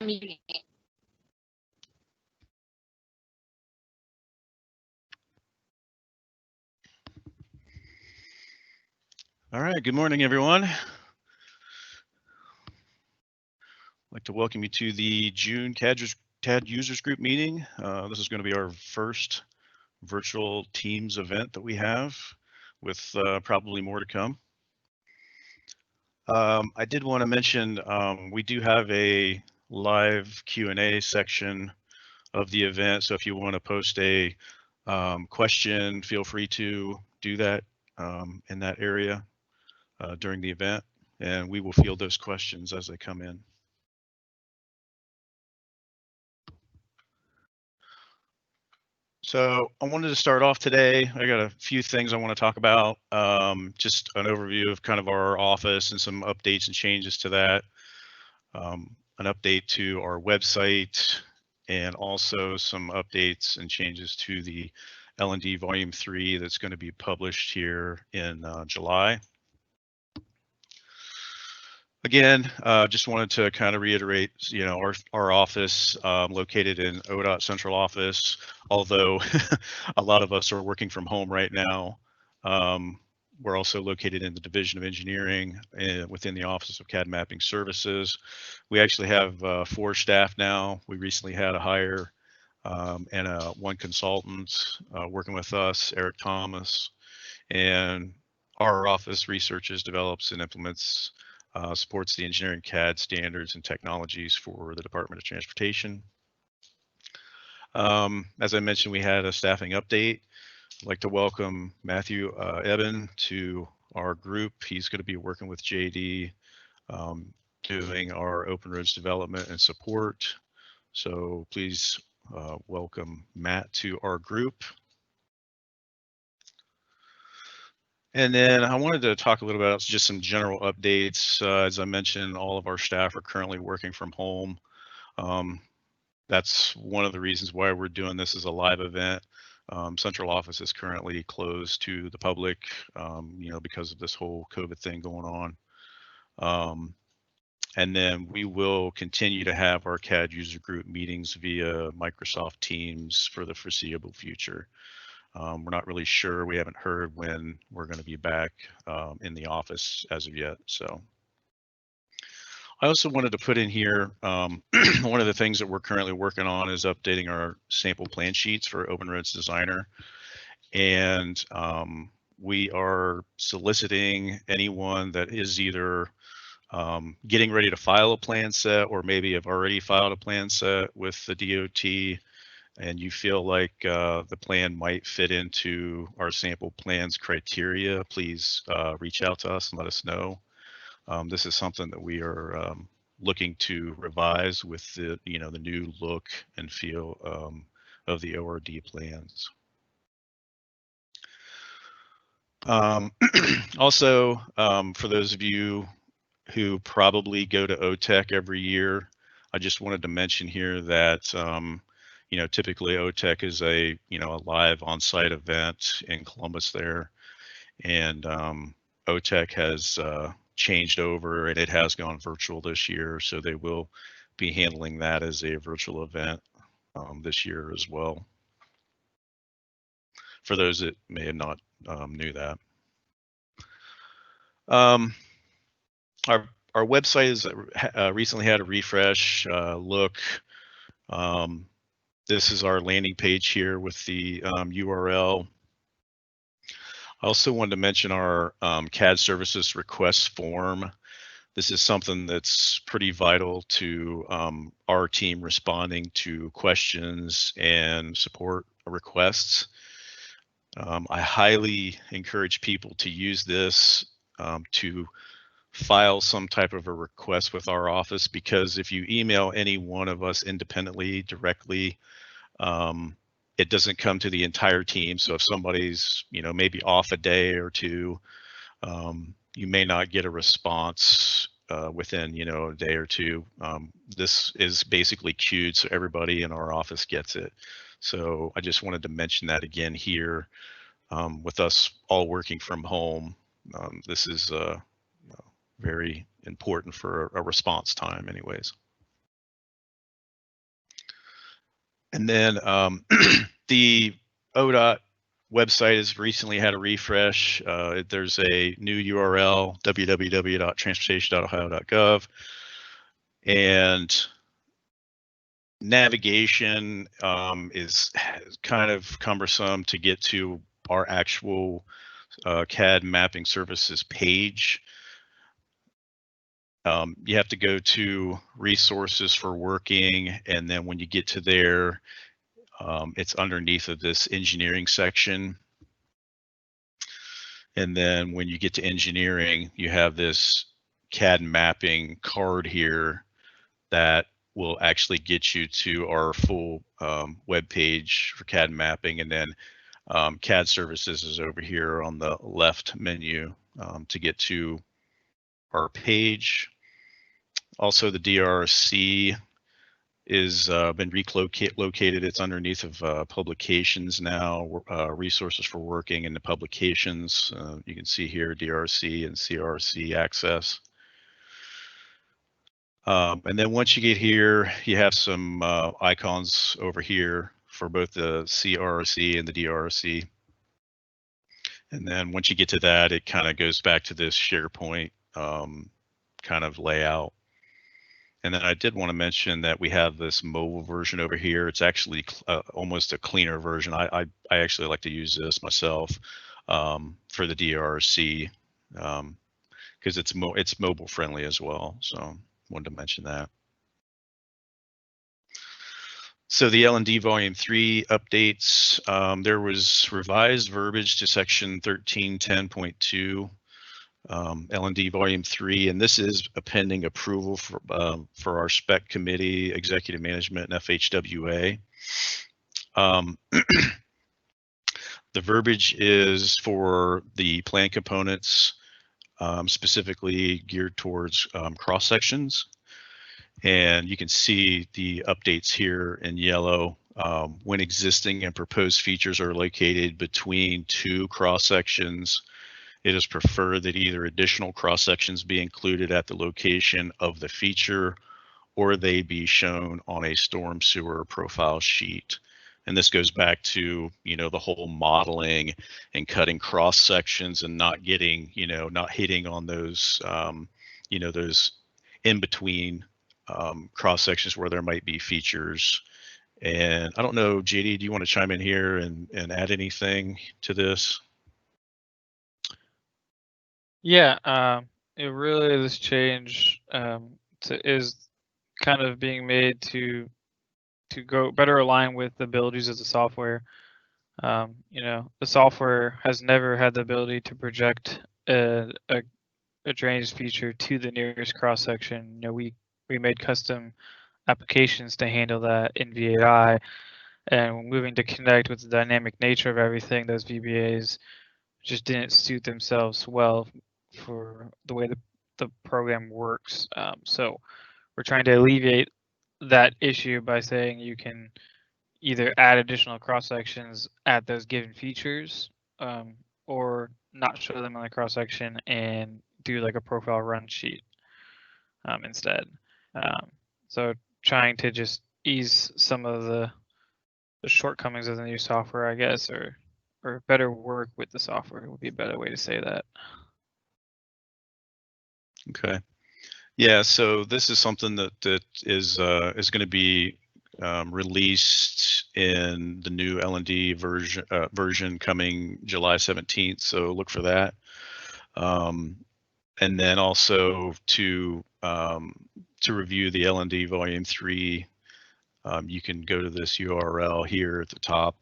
meeting. All right, good morning, everyone. I'd like to welcome you to the June CADD Users Group meeting. This is going to be our first virtual Teams event that we have, with probably more to come. I did want to mention we do have a live Q&A section of the event, so if you want to post a question, feel free to do that in that area during the event, and we will field those questions as they come in. So I wanted to start off today. I got a few things I want to talk about. Just an overview of kind of our office and some updates and changes to that. An update to our website, and also some updates and changes to the L&D Volume 3 that's going to be published here in July. Again, just wanted to kind of reiterate, you know, our office located in ODOT Central Office, although a lot of us are working from home right now. We're also located in the Division of Engineering within the Office of CAD Mapping Services. We actually have 4 staff now. We recently had a hire and one consultant working with us, Eric Thomas, and our office researches, develops, and implements supports the engineering CAD standards and technologies for the Department of Transportation. As I mentioned, we had a staffing update. I'd like to welcome Matthew Eiben to our group. He's going to be working with JD doing our OpenRoads development and support. So please welcome Matt to our group. And then I wanted to talk a little about just some general updates. As I mentioned, all of our staff are currently working from home. That's one of the reasons why we're doing this as a live event. Central office is currently closed to the public, you know, because of this whole COVID thing going on. And then we will continue to have our CAD user group meetings via Microsoft Teams for the foreseeable future. We're not really sure. We haven't heard when we're going to be back in the office as of yet. So I also wanted to put in here, one of the things that we're currently working on is updating our sample plan sheets for OpenRoads Designer. And we are soliciting anyone that is either getting ready to file a plan set, or maybe have already filed a plan set with the DOT, and you feel like the plan might fit into our sample plans criteria, please reach out to us and let us know. This is something that we are looking to revise with the, you know, the new look and feel of the ORD plans. Also, for those of you who probably go to OTEC every year, I just wanted to mention here that you know, typically OTEC is a, you know, a live on-site event in Columbus there, and OTEC has changed over and it has gone virtual this year, so they will be handling that as a virtual event this year as well, for those that may have not knew that. Our website has recently had a refresh look. This is our landing page here with the URL. I also wanted to mention our CAD services request form. This is something that's pretty vital to our team responding to questions and support requests. I highly encourage people to use this to file some type of a request with our office, because if you email any one of us independently, directly, it doesn't come to the entire team. So if somebody's, you know, maybe off a day or two, you may not get a response within, you know, a day or two. This is basically queued so everybody in our office gets it. So I just wanted to mention that again here. With us all working from home, this is very important for a response time anyways. And then the ODOT website has recently had a refresh. There's a new URL, www.transportation.ohio.gov, and navigation is kind of cumbersome to get to our actual CAD mapping services page. You have to go to resources for working, and then when you get to there, it's underneath of this engineering section. And then when you get to engineering, you have this CAD mapping card here that will actually get you to our full web page for CAD mapping. And then CAD services is over here on the left menu to get to our page. Also, the DRC is been relocated. It's underneath of publications now, resources for working in the publications. You can see here DRC and CRC access. And then once you get here, you have some icons over here for both the CRC and the DRC. And then once you get to that, it kind of goes back to this SharePoint kind of layout. And then I did want to mention that we have this mobile version over here. It's actually almost a cleaner version. I actually like to use this myself for the DRC because it's mobile friendly as well. So wanted to mention that. So the L&D Volume 3 updates, there was revised verbiage to Section 1310.2. L&D Volume 3, and this is a pending approval for our spec committee, executive management, and FHWA. The verbiage is for the plan components, specifically geared towards cross sections, and you can see the updates here in yellow. When existing and proposed features are located between two cross sections, it is preferred that either additional cross sections be included at the location of the feature, or they be shown on a storm sewer profile sheet. And this goes back to, the whole modeling and cutting cross sections and not getting, not hitting on those, those in between cross sections where there might be features. And I don't know, JD, do you want to chime in here and add anything to this? Yeah, it really, this change is kind of being made to go better align with the abilities of the software. The software has never had the ability to project a drainage feature to the nearest cross section. We made custom applications to handle that in V8i, and moving to connect with the dynamic nature of everything, those VBAs just didn't suit themselves well for the way the program works. So we're trying to alleviate that issue by saying you can either add additional cross sections at those given features, or not show them on the cross section and do like a profile run sheet instead. So trying to just ease some of the shortcomings of the new software, I guess, or better work with the software would be a better way to say that. Okay. Yeah, so this is something that is going to be released in the new L&D version coming July 17th. So look for that. And then also to review the L&D Volume 3, you can go to this URL here at the top.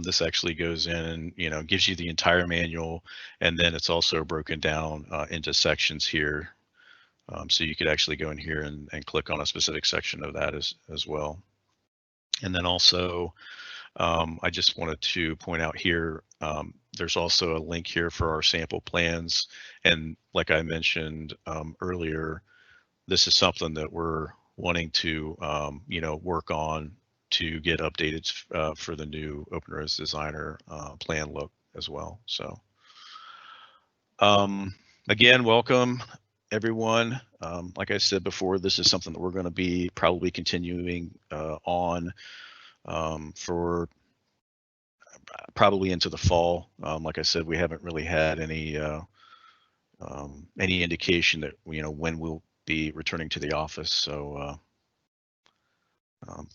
This actually goes in and gives you the entire manual, and then it's also broken down into sections here. So you could actually go in here and click on a specific section of that as well. And then also, I just wanted to point out here, there's also a link here for our sample plans. And like I mentioned earlier, this is something that we're wanting to, work on to get updated for the new OpenRoads Designer plan look as well. So again, welcome. everyone. Like I said before, this is something that we're going to be probably continuing on for probably into the fall. Like I said, we haven't really had any indication that when we'll be returning to the office. So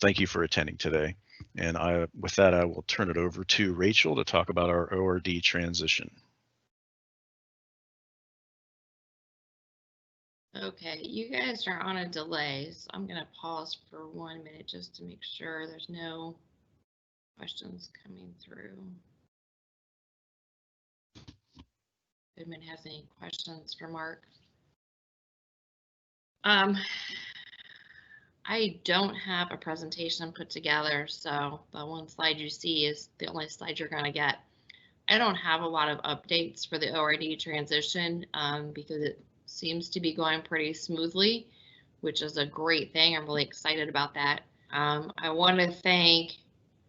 thank you for attending today. And with that, I will turn it over to Rachel to talk about our ORD transition. Okay, you guys are on a delay, so I'm going to pause for 1 minute just to make sure there's no questions coming through. If anyone has any questions for Mark? I don't have a presentation put together, so the one slide you see is the only slide you're going to get. I don't have a lot of updates for the ORD transition because it seems to be going pretty smoothly, which is a great thing. I'm really excited about that. I want to thank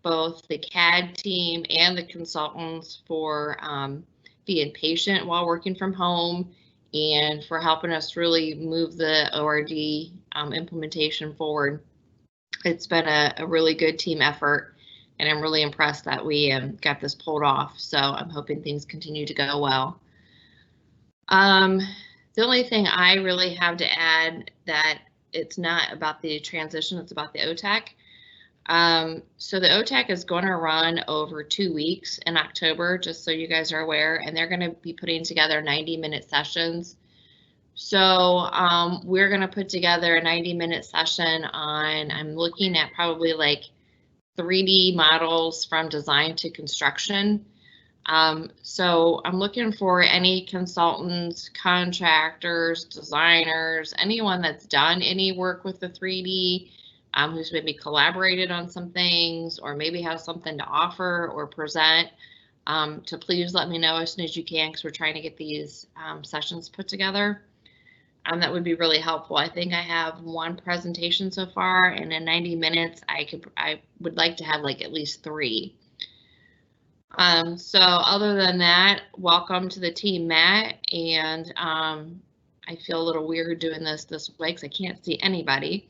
both the CADD team and the consultants for being patient while working from home and for helping us really move the ORD implementation forward. It's been a really good team effort, and I'm really impressed that we got this pulled off. So I'm hoping things continue to go well. The only thing I really have to add that it's not about the transition, it's about the OTAC. So the OTAC is going to run over 2 weeks in October, just so you guys are aware, and they're going to be putting together 90-minute sessions. So we're going to put together a 90-minute session on, I'm looking at probably like 3D models from design to construction. So I'm looking for any consultants, contractors, designers, anyone that's done any work with the 3D, who's maybe collaborated on some things or maybe has something to offer or present, to please let me know as soon as you can, because we're trying to get these sessions put together. That would be really helpful. I think I have one presentation so far, and in 90 minutes, I would like to have like at least 3. So other than that, welcome to the team, Matt. And I feel a little weird doing this way because I can't see anybody.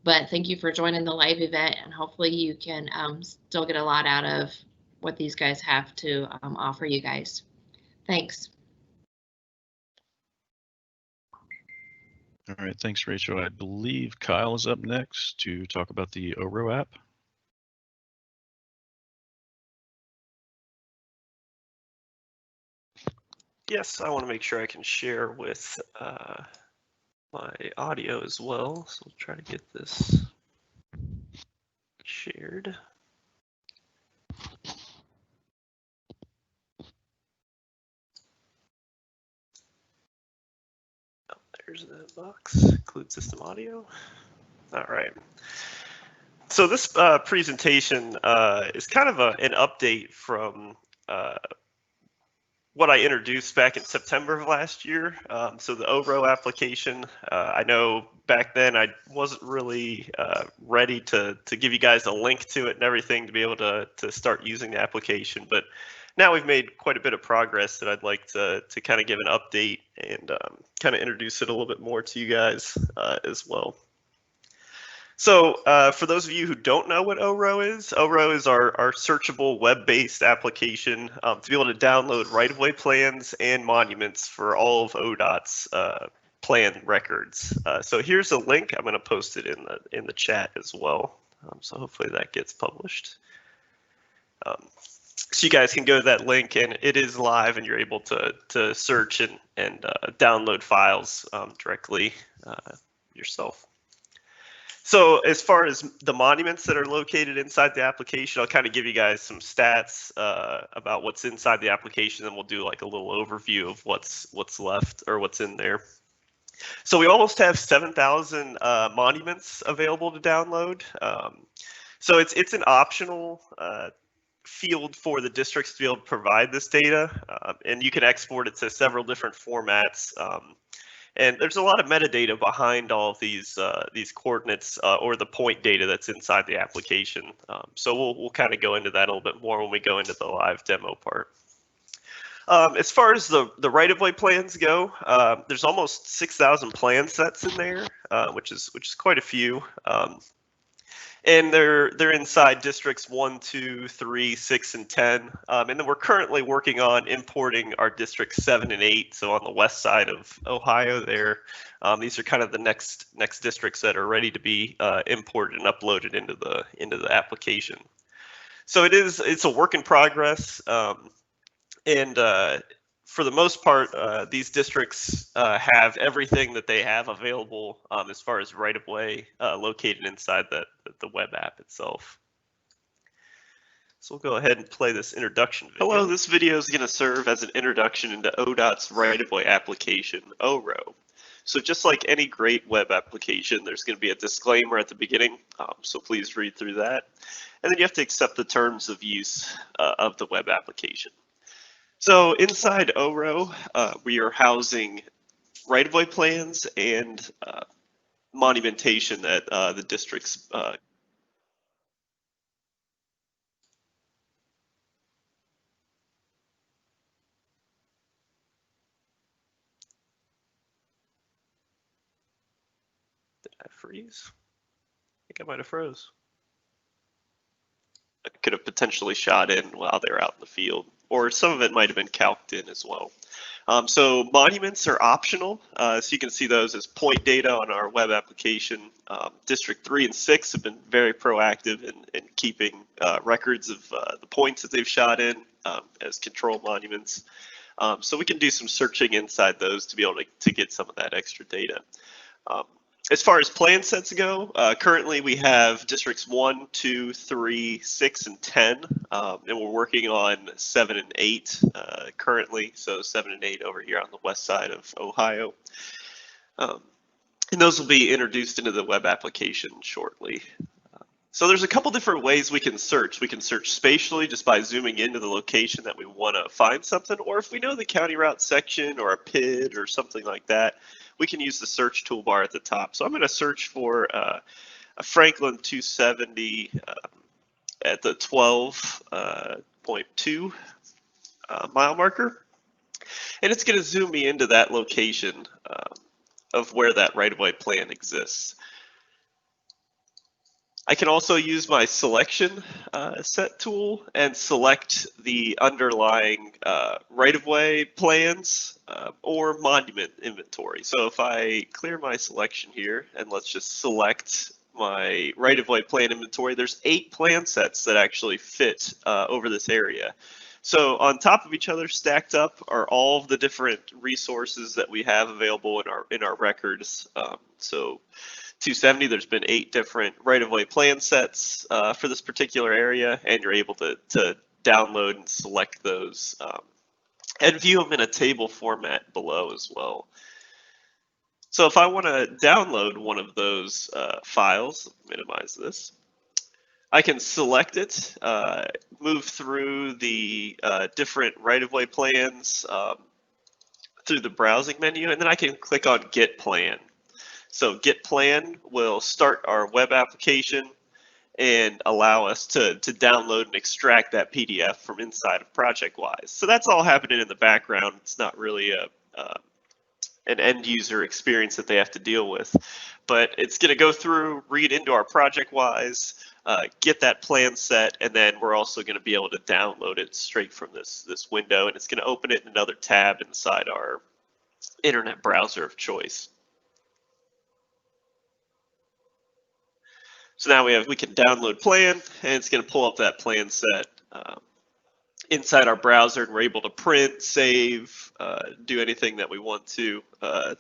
But thank you for joining the live event, and hopefully you can still get a lot out of what these guys have to offer you guys. Thanks. All right, thanks, Rachel. I believe Kyle is up next to talk about the OHROW app. Yes, I want to make sure I can share with my audio as well. So we'll try to get this shared. Oh, there's the box, include system audio. All right. So this presentation is kind of an update from what I introduced back in September of last year. So the OHROW application, I know back then I wasn't really ready to give you guys a link to it and everything to be able to start using the application, but now we've made quite a bit of progress that I'd like to kind of give an update and kind of introduce it a little bit more to you guys as well. So for those of you who don't know what OHROW is our searchable web-based application to be able to download right-of-way plans and monuments for all of ODOT's plan records. So here's a link. I'm going to post it in the chat as well. So hopefully that gets published. So you guys can go to that link, and it is live, and you're able to search and download files directly yourself. So as far as the monuments that are located inside the application, I'll kind of give you guys some stats about what's inside the application, and we'll do like a little overview of what's left or what's in there. So we almost have 7,000 monuments available to download. So it's an optional field for the districts to be able to provide this data, and you can export it to several different formats. And there's a lot of metadata behind all of these coordinates or the point data that's inside the application. So we'll kind of go into that a little bit more when we go into the live demo part. As far as the right-of-way plans go, there's almost 6,000 plan sets in there, which is quite a few. And they're inside districts 1, 2, 3, 6, and 10. And then we're currently working on importing our districts 7 and 8. So on the west side of Ohio there, these are kind of the next districts that are ready to be imported and uploaded into the application. So it's a work in progress. And for the most part, these districts have everything that they have available as far as right-of-way located inside the web app itself. So we'll go ahead and play this introduction video. Hello, this video is going to serve as an introduction into ODOT's right-of-way application, OHROW. So just like any great web application, there's going to be a disclaimer at the beginning, so please read through that. And then you have to accept the terms of use of the web application. So inside OHROW, we are housing right-of-way plans and monumentation that the districts Did I freeze? I think I might have froze. I could have potentially shot in while they're out in the field, or some of it might have been calced in as well. So monuments are optional, so you can see those as point data on our web application. District 3 and 6 have been very proactive in keeping records of the points that they've shot in as control monuments. So we can do some searching inside those to be able to get some of that extra data. As far as plan sets go, currently we have districts 1, 2, 3, 6, and 10, and we're working on 7 and 8 currently, so 7 and 8 over here on the west side of Ohio. And those will be introduced into the web application shortly. So there's a couple different ways we can search. We can search spatially just by zooming into the location that we want to find something, or if we know the county route section or a PID or something like that, we can use the search toolbar at the top. So I'm going to search for a Franklin 270 at the 12.2 mile marker. And it's going to zoom me into that location of where that right-of-way plan exists. I can also use my selection set tool and select the underlying right-of-way plans or monument inventory. So if I clear my selection here and let's just select my right-of-way plan inventory, there's 8 plan sets that actually fit over this area. So on top of each other, stacked up, are all of the different resources that we have available in our records. So 270, there's been 8 different right-of-way plan sets for this particular area, and you're able to download and select those and view them in a table format below as well. So if I want to download one of those files, minimize this, I can select it, move through the different right-of-way plans through the browsing menu, and then I can click on Get Plan. So Get Plan will start our web application and allow us to download and extract that PDF from inside of ProjectWise. So that's all happening in the background. It's not really an end user experience that they have to deal with, but it's going to go through, read into our ProjectWise, get that plan set, and then we're also going to be able to download it straight from this window, and it's going to open it in another tab inside our internet browser of choice. So now we can download plan, and it's going to pull up that plan set inside our browser, and we're able to print, save, do anything that we want to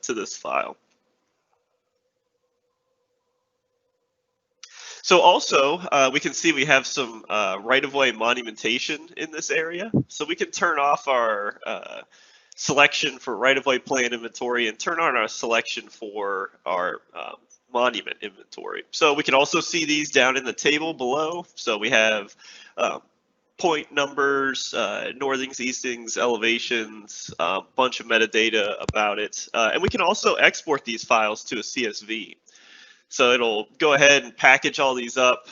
this file. So also, we can see we have some right-of-way monumentation in this area. So we can turn off our selection for right-of-way plan inventory and turn on our selection for our monument inventory. So we can also see these down in the table below. So we have point numbers, northings, eastings, elevations, a bunch of metadata about it. And we can also export these files to a CSV. So it'll go ahead and package all these up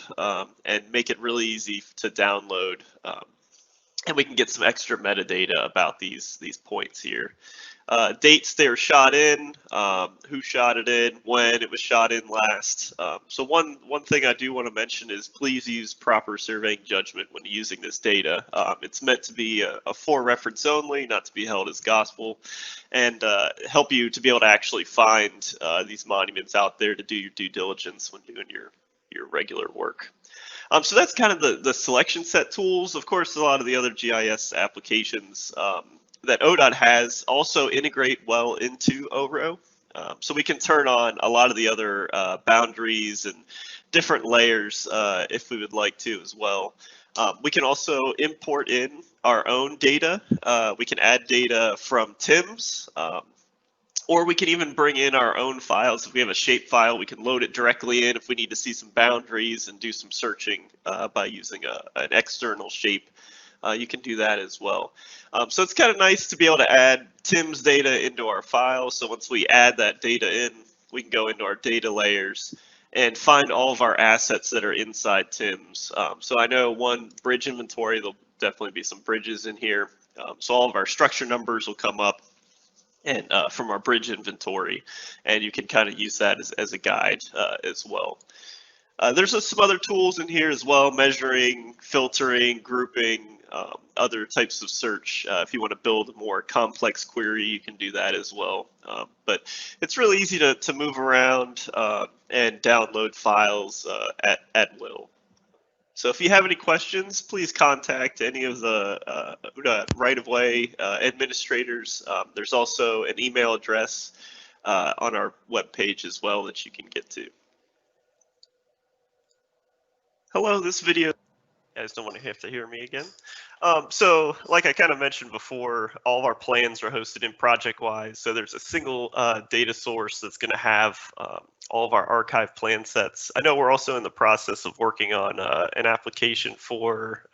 and make it really easy to download and we can get some extra metadata about these points here. Dates they were shot in, who shot it in, when it was shot in last. So one thing I do want to mention is please use proper surveying judgment when using this data. It's meant to be a for reference only, not to be held as gospel, and help you to be able to actually find these monuments out there to do your due diligence when doing your regular work. So that's kind of the selection set tools. Of course, a lot of the other GIS applications that ODOT has also integrate well into OHROW. So we can turn on a lot of the other boundaries and different layers if we would like to as well. We can also import in our own data. We can add data from TIMS, or we can even bring in our own files. If we have a shape file, we can load it directly in if we need to see some boundaries and do some searching by using an external shape. You can do that as well. So it's kind of nice to be able to add TIMS data into our file. So once we add that data in, we can go into our data layers and find all of our assets that are inside TIMS. So I know one bridge inventory, there'll definitely be some bridges in here. So all of our structure numbers will come up and from our bridge inventory, and you can kind of use that as a guide as well. There's some other tools in here as well, measuring, filtering, grouping, other types of search. If you want to build a more complex query, you can do that as well. But it's really easy to move around and download files at will. So if you have any questions, please contact any of the right-of-way administrators. There's also an email address on our webpage as well that you can get to. Hello, this video, you guys don't want to have to hear me again. So like I kind of mentioned before, all of our plans are hosted in ProjectWise. So there's a single data source that's going to have all of our archive plan sets. I know we're also in the process of working on an application for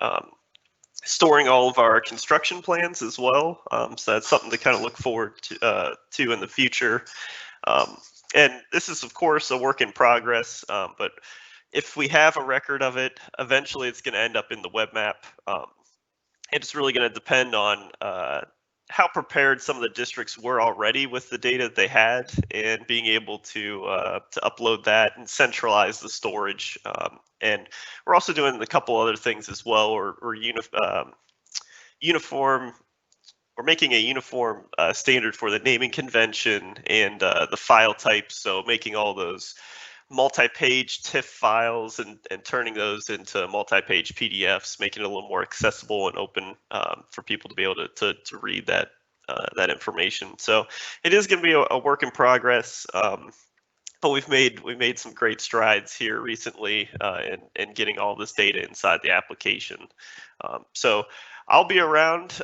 storing all of our construction plans as well. So that's something to kind of look forward to in the future. And this is, of course, a work in progress, but if we have a record of it, eventually it's going to end up in the web map. It's really going to depend on how prepared some of the districts were already with the data that they had, and being able to upload that and centralize the storage. And we're also doing a couple other things as well, or uniform. We're making a uniform standard for the naming convention and the file types. So making all those multi-page TIFF files and turning those into multi-page PDFs, making it a little more accessible and open for people to be able to read that information. So it is going to be a work in progress, but we've made some great strides here recently in getting all this data inside the application. So I'll be around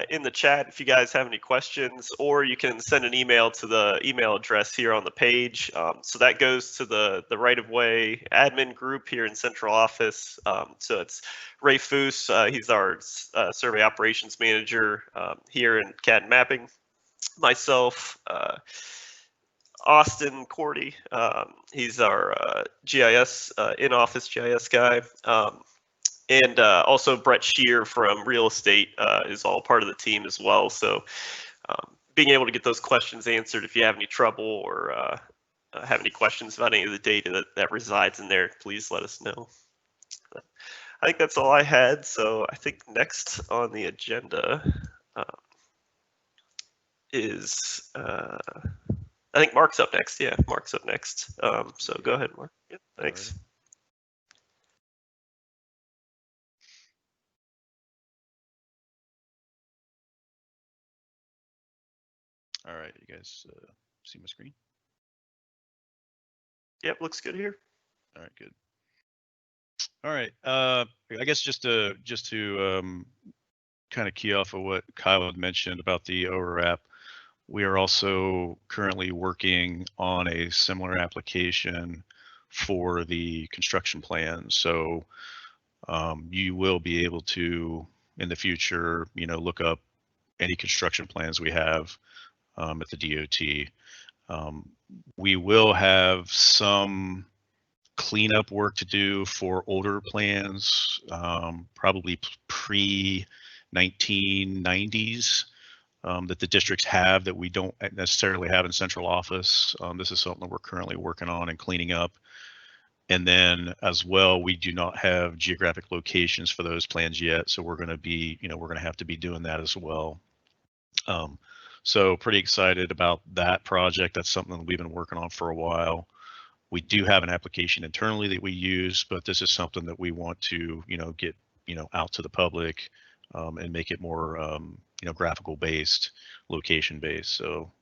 in the chat if you guys have any questions, or you can send an email to the email address here on the page. So that goes to the right-of-way admin group here in central office. So it's Ray Foose, he's our survey operations manager here in CADD mapping. Myself, Austin Cordy, he's our GIS, in-office GIS guy. And also Brett Shear from real estate is all part of the team as well. So being able to get those questions answered if you have any trouble or have any questions about any of the data that resides in there, please let us know. I think that's all I had. So I think next on the agenda is, I think Mark's up next. Yeah, Mark's up next. So go ahead, Mark. Yeah, thanks. All right, you guys see my screen? Yep, looks good here. All right, good. All right, I guess just to kind of key off of what Kyle had mentioned about the OHROW app, we are also currently working on a similar application for the construction plans. So you will be able to, in the future, look up any construction plans we have at the DOT. We will have some cleanup work to do for older plans, probably pre 1990s that the districts have that we don't necessarily have in central office. This is something that we're currently working on and cleaning up. And then as well, we do not have geographic locations for those plans yet. So we're going to be, we're going to have to be doing that as well. So pretty excited about that project. That's something that we've been working on for a while. We do have an application internally that we use, but this is something that we want to, get, out to the public and make it more, graphical based, location based. So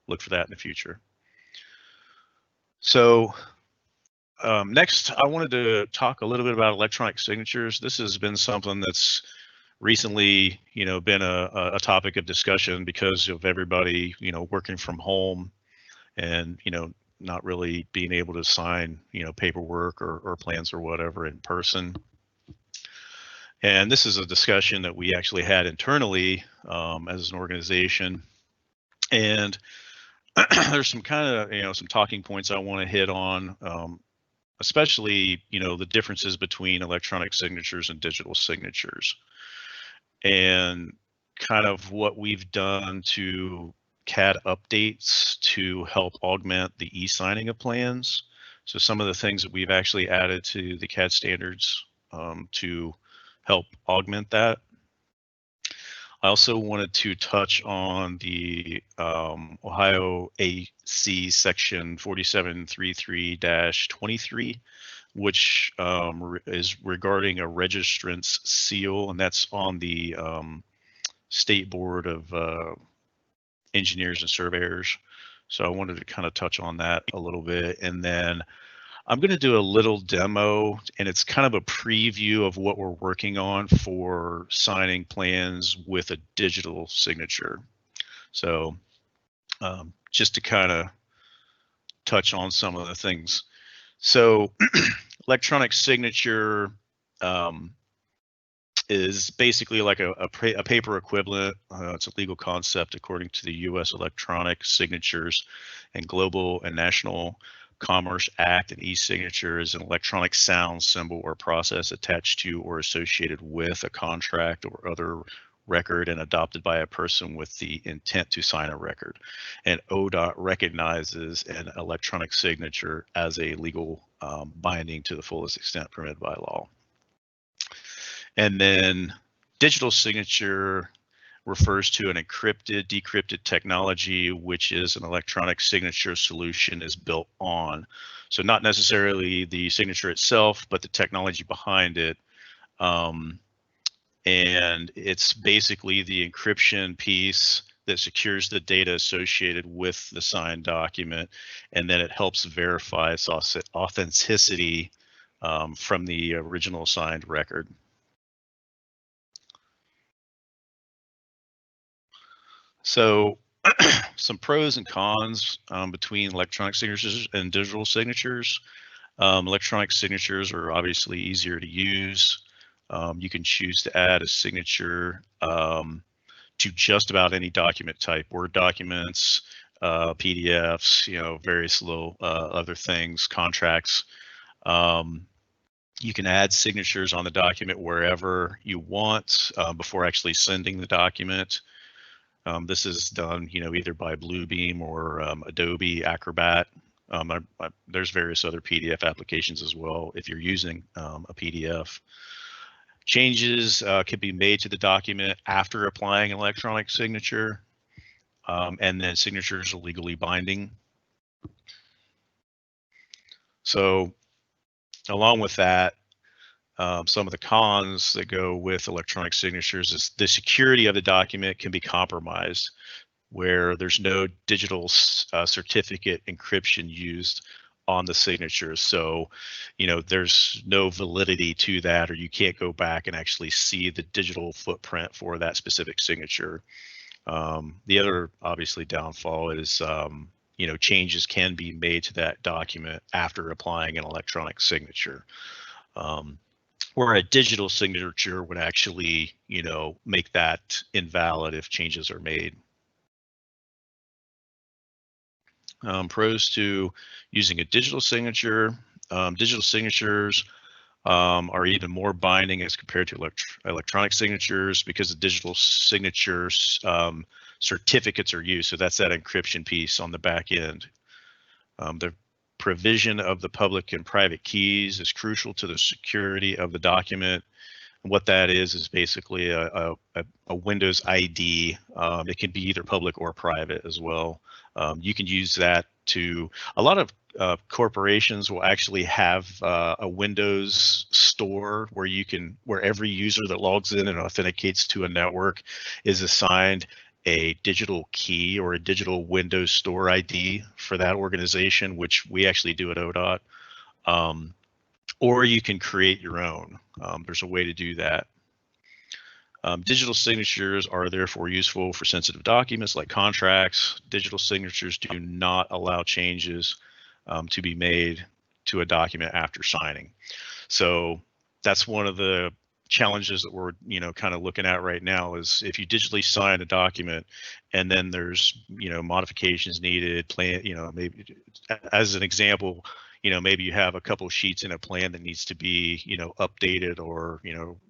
look for that in the future. So next, I wanted to talk a little bit about electronic signatures. This has been something that's recently, been a topic of discussion because of everybody, working from home and, not really being able to sign, paperwork or plans or whatever in person. And this is a discussion that we actually had internally as an organization. And there's some kind of, some talking points I want to hit on, especially, the differences between electronic signatures and digital signatures, and kind of what we've done to CADD updates to help augment the e-signing of plans. So some of the things that we've actually added to the CADD standards to help augment that. I also wanted to touch on the Ohio AC section 4733-23, which is regarding a registrant's seal, and that's on the State Board of Engineers and Surveyors. So I wanted to kind of touch on that a little bit, and then I'm going to do a little demo, and it's kind of a preview of what we're working on for signing plans with a digital signature. So just to kind of touch on some of the things. So electronic signature is basically like a paper equivalent. It's a legal concept according to the U.S. Electronic Signatures and Global and National Commerce Act. An e-signature is an electronic sound, symbol, or process attached to or associated with a contract or other record and adopted by a person with the intent to sign a record. And ODOT recognizes an electronic signature as a legal binding to the fullest extent permitted by law. And then digital signature refers to an encrypted, decrypted technology, which is an electronic signature solution is built on. So not necessarily the signature itself, but the technology behind it. And it's basically the encryption piece that secures the data associated with the signed document, and then it helps verify its authenticity from the original signed record. So some pros and cons between electronic signatures and digital signatures. Electronic signatures are obviously easier to use. You can choose to add a signature to just about any document type, Word documents, PDFs, various little other things, contracts. You can add signatures on the document wherever you want before actually sending the document. This is done, either by Bluebeam or Adobe Acrobat. There's various other PDF applications as well if you're using a PDF. Changes can be made to the document after applying an electronic signature, and then signatures are legally binding. So along with that, some of the cons that go with electronic signatures is the security of the document can be compromised, where there's no digital certificate encryption used on the signature. So, there's no validity to that, or you can't go back and actually see the digital footprint for that specific signature. The other obviously downfall is, changes can be made to that document after applying an electronic signature. Where a digital signature would actually, make that invalid if changes are made. Pros to using a digital signature. Digital signatures are even more binding as compared to electronic signatures, because the digital signatures certificates are used. So that's that encryption piece on the back end. The provision of the public and private keys is crucial to the security of the document. And what that is basically a Windows ID. It can be either public or private as well. You can use that to, a lot of corporations will actually have a Windows store where every user that logs in and authenticates to a network is assigned a digital key or a digital Windows Store ID for that organization, which we actually do at ODOT. Or you can create your own. There's a way to do that. Digital signatures are therefore useful for sensitive documents like contracts. Digital signatures do not allow changes to be made to a document after signing. So that's one of the challenges that we're kind of looking at right now, is if you digitally sign a document and then there's modifications needed, maybe as an example, maybe you have a couple sheets in a plan that needs to be updated or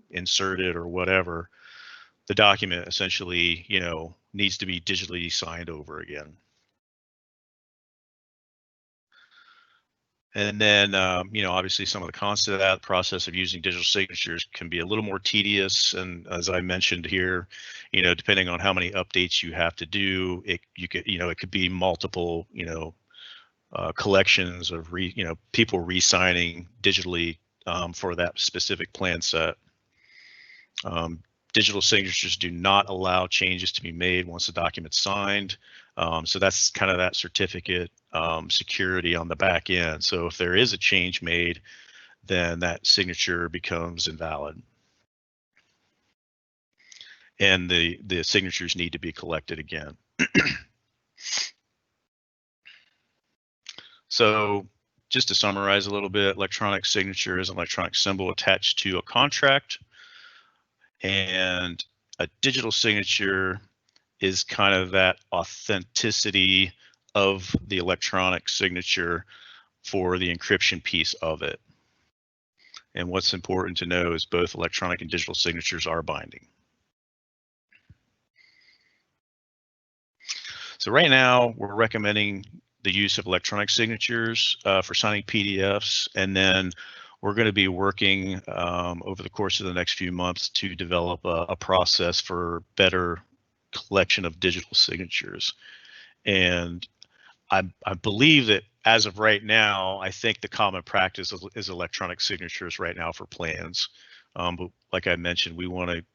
inserted or whatever, the document essentially needs to be digitally signed over again. And then, obviously some of the cons of that process of using digital signatures can be a little more tedious. And as I mentioned here, depending on how many updates you have to do, it could be multiple, collections of people re-signing digitally for that specific plan set. Digital signatures do not allow changes to be made once the document's signed. So that's kind of that certificate security on the back end. So if there is a change made, then that signature becomes invalid. And the signatures need to be collected again. So just to summarize a little bit, electronic signature is an electronic symbol attached to a contract. And a digital signature is kind of that authenticity of the electronic signature for the encryption piece of it. And what's important to know is both electronic and digital signatures are binding. So right now we're recommending the use of electronic signatures for signing PDFs, and then we're going to be working over the course of the next few months to develop a process for better collection of digital signatures. And I believe that as of right now, I think the common practice is electronic signatures right now for plans. But like I mentioned, we want to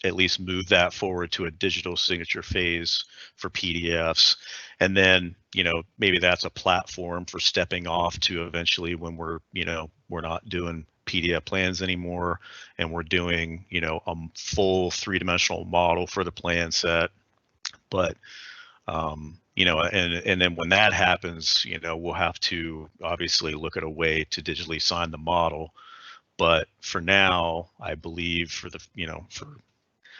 at least move that forward to a digital signature phase for PDFs. And then, maybe that's a platform for stepping off to eventually when we're not doing PDF plans anymore and we're doing, a full three-dimensional model for the plan set. But, and then when that happens, we'll have to obviously look at a way to digitally sign the model. But for now, I believe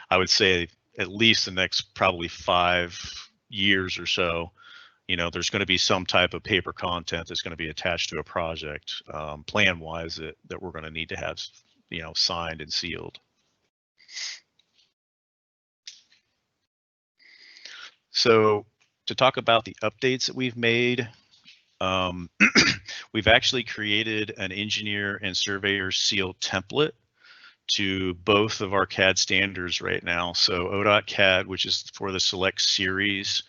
I would say at least the next probably 5 years or so, there's going to be some type of paper content that's going to be attached to a project, plan-wise, that we're going to need to have, signed and sealed. So to talk about the updates that we've made, we've actually created an engineer and surveyor seal template to both of our CAD standards right now. So ODOT CAD, which is for the select series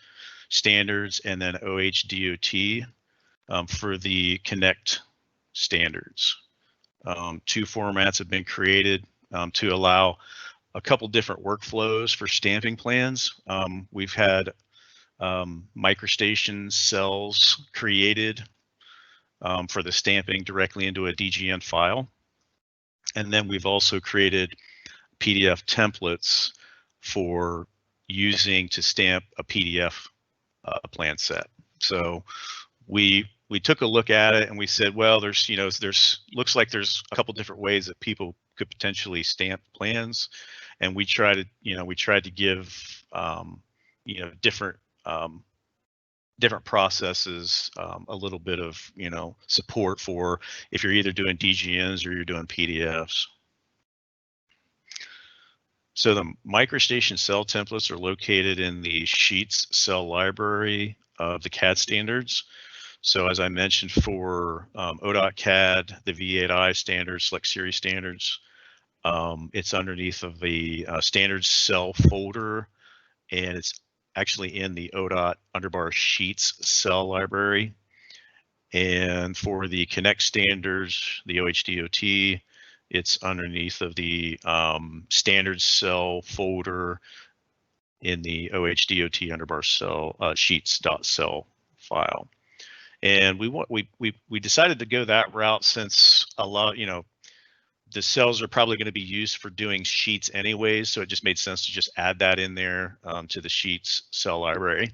standards, and then OHDOT for the Connect standards. 2 formats have been created to allow a couple different workflows for stamping plans. We've had microstation cells created for the stamping directly into a DGN file. And then we've also created PDF templates for using to stamp a PDF plan set. So we took a look at it and we said, well, there's looks like there's a couple different ways that people could potentially stamp plans, and we tried to give different different processes, a little bit of, support for if you're either doing DGNs or you're doing PDFs. So the MicroStation cell templates are located in the Sheets cell library of the CAD standards. So as I mentioned for ODOT CAD, the V8I standards, Select Series standards, it's underneath of the standards cell folder, and it's actually in the ODOT underbar Sheets cell library. And for the Connect standards, the OHDOT, it's underneath of the standards cell folder in the OHDOT underbar cell sheets.cell file. And we decided to go that route since a lot, the cells are probably going to be used for doing sheets anyways, so it just made sense to just add that in there to the Sheets cell library.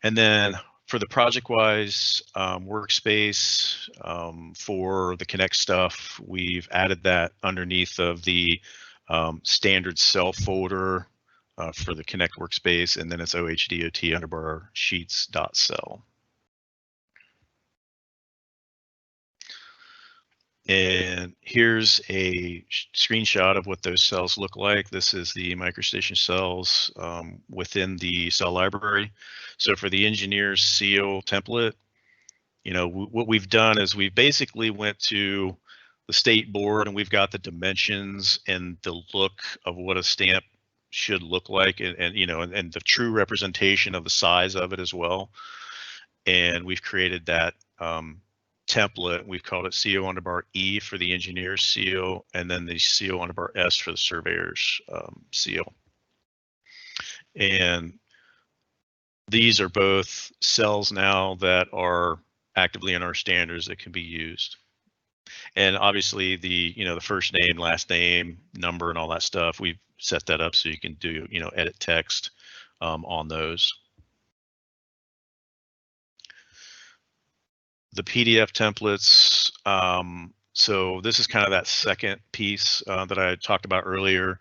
And then for the project-wise workspace for the Connect stuff, we've added that underneath of the standard cell folder for the Connect workspace, and then it's OHDOT underbar sheets.cell. And here's a screenshot of what those cells look like. This is the MicroStation cells within the cell library. So for the engineer's seal template, what we've done is we basically went to the state board and we've got the dimensions and the look of what a stamp should look like, and the true representation of the size of it as well. And we've created that template. We've called it CO underbar E for the engineer's seal, and then the CO underbar S for the surveyor's seal. And these are both cells now that are actively in our standards that can be used. And obviously the first name, last name, number, and all that stuff, we've set that up so you can do edit text on those. The PDF templates, so this is kind of that second piece that I talked about earlier.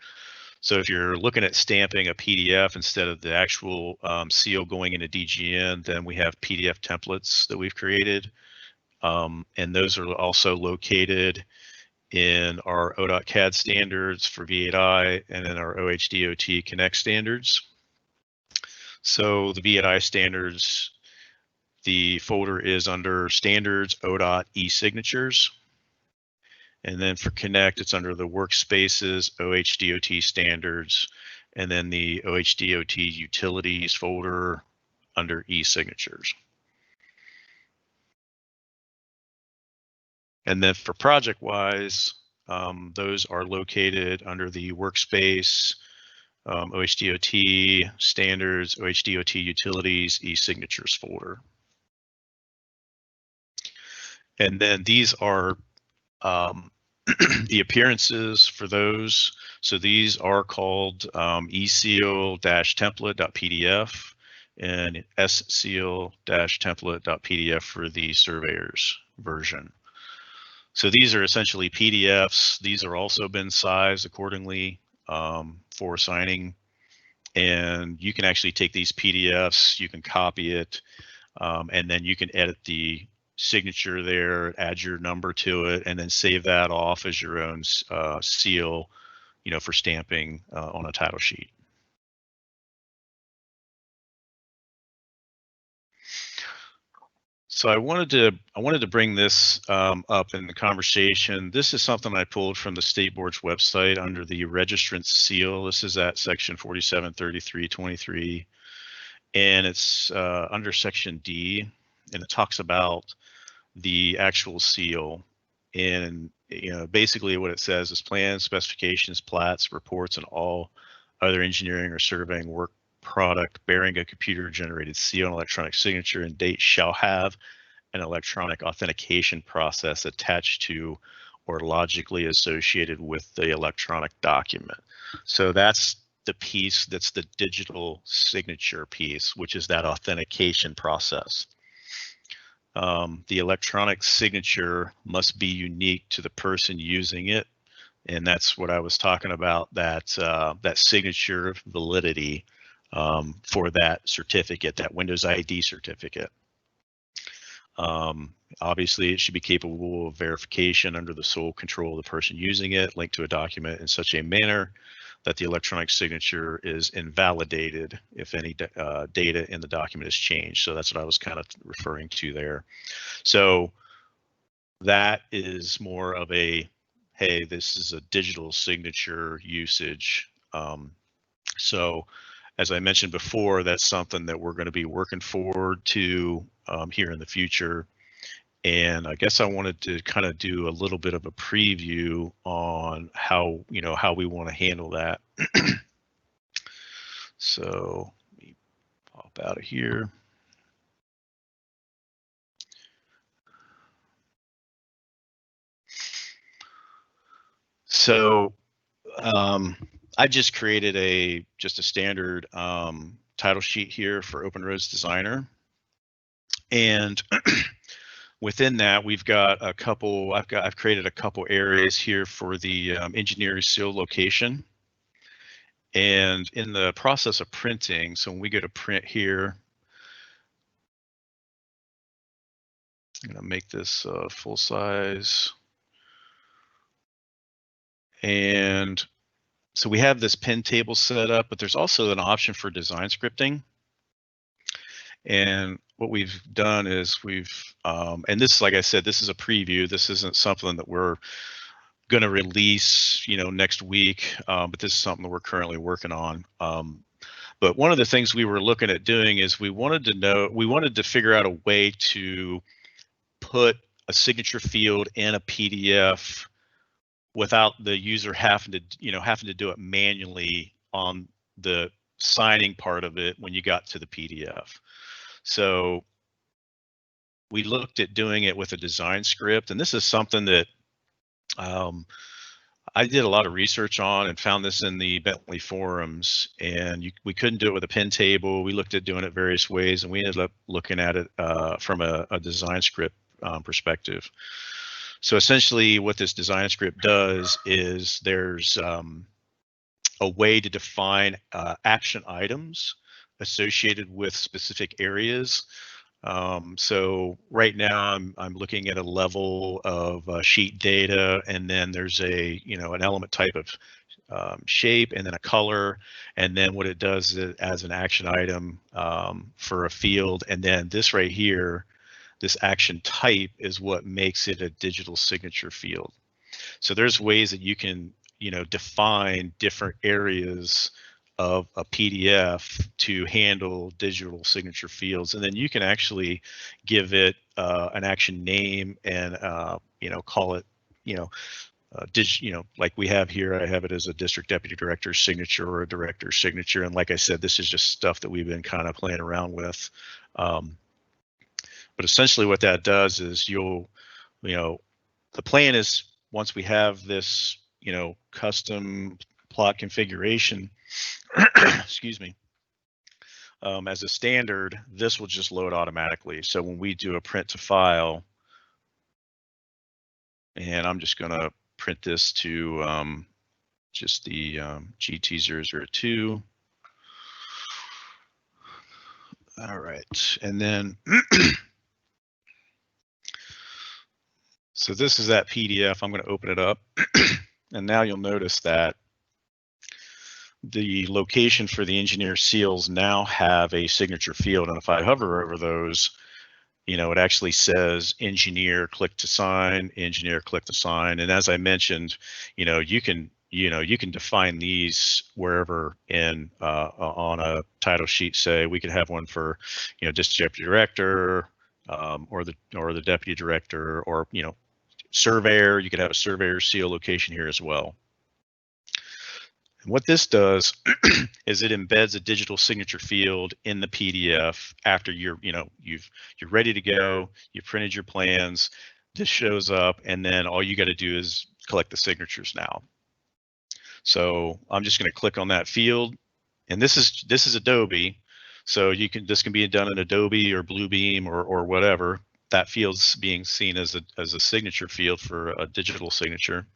So if you're looking at stamping a PDF instead of the actual seal going into DGN, then we have PDF templates that we've created. And those are also located in our ODOT CAD standards for V8I and in our OHDOT Connect standards. So the V8I standards, the folder is under standards ODOT e-signatures. And then for Connect, it's under the workspaces OHDOT standards, and then the OHDOT utilities folder under e-signatures. And then for project-wise, those are located under the workspace, OHDOT standards, OHDOT utilities, e-signatures folder. And then these are the appearances for those. So these are called eseal-template.pdf and sseal-template.pdf for the surveyor's version. So these are essentially PDFs. These are also been sized accordingly for signing. And you can actually take these PDFs, you can copy it, and then you can edit the signature there, add your number to it, and then save that off as your own seal, for stamping on a title sheet. So I wanted to bring this up in the conversation. This is something I pulled from the State Board's website under the registrant's seal. This is at section 473323, and it's under section D, and it talks about the actual seal. And basically what it says is plans, specifications, plats, reports, and all other engineering or surveying work product bearing a computer generated seal and electronic signature and date shall have an electronic authentication process attached to or logically associated with the electronic document. So that's the piece that's the digital signature piece, which is that authentication process. The electronic signature must be unique to the person using it. And that's what I was talking about, that that signature validity for that certificate, that Windows ID certificate. Obviously, it should be capable of verification under the sole control of the person using it, linked to a document in such a manner that the electronic signature is invalidated if any data in the document is changed. So that's what I was kind of referring to there. So that is more of a, hey, this is a digital signature usage. So as I mentioned before, that's something that we're going to be working forward to here in the future. And I guess I wanted to kind of do a little bit of a preview on how, how we want to handle that. So let me pop out of here. So I just created just a standard title sheet here for OpenRoads Designer. And within that, we've got a couple, I've created a couple areas here for the engineering seal location. And in the process of printing, so when we go to print here, I'm going to make this full size. And so we have this pin table set up, but there's also an option for design scripting. And what we've done is and this, like I said, this is a preview. This isn't something that we're going to release, next week, but this is something that we're currently working on. But one of the things we were looking at doing is we wanted to figure out a way to put a signature field in a PDF without the user having to do it manually on the signing part of it when you got to the PDF. So we looked at doing it with a design script, and this is something that I did a lot of research on and found this in the Bentley forums, and we couldn't do it with a pin table. We looked at doing it various ways, and we ended up looking at it from a design script perspective. So essentially what this design script does is there's a way to define action items associated with specific areas. So right now I'm looking at a level of sheet data, and then there's an element type of shape, and then a color, and then what it does is as an action item for a field, and then this right here, this action type is what makes it a digital signature field. So there's ways that you can define different areas of a PDF to handle digital signature fields, and then you can actually give it an action name and call it like we have here. I have it as a district deputy director's signature or a director's signature, and like I said, this is just stuff that we've been kind of playing around with. But essentially what that does is the plan is once we have this custom plot configuration, excuse me, as a standard, this will just load automatically. So when we do a print to file, and I'm just going to print this to just the GT002. All right, and then so this is that PDF. I'm going to open it up, and now you'll notice that the location for the engineer seals now have a signature field, and if I hover over those, it actually says engineer click to sign, engineer click to sign. And as I mentioned, you can define these wherever in on a title sheet. Say we could have one for district deputy director, or the deputy director, or surveyor. You could have a surveyor seal location here as well. And what this does is it embeds a digital signature field in the PDF after you're ready to go. You've printed your plans. This shows up, and then all you got to do is collect the signatures now. So I'm just going to click on that field, and this is Adobe. So this can be done in Adobe or Bluebeam or whatever. That field's being seen as a signature field for a digital signature.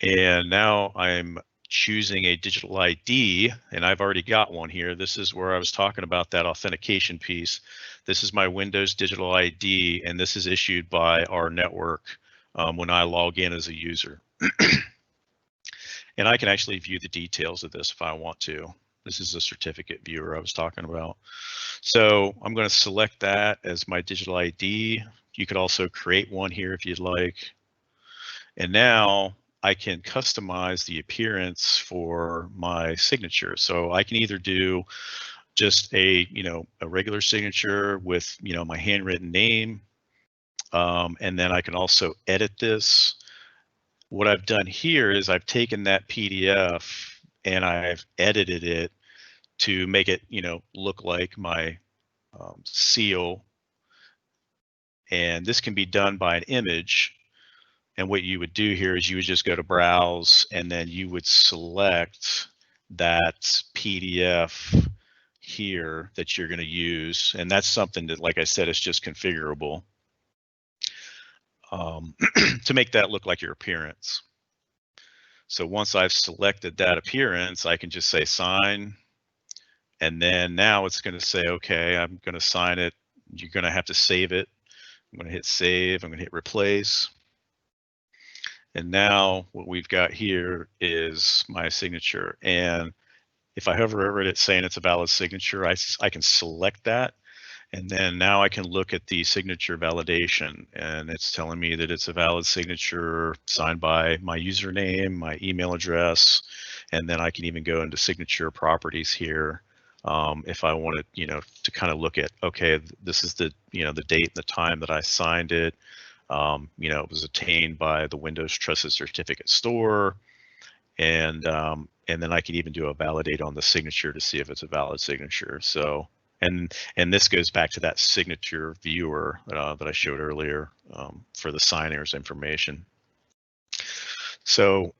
And now I'm choosing a digital ID, and I've already got one here. This is where I was talking about that authentication piece. This is my Windows digital ID, and this is issued by our network when I log in as a user. And I can actually view the details of this if I want to. This is a certificate viewer I was talking about. So I'm going to select that as my digital ID. You could also create one here if you'd like. And now I can customize the appearance for my signature. So I can either do just a regular signature with my handwritten name, and then I can also edit this. What I've done here is I've taken that PDF and I've edited it to make it look like my seal. And this can be done by an image. And what you would do here is you would just go to browse, and then you would select that PDF here that you're going to use. And that's something that, like I said, is just configurable to make that look like your appearance. So once I've selected that appearance, I can just say sign. And then now it's going to say, okay, I'm going to sign it. You're going to have to save it. I'm going to hit save. I'm going to hit replace. And now what we've got here is my signature. And if I hover over it saying it's a valid signature, I can select that. And then now I can look at the signature validation, and it's telling me that it's a valid signature signed by my username, my email address, and then I can even go into signature properties here if I wanted, to kind of look at, okay, this is the, the date and the time that I signed it. It was obtained by the Windows Trusted Certificate Store, and then I can even do a validate on the signature to see if it's a valid signature. So, and this goes back to that signature viewer that I showed earlier for the signer's information. So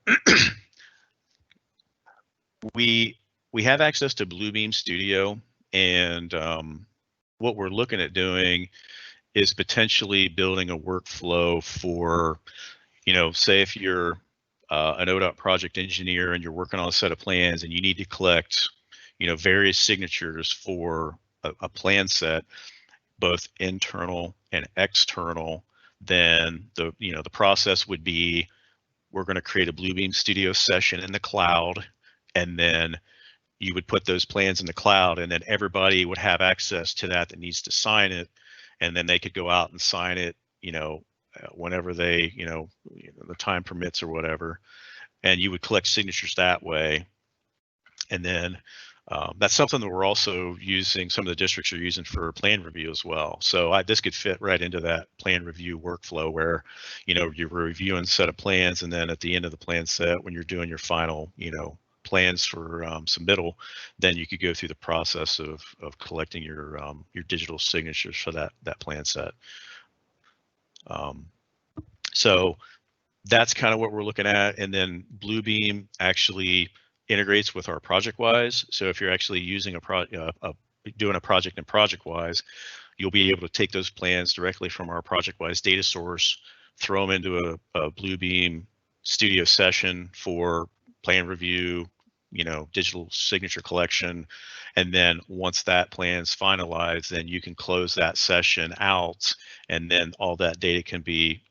we have access to Bluebeam Studio, and what we're looking at doing is potentially building a workflow for, say if you're an ODOT project engineer and you're working on a set of plans and you need to collect, various signatures for a plan set, both internal and external, then the process would be, we're going to create a Bluebeam Studio session in the cloud, and then you would put those plans in the cloud, and then everybody would have access to that needs to sign it, and then they could go out and sign it, whenever they, the time permits or whatever, and you would collect signatures that way. And then that's something that we're also using, some of the districts are using for plan review as well. So this could fit right into that plan review workflow where, you're reviewing a set of plans, and then at the end of the plan set, when you're doing your final, plans for submittal, then you could go through the process of collecting your digital signatures for that plan set. So that's kind of what we're looking at. And then Bluebeam actually integrates with our ProjectWise. So if you're actually using doing a project in ProjectWise, you'll be able to take those plans directly from our ProjectWise data source, throw them into a Bluebeam Studio session for plan review, digital signature collection. And then once that plan's finalized, then you can close that session out, and then all that data can be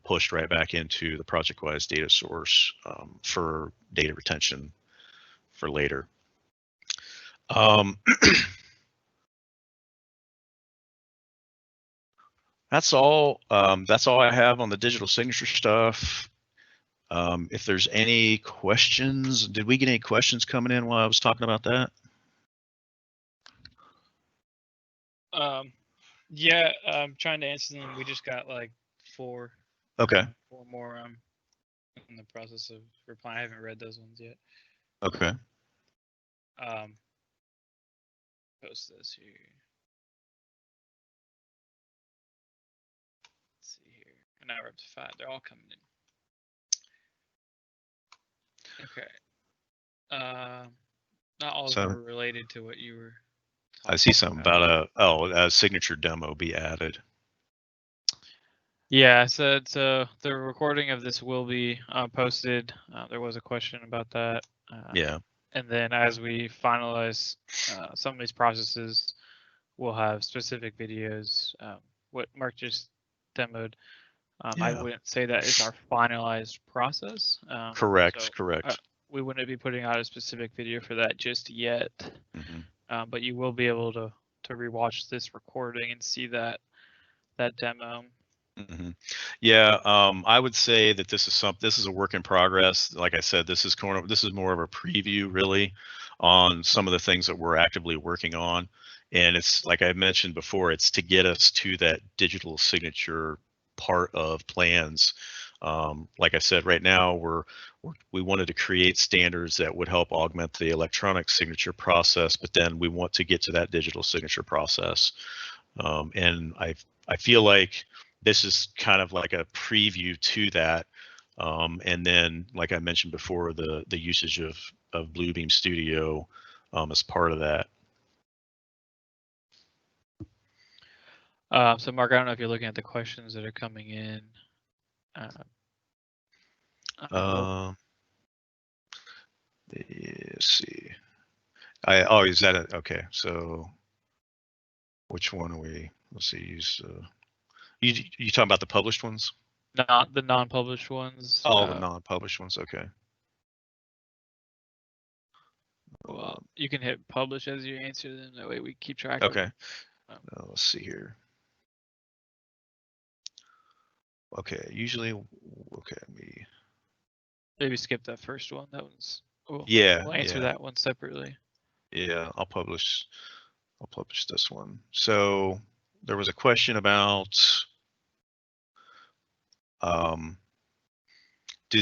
pushed right back into the ProjectWise data source for data retention for later. That's all I have on the digital signature stuff. If there's any questions, did we get any questions coming in while I was talking about that? Yeah, I'm trying to answer them. We just got like 4. Okay. 4 more. In the process of replying. I haven't read those ones yet. Okay. Post this here. Let's see here. And now we're up to 5. They're all coming in. Okay. Not all of them are related to what you were. I see something about a signature demo be added. Yeah, so the recording of this will be posted. There was a question about that. Yeah. And then as we finalize some of these processes, we'll have specific videos. What Mark just demoed, I Yeah. wouldn't say that is our finalized process. Correct. Correct. We wouldn't be putting out a specific video for that just yet, but you will be able to rewatch this recording and see that demo. Yeah, I would say that this is a work in progress. Like I said, this is more of a preview really on some of the things that we're actively working on. And it's like I mentioned before, it's to get us to that digital signature part of plans. Like I said, right now we wanted to create standards that would help augment the electronic signature process, but then we want to get to that digital signature process. And I feel like this is kind of like a preview to that. And then, like I mentioned before, the usage of Bluebeam Studio as part of that. So Mark, I don't know if you're looking at the questions that are coming in. Let's see. Oh, is that it? Okay, so which one are we? Let's see. Use you talking about the published ones? Not the non-published ones. Oh, the non-published ones. Okay. Well, you can hit publish as you answer them. That way we keep track. Okay. Of them. Let's see here. Okay. Usually, okay. Maybe skip that first one. That one's. Yeah. We'll answer that one separately. Yeah, I'll publish this one. So there was a question about do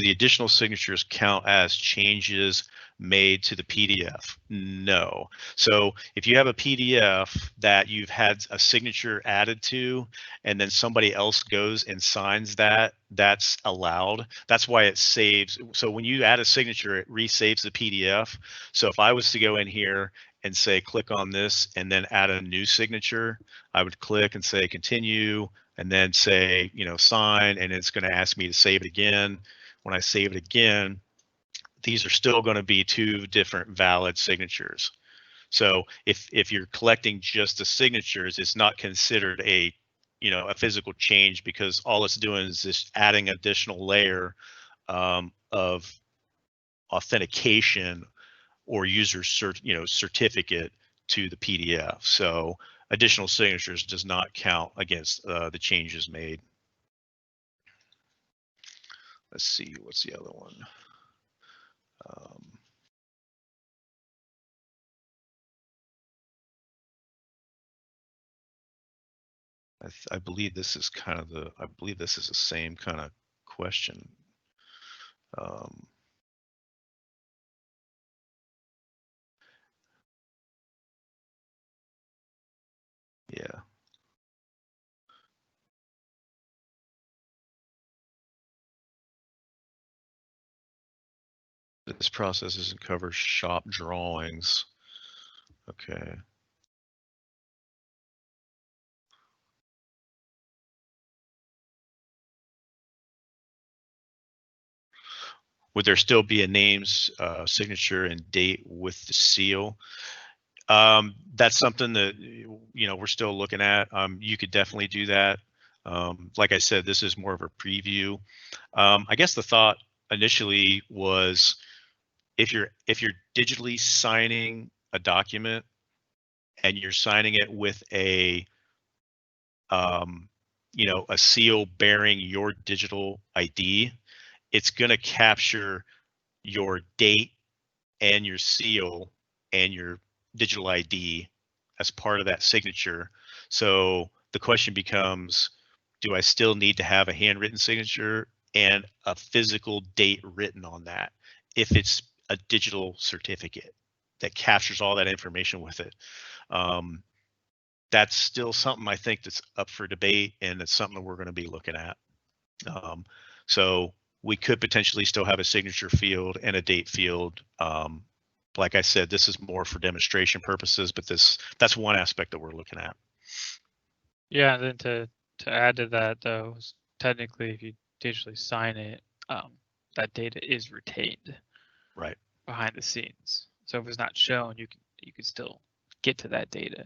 the additional signatures count as changes made to the PDF? No. So if you have a PDF that you've had a signature added to, and then somebody else goes and signs that, that's allowed. That's why it saves. So when you add a signature, it resaves the PDF. So if I was to go in here and say, click on this and then add a new signature, I would click and say continue, and then say, sign, and it's going to ask me to save it again. When I save it again, these are still going to be two different valid signatures. So if you're collecting just the signatures, it's not considered a physical change, because all it's doing is just adding additional layer of authentication or user certificate to the PDF. So additional signatures does not count against the changes made. Let's see, what's the other one? I believe this is kind of the same kind of question. Yeah. This process doesn't cover shop drawings. Okay. Would there still be a name's signature and date with the seal? That's something that we're still looking at. You could definitely do that. Like I said, this is more of a preview. I guess the thought initially was, if you're digitally signing a document and you're signing it with a a seal bearing your digital ID, it's going to capture your date and your seal and your digital ID as part of that signature. So the question becomes, do I still need to have a handwritten signature and a physical date written on that if it's a digital certificate that captures all that information with it? That's still something I think that's up for debate, and it's something that we're going to be looking at. So we could potentially still have a signature field and a date field. Like I said, this is more for demonstration purposes, but that's one aspect that we're looking at. Yeah, and then to add to that, though, technically, if you digitally sign it, that data is retained Right. behind the scenes. So if it's not shown, you can still get to that data.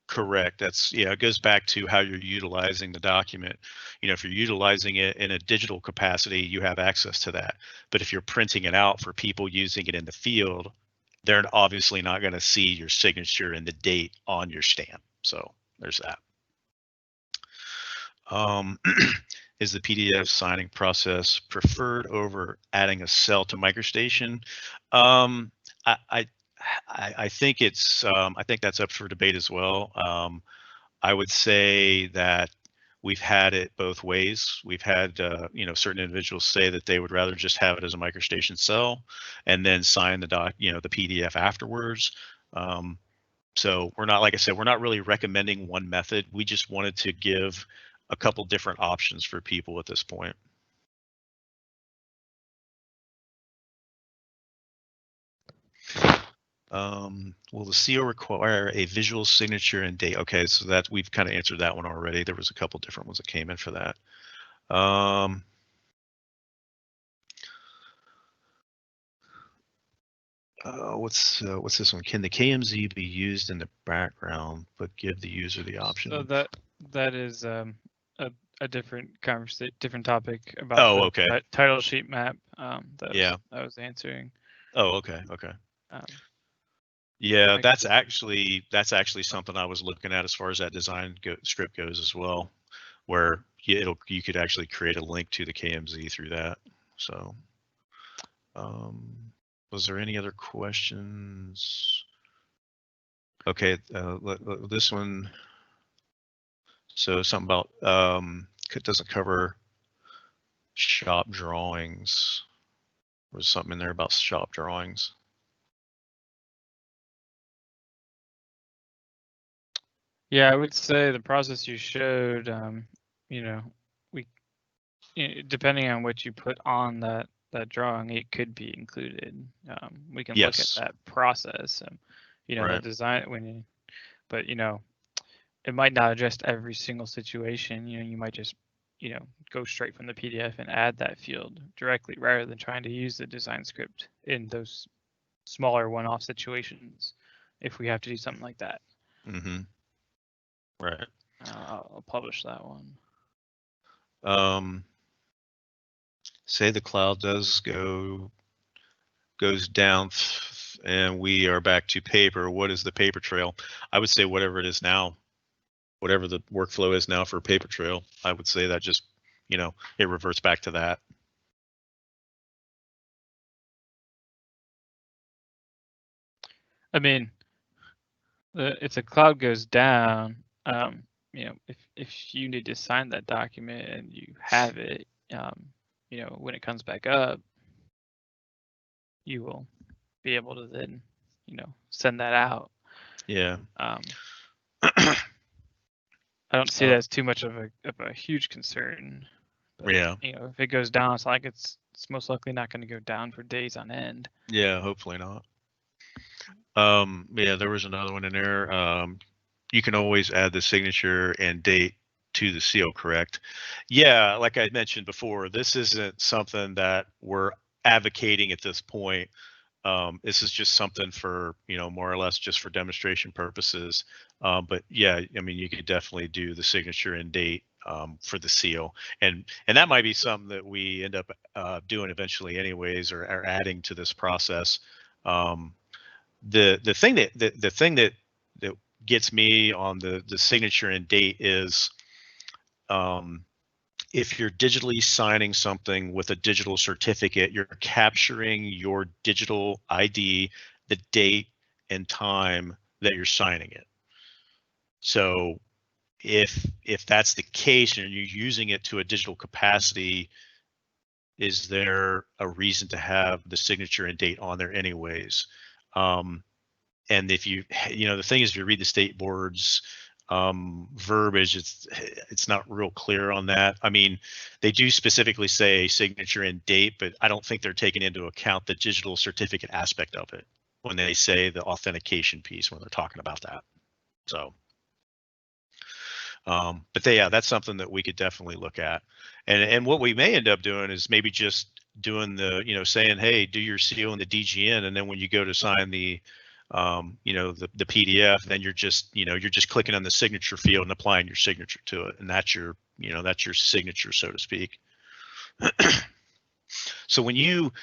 Correct. That's, yeah, it goes back to how you're utilizing the document. You know, if you're utilizing it in a digital capacity, you have access to that. But if you're printing it out for people using it in the field, they're obviously not going to see your signature and the date on your stamp. So there's that. Is the PDF signing process preferred over adding a cell to MicroStation? I think it's I think that's up for debate as well. I would say that we've had it both ways. We've had you know, certain individuals say that they would rather just have it as a MicroStation cell and then sign the the PDF afterwards. So we're not, like I said, we're not really recommending one method. We just wanted to give a couple different options for people at this point. Will the CO require a visual signature and date? Okay, so that we've kind of answered that one already. There was a couple different ones that came in for that. What's this one? Can the KMZ be used in the background but give the user the option? So that is a different conversation, different topic about the okay. Title sheet map. Yeah, I was answering. Oh, okay. Yeah, that's actually something I was looking at as far as that design script goes as well, where you could actually create a link to the KMZ through that. So, was there any other questions? Okay, this one. So something about it doesn't cover shop drawings. There's something in there about shop drawings. Yeah, I would say the process you showed, you know, depending on what you put on that drawing, it could be included. We can look at that process, you know, right. The design but you know, it might not address every single situation. You know, you might just, you know, go straight from the PDF and add that field directly rather than trying to use the design script in those smaller one-off situations. If we have to do something like that. Mm-hmm. Right. I'll publish that one. Say the cloud goes down and we are back to paper. What is the paper trail? I would say whatever it is now, whatever the workflow is now for paper trail, I would say that just, you know, it reverts back to that. I mean, if the cloud goes down, you know, if you need to sign that document and you have it, you know, when it comes back up, you will be able to then, you know, send that out. Yeah. I don't see that as too much of a huge concern. But, yeah. You know, if it goes down, it's like it's most likely not going to go down for days on end. Yeah, hopefully not. Yeah, there was another one in there. You can always add the signature and date to the seal, correct? Yeah, like I mentioned before, this isn't something that we're advocating at this point. This is just something for, you know, more or less just for demonstration purposes. But yeah, I mean, you could definitely do the signature and date for the seal, and that might be something that we end up doing eventually, anyways, or adding to this process. The thing that gets me on the signature and date is if you're digitally signing something with a digital certificate, you're capturing your digital ID, the date and time that you're signing it. So if that's the case and you're using it to a digital capacity, is there a reason to have the signature and date on there anyways? And if you know, the thing is, if you read the state board's verbiage, it's not real clear on that. I mean, they do specifically say signature and date, but I don't think they're taking into account the digital certificate aspect of it when they say the authentication piece when they're talking about that. So But yeah, that's something that we could definitely look at. And what we may end up doing is maybe just doing the, saying, hey, do your CO in the DGN, and then when you go to sign the, the PDF, then you're just clicking on the signature field and applying your signature to it, and that's your, that's your signature, so to speak. So when you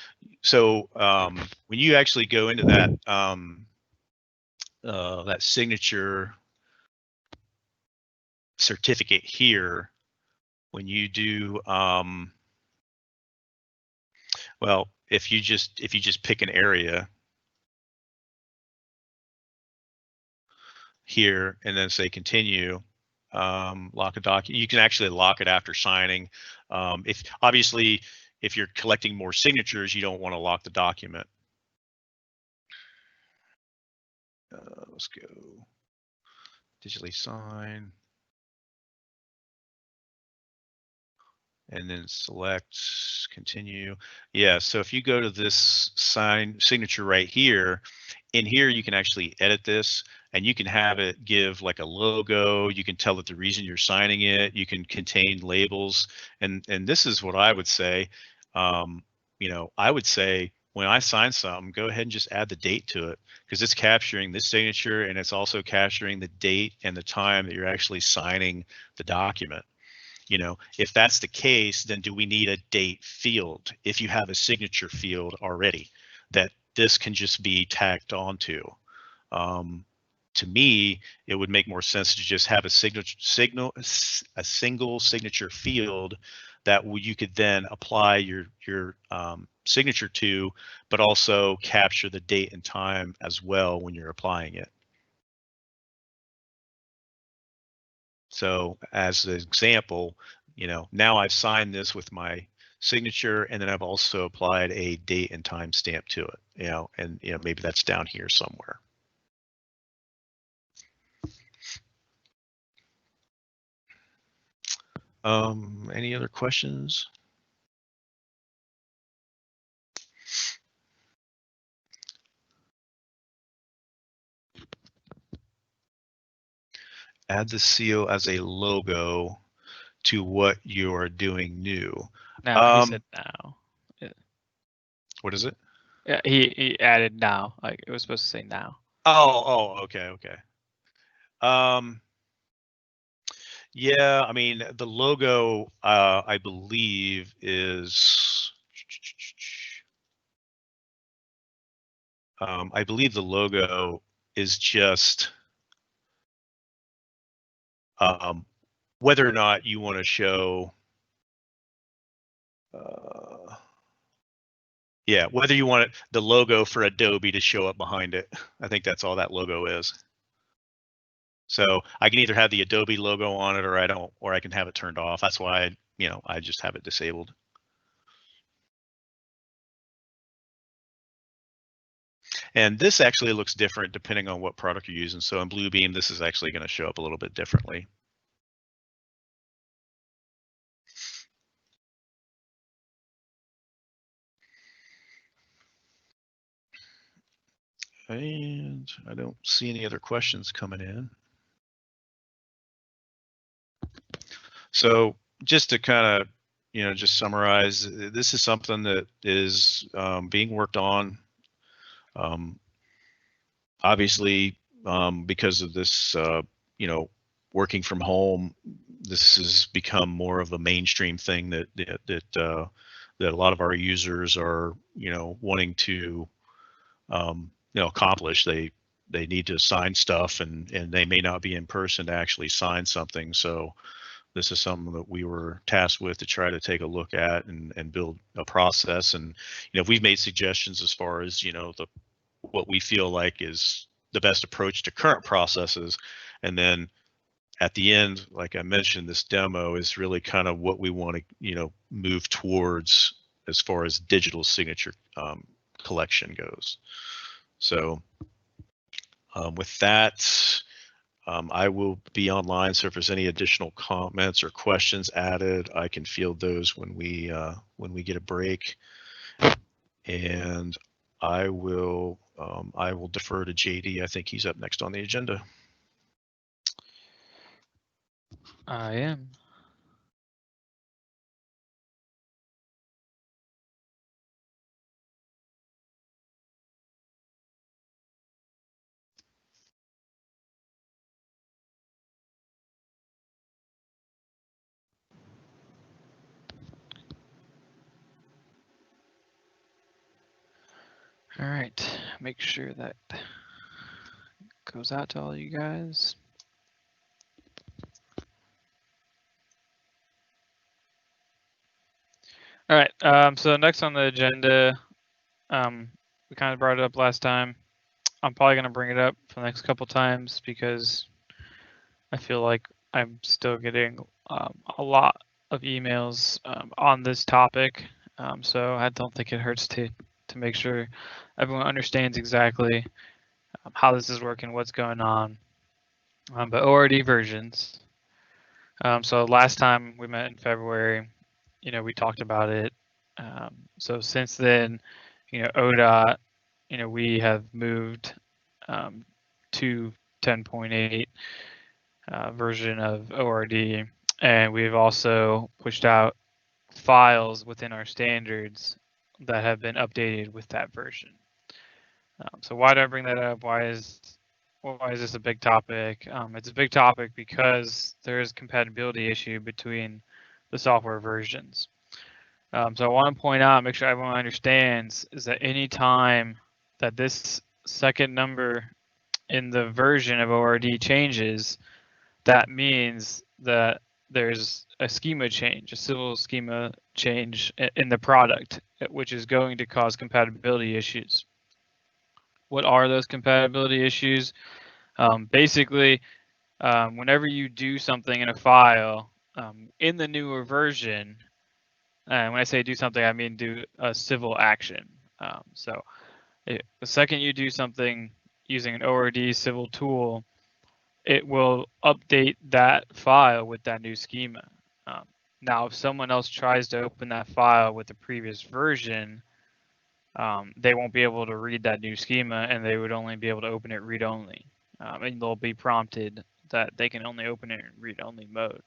actually go into that that signature certificate here, when you do well, if you just pick an area here and then say continue, lock a document, you can actually lock it after signing. If you're collecting more signatures, you don't want to lock the document. Let's go digitally sign. And then select continue. Yeah, so if you go to this signature right here, in here you can actually edit this, and you can have it give like a logo. You can tell it the reason you're signing it. You can contain labels, and this is what I would say. I would say when I sign something, go ahead and just add the date to it, because it's capturing this signature, and it's also capturing the date and the time that you're actually signing the document. If that's the case, then do we need a date field if you have a signature field already that this can just be tacked onto? To me, it would make more sense to just have a single signature field that you could then apply your signature to, but also capture the date and time as well when you're applying it. So as an example, now I've signed this with my signature, and then I've also applied a date and time stamp to it, and maybe that's down here somewhere. Any other questions? Add the seal as a logo to what you are doing new. Now, he said now. Yeah. What is it? Yeah, he added now. Like it was supposed to say now. Oh, okay. Yeah, I mean, the logo, I believe is, I believe the logo is just whether or not you want to show, yeah, whether you want the logo for Adobe to show up behind it. I think that's all that logo is. So I can either have the Adobe logo on it, or I don't, or I can have it turned off. That's why I just have it disabled. And this actually looks different depending on what product you're using. So in Bluebeam, this is actually going to show up a little bit differently. And I don't see any other questions coming in. So just to kind of, just summarize, this is something that is being worked on. Obviously, because of this, working from home, this has become more of a mainstream thing that a lot of our users are, wanting to, accomplish. They need to sign stuff, and they may not be in person to actually sign something. So this is something that we were tasked with to try to take a look at and build a process. And we've made suggestions as far as what we feel like is the best approach to current processes. And then at the end, like I mentioned, this demo is really kind of what we want to move towards as far as digital signature collection goes. So with that, I will be online. So if there's any additional comments or questions added, I can field those when we get a break. And I will defer to JD. I think he's up next on the agenda. I am. All right, make sure that goes out to all you guys. All right, so next on the agenda, we kind of brought it up last time. I'm probably going to bring it up for the next couple times because I feel like I'm still getting a lot of emails on this topic. So I don't think it hurts to make sure everyone understands exactly how this is working, what's going on. But ORD versions. So last time we met in February, we talked about it. So since then, ODOT, we have moved to 10.8 version of ORD, and we've also pushed out files within our standards that have been updated with that version. So why do I bring that up? Why is this a big topic? It's a big topic because there is a compatibility issue between the software versions. So I want to point out, make sure everyone understands, is that any time that this second number in the version of ORD changes, that means that there's a schema change, a civil schema change in the product, which is going to cause compatibility issues. What are those compatibility issues? Basically, whenever you do something in a file in the newer version, and when I say do something, I mean do a civil action. So the second you do something using an ORD civil tool, it will update that file with that new schema. Now, if someone else tries to open that file with the previous version, they won't be able to read that new schema, and they would only be able to open it read-only. And they'll be prompted that they can only open it in read-only mode.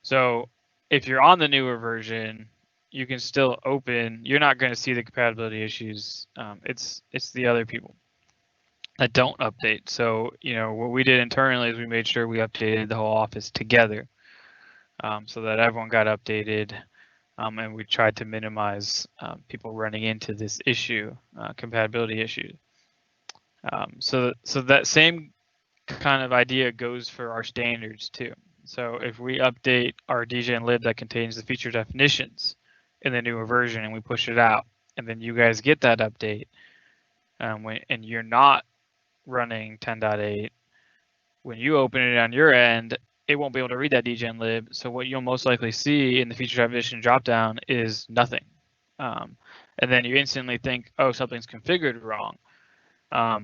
So if you're on the newer version, you can still open. You're not going to see the compatibility issues. It's the other people that don't update. So what we did internally is we made sure we updated the whole office together, so that everyone got updated, and we tried to minimize people running into this issue, compatibility issue. So that same kind of idea goes for our standards too. So if we update our dgen lib that contains the feature definitions in the newer version and we push it out, and then you guys get that update, and you're not running 10.8, when you open it on your end, it won't be able to read that dgen lib. So what you'll most likely see in the feature definition dropdown is nothing. And then you instantly think, oh, something's configured wrong.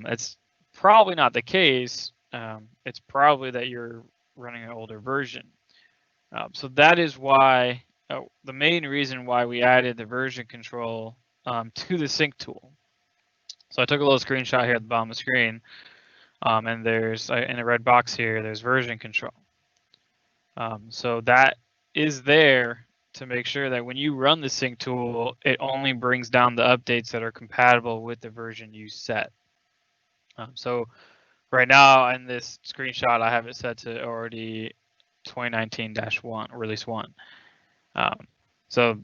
It's probably not the case. It's probably that you're running an older version. So that is why, the main reason why we added the version control to the sync tool. So I took a little screenshot here at the bottom of the screen, and there's, in a red box here, there's version control. So that is there to make sure that when you run the sync tool, it only brings down the updates that are compatible with the version you set. So right now in this screenshot, I have it set to ORD 2019-1, release 1. So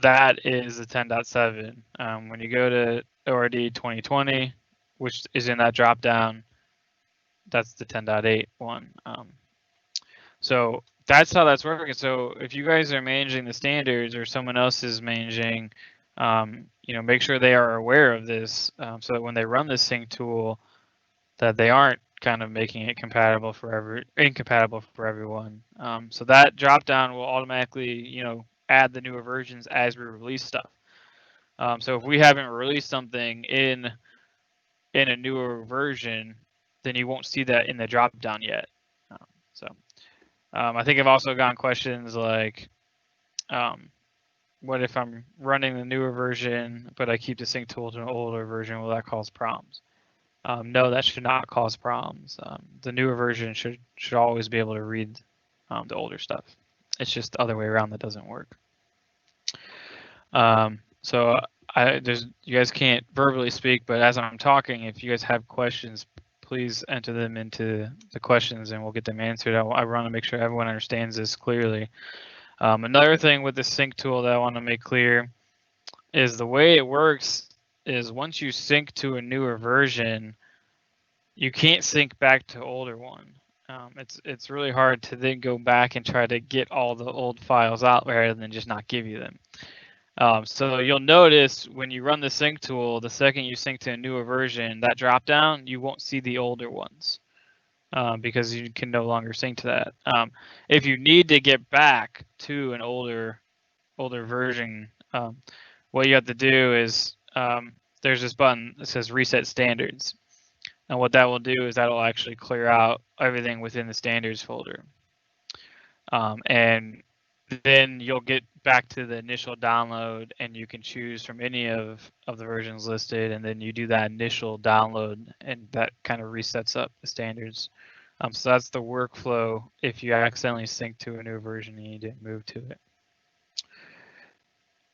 that is the 10.7. When you go to ORD 2020, which is in that dropdown, that's the 10.8 one. So that's how that's working. So if you guys are managing the standards or someone else is managing, make sure they are aware of this, so that when they run this sync tool, that they aren't kind of making it incompatible for everyone. So that dropdown will automatically, add the newer versions as we release stuff. So if we haven't released something in a newer version, then you won't see that in the dropdown yet. I think I've also gotten questions like, what if I'm running the newer version, but I keep the sync tool to an older version? Will that cause problems? no, that should not cause problems. The newer version should always be able to read the older stuff. It's just the other way around that doesn't work. So you guys can't verbally speak, but as I'm talking, if you guys have questions, please enter them into the questions and we'll get them answered. I want to make sure everyone understands this clearly. Another thing with the sync tool that I want to make clear is the way it works is once you sync to a newer version, you can't sync back to older one. It's really hard to then go back and try to get all the old files out rather than just not give you them. So you'll notice when you run the sync tool, the second you sync to a newer version, that drop down, you won't see the older ones because you can no longer sync to that. If you need to get back to an older version, what you have to do is there's this button that says reset standards. And what that will do is that'll actually clear out everything within the standards folder. And then you'll get back to the initial download and you can choose from any of the versions listed, and then you do that initial download and that kind of resets up the standards. So that's the workflow if you accidentally sync to a new version and you didn't move to it.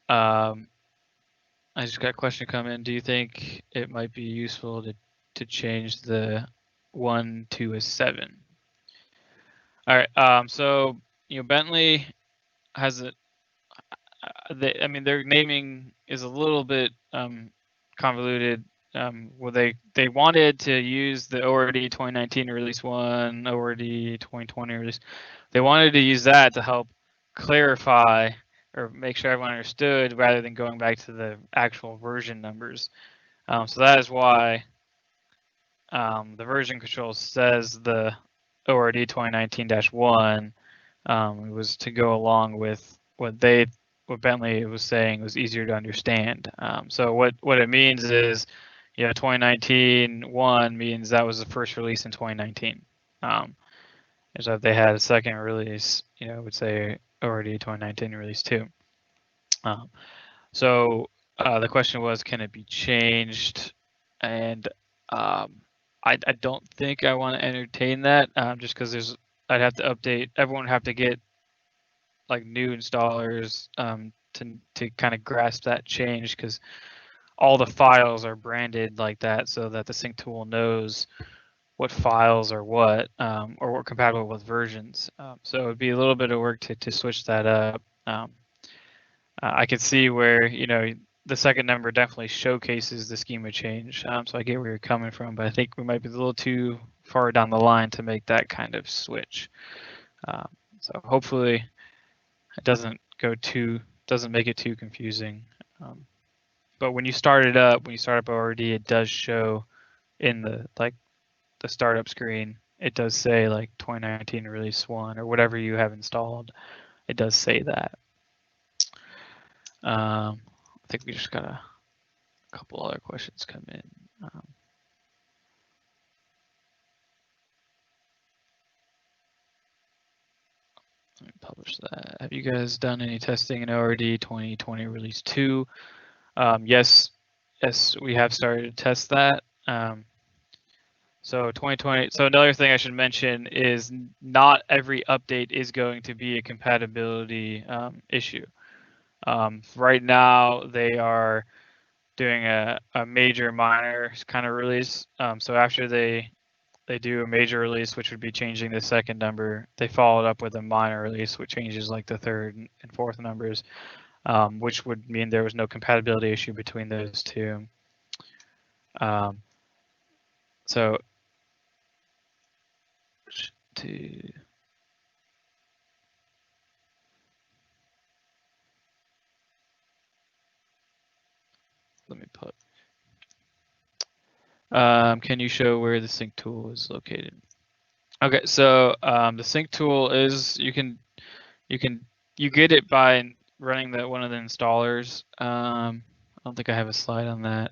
I just got a question come in. Do you think it might be useful to change the 1 to a 7? All right, so Bentley has I mean, their naming is a little bit convoluted. Well, they wanted to use the ORD 2019 release 1, ORD 2020 release. They wanted to use that to help clarify or make sure everyone understood rather than going back to the actual version numbers. So that is why the version control says the ORD 2019-1 was to go along with what Bentley was saying was easier to understand. So what it means is, 2019-1 means that was the first release in 2019. So if they had a second release, it would say ORD 2019 release 2. So the question was, can it be changed? And I don't think I want to entertain that just because I'd have to update. Everyone would have to get like new installers to kind of grasp that change, because all the files are branded like that so that the sync tool knows what files are what or what compatible with versions. So it would be a little bit of work to switch that up. I could see where the second number definitely showcases the schema change. So I get where you're coming from, but I think we might be a little too far down the line to make that kind of switch. So hopefully it doesn't make it too confusing. But when you start up ORD, it does show in the startup screen. It does say like 2019 release 1 or whatever you have installed. It does say that. I think we just got a couple other questions come in. Let me publish that. Have you guys done any testing in ORD 2020 release 2? Yes, we have started to test that. So 2020. So another thing I should mention is not every update is going to be a compatibility issue. Right now they are doing a major minor kind of release. So after they do a major release, which would be changing the second number, they followed up with a minor release, which changes like the third and fourth numbers, which would mean there was no compatibility issue between those two. So let me put. Can you show where the sync tool is located? Okay, so the sync tool is you get it by running one of the installers. I don't think I have a slide on that.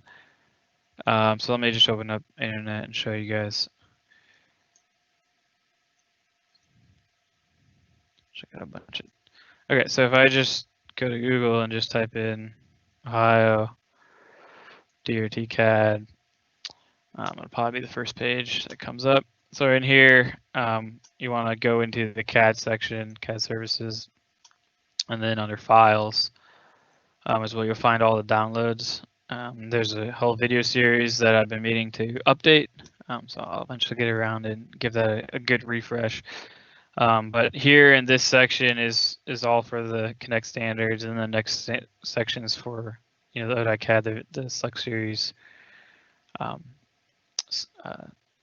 So let me just open up internet and show you guys. Check out a bunch of. Okay, so if I just go to Google and just type in Ohio DOT CADD, It'll probably be the first page that comes up. So in here, you want to go into the CAD section, CAD services, and then under files is where you'll find all the downloads. There's a whole video series that I've been meaning to update, so I'll eventually get around and give that a good refresh. But here in this section is all for the Connect standards, and the next section is for the ODOT CAD, the Select Series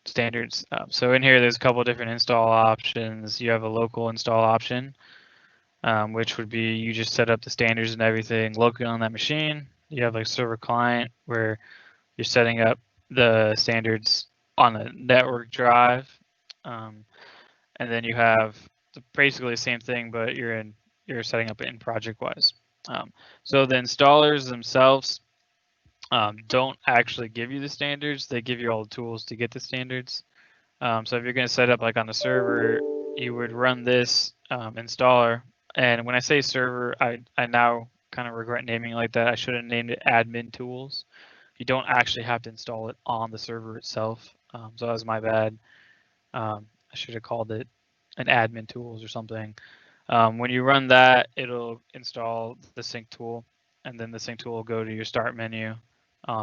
standards. So in here, there's a couple of different install options. You have a local install option, which would be you just set up the standards and everything locally on that machine. You have like server client where you're setting up the standards on a network drive. And then you have basically the same thing, but you're setting up it in ProjectWise. So the installers themselves don't actually give you the standards. They give you all the tools to get the standards. So if you're going to set up like on the server, you would run this installer. And when I say server, I now kind of regret naming it like that. I should have named it admin tools. You don't actually have to install it on the server itself. So that was my bad. I should have called it an admin tools or something. When you run that, it'll install the sync tool, and then the sync tool will go to your start menu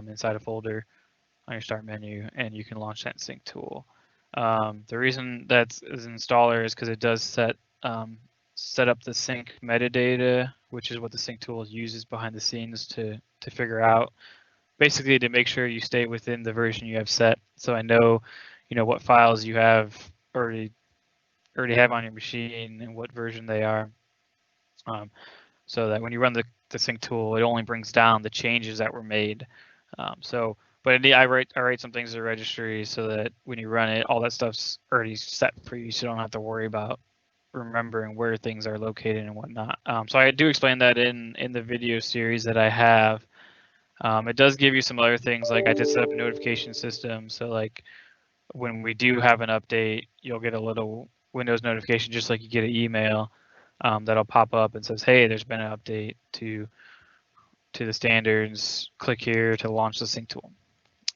inside a folder on your start menu, and you can launch that sync tool. The reason that's an installer is because it does set up the sync metadata, which is what the sync tool uses behind the scenes to figure out, basically to make sure you stay within the version you have set. So I know, what files you have already have on your machine and what version they are, so that when you run the sync tool, it only brings down the changes that were made. But I write some things to the registry so that when you run it, all that stuff's already set for you, so you don't have to worry about remembering where things are located and whatnot. So I do explain that in the video series that I have. It does give you some other things, like I did set up a notification system. So like when we do have an update, you'll get a little Windows notification, just like you get an email that'll pop up and says, hey, there's been an update to the standards. Click here to launch the sync tool.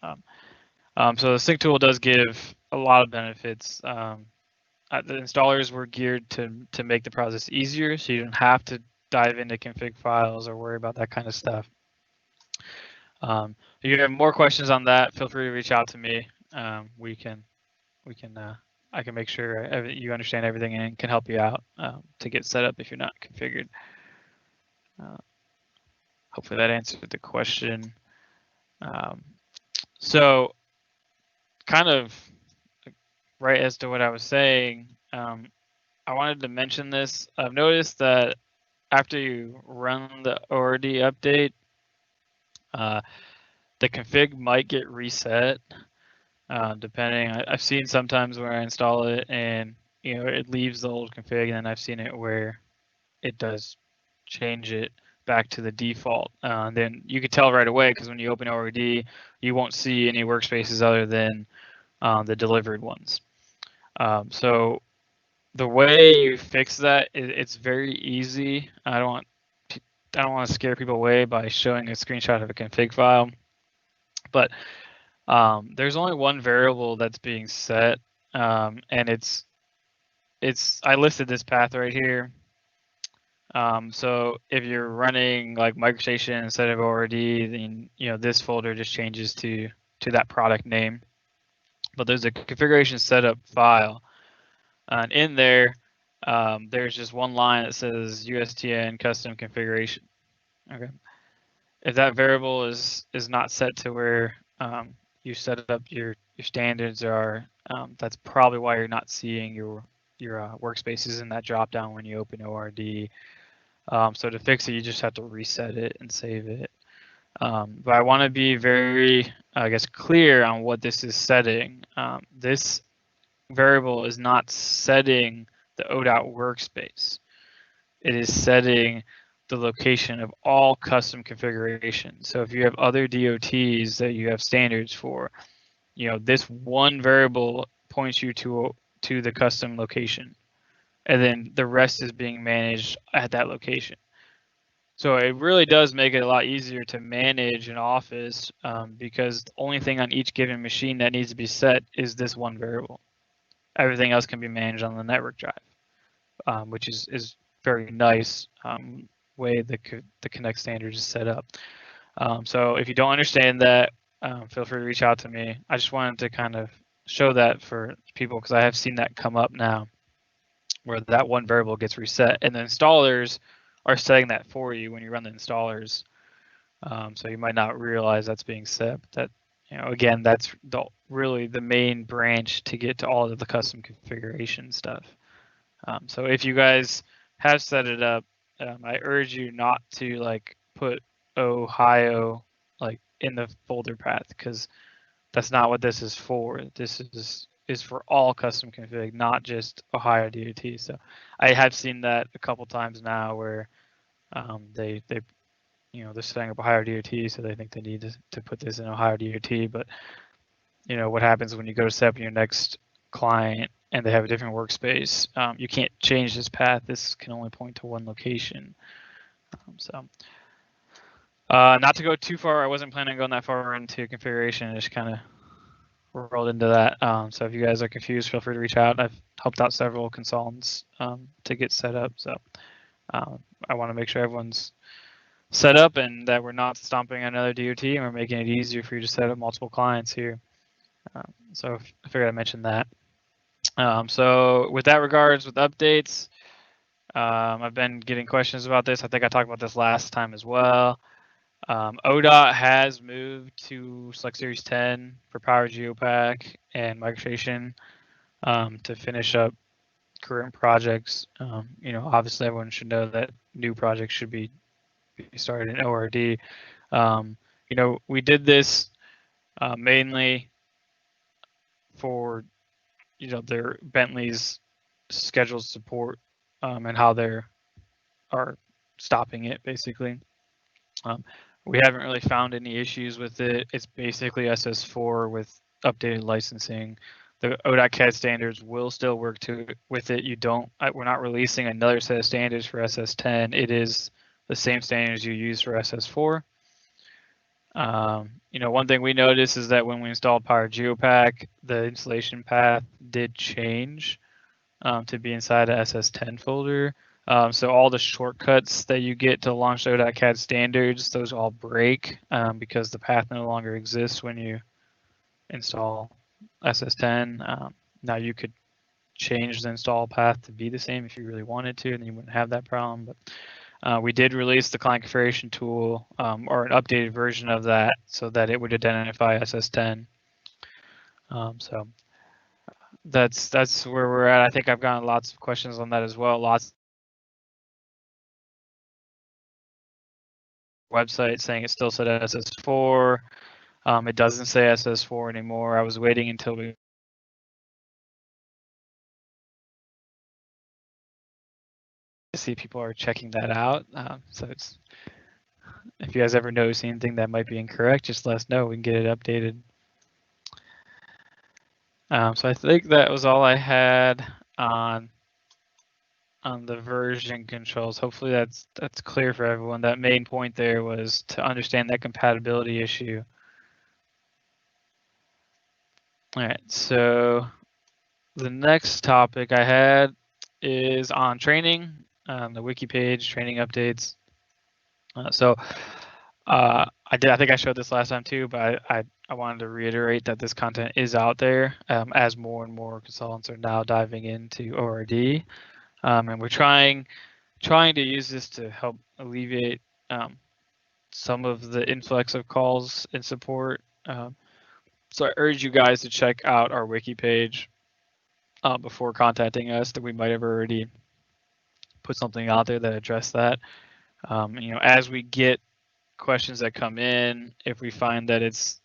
So the sync tool does give a lot of benefits. The installers were geared to make the process easier, so you don't have to dive into config files or worry about that kind of stuff. If you have more questions on that, feel free to reach out to me. I can make sure you understand everything and can help you out to get set up if you're not configured. Hopefully that answered the question. So kind of right as to what I was saying, I wanted to mention this. I've noticed that after you run the ORD update, the config might get reset. Depending, I've seen sometimes where I install it and it leaves the old config, and then I've seen it where it does change it back to the default. Then you could tell right away, because when you open ORD, you won't see any workspaces other than the delivered ones. So the way you fix that, it's very easy. I don't want to scare people away by showing a screenshot of a config file, but there's only one variable that's being set, and I listed this path right here. So if you're running like MicroStation instead of ORD, then this folder just changes to that product name. But there's a configuration setup file, and in there, there's just one line that says USTN custom configuration. Okay, if that variable is not set to where you set up your standards are, that's probably why you're not seeing your workspaces in that dropdown when you open ORD. So to fix it, you just have to reset it and save it. But I want to be very, clear on what this is setting. This variable is not setting the ODOT workspace. It is setting the location of all custom configurations. So if you have other DOTs that you have standards for, this one variable points you to the custom location, and then the rest is being managed at that location. So it really does make it a lot easier to manage an office because the only thing on each given machine that needs to be set is this one variable. Everything else can be managed on the network drive, which is very nice way the Connect standard is set up. So if you don't understand that, feel free to reach out to me. I just wanted to kind of show that for people because I have seen that come up now where that one variable gets reset and the installers are setting that for you when you run the installers. So you might not realize that's being set, but that, you know, again, that's really the main branch to get to all of the custom configuration stuff. So if you guys have set it up, I urge you not to like put Ohio like in the folder path because that's not what this is for. This is for all custom config, not just Ohio DOT. So I have seen that a couple times now where they you know, they're setting up Ohio DOT, so they think they need to put this in Ohio DOT. But you know what happens when you go to set up your next client and they have a different workspace? You can't change this path. This can only point to one location. Not to go too far, I wasn't planning on going that far into configuration. I just kind of rolled into that. So if you guys are confused, feel free to reach out. I've helped out several consultants to get set up. So I want to make sure everyone's set up and that we're not stomping another DOT and we're making it easier for you to set up multiple clients here. So I figured I'd mention that. So with that regards, with updates, I've been getting questions about this. I think I talked about this last time as well. ODOT has moved to Select Series 10 for Power Geopack and migration to finish up current projects. You know, obviously everyone should know that new projects should be started in ORD. You know, we did this mainly for, you know, their Bentley's scheduled support and how they are stopping it basically. We haven't really found any issues with it. It's basically SS4 with updated licensing. The ODOT CADD standards will still work with it. We're not releasing another set of standards for SS10. It is the same standards you use for SS4. You know, one thing we noticed is that when we installed Power Geopack, the installation path did change to be inside a SS10 folder. So all the shortcuts that you get to launch ODOT CADD standards, those all break because the path no longer exists when you install SS10. Now you could change the install path to be the same if you really wanted to, and you wouldn't have that problem. But we did release the client configuration tool or an updated version of that so that it would identify SS10. So that's where we're at. I think I've gotten lots of questions on that as well. Lots website saying it still said SS4. It doesn't say SS4 anymore. I was waiting until we see people are checking that out. So it's, if you guys ever notice anything that might be incorrect, just let us know. We can get it updated. So I think that was all I had on the version controls. Hopefully that's clear for everyone. That main point there was to understand that compatibility issue. All right, so the next topic I had is on training, the wiki page, training updates. I think I showed this last time too, but I wanted to reiterate that this content is out there as more and more consultants are now diving into ORD. And we're trying to use this to help alleviate some of the influx of calls and support. So I urge you guys to check out our wiki page before contacting us. That we might have already put something out there that addressed that. You know, as we get questions that come in, if we find that it's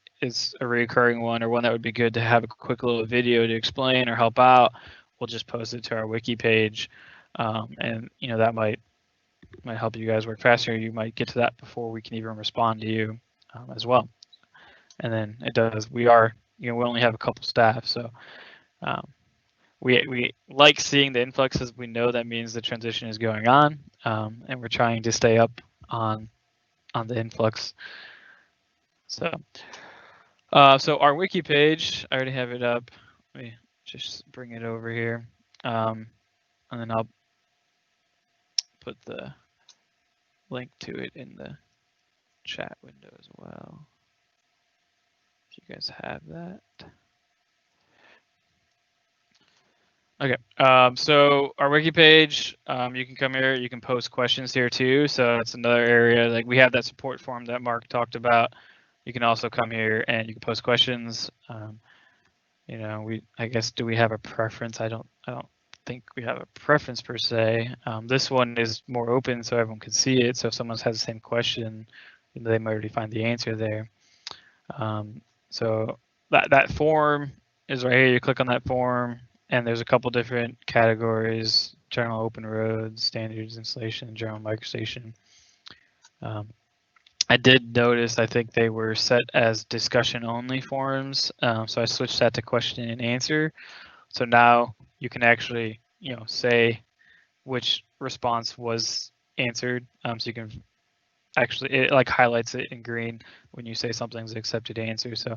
a recurring one or one that would be good to have a quick little video to explain or help out, we'll just post it to our wiki page. And you know, that might help you guys work faster. You might get to that before we can even respond to you as well. And then it does. We only have a couple staff, so we like seeing the influxes. We know that means the transition is going on, and we're trying to stay up on the influx. So so our wiki page, I already have it up. Let me just bring it over here, and then I'll put the link to it in the chat window as well, if you guys have that. Okay, so our wiki page, you can come here, you can post questions here too. So that's another area, like we have that support form that Mark talked about. You can also come here and you can post questions. You know, I guess, do we have a preference? I don't think we have a preference per se. This one is more open so everyone can see it. So if someone has the same question, they might already find the answer there. So that form is right here. You click on that form, and there's a couple different categories: general OpenRoads, standards, installation, general microstation. I did notice, I think they were set as discussion only forums. So I switched that to question and answer. So now you can actually, you know, say which response was answered. So you can actually, it like highlights it in green when you say something's an accepted answer. So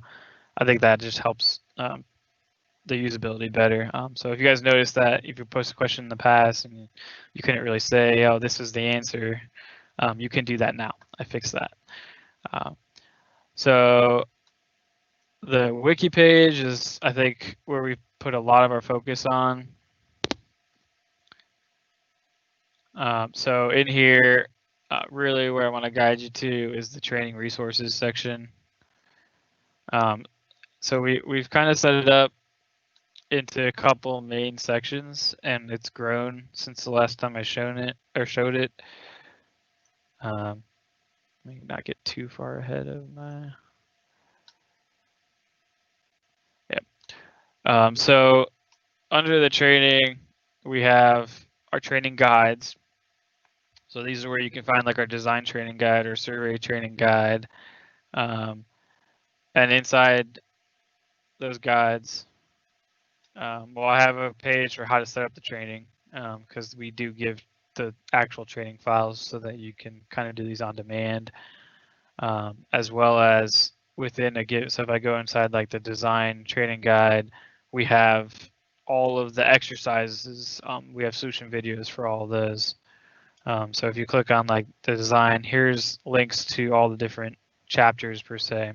I think that just helps the usability better. So if you guys noticed that if you post a question in the past and you couldn't really say, oh, this is the answer, you can do that now. I fixed that. So the wiki page is, I think, where we put a lot of our focus on. So in here, really where I want to guide you to is the training resources section. So we've kind of set it up into a couple main sections, and it's grown since the last time I showed it. Let me not get too far ahead of my. Yep. So under the training, we have our training guides. So these are where you can find like our design training guide or survey training guide. And inside those guides, well, I have a page for how to set up the training, because we do give the actual training files so that you can kind of do these on demand, as well as within a give. So if I go inside like the design training guide, we have all of the exercises. We have solution videos for all of those. So if you click on like the design, here's links to all the different chapters per se.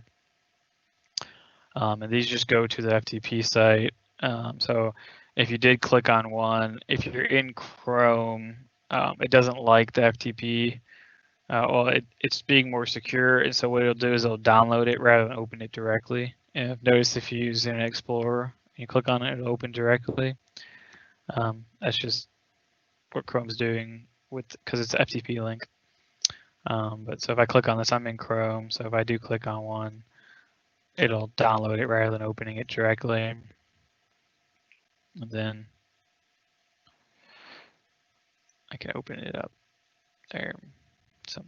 And these just go to the FTP site. So if you did click on one, if you're in Chrome, it doesn't like the FTP. Well, it's being more secure, and so what it'll do is it'll download it rather than open it directly. And notice if you use Internet Explorer, you click on it, it'll open directly. That's just what Chrome's doing because it's an FTP link. But so if I click on this, I'm in Chrome. So if I do click on one, it'll download it rather than opening it directly. And then I can open it up there. So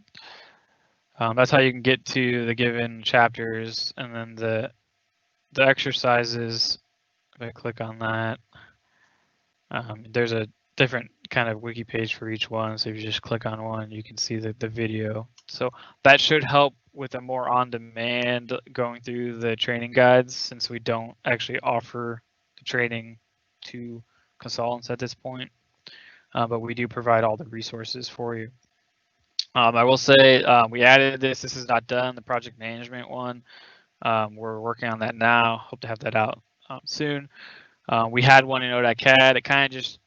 that's how you can get to the given chapters, and then the exercises. If I click on that, there's a different kind of wiki page for each one. So if you just click on one, you can see the video. So that should help with a more on-demand going through the training guides, since we don't actually offer the training to consultants at this point, but we do provide all the resources for you. I will say we added this. This is not done, the project management one. We're working on that now. Hope to have that out soon. We had one in ODOT CADD. It kind of just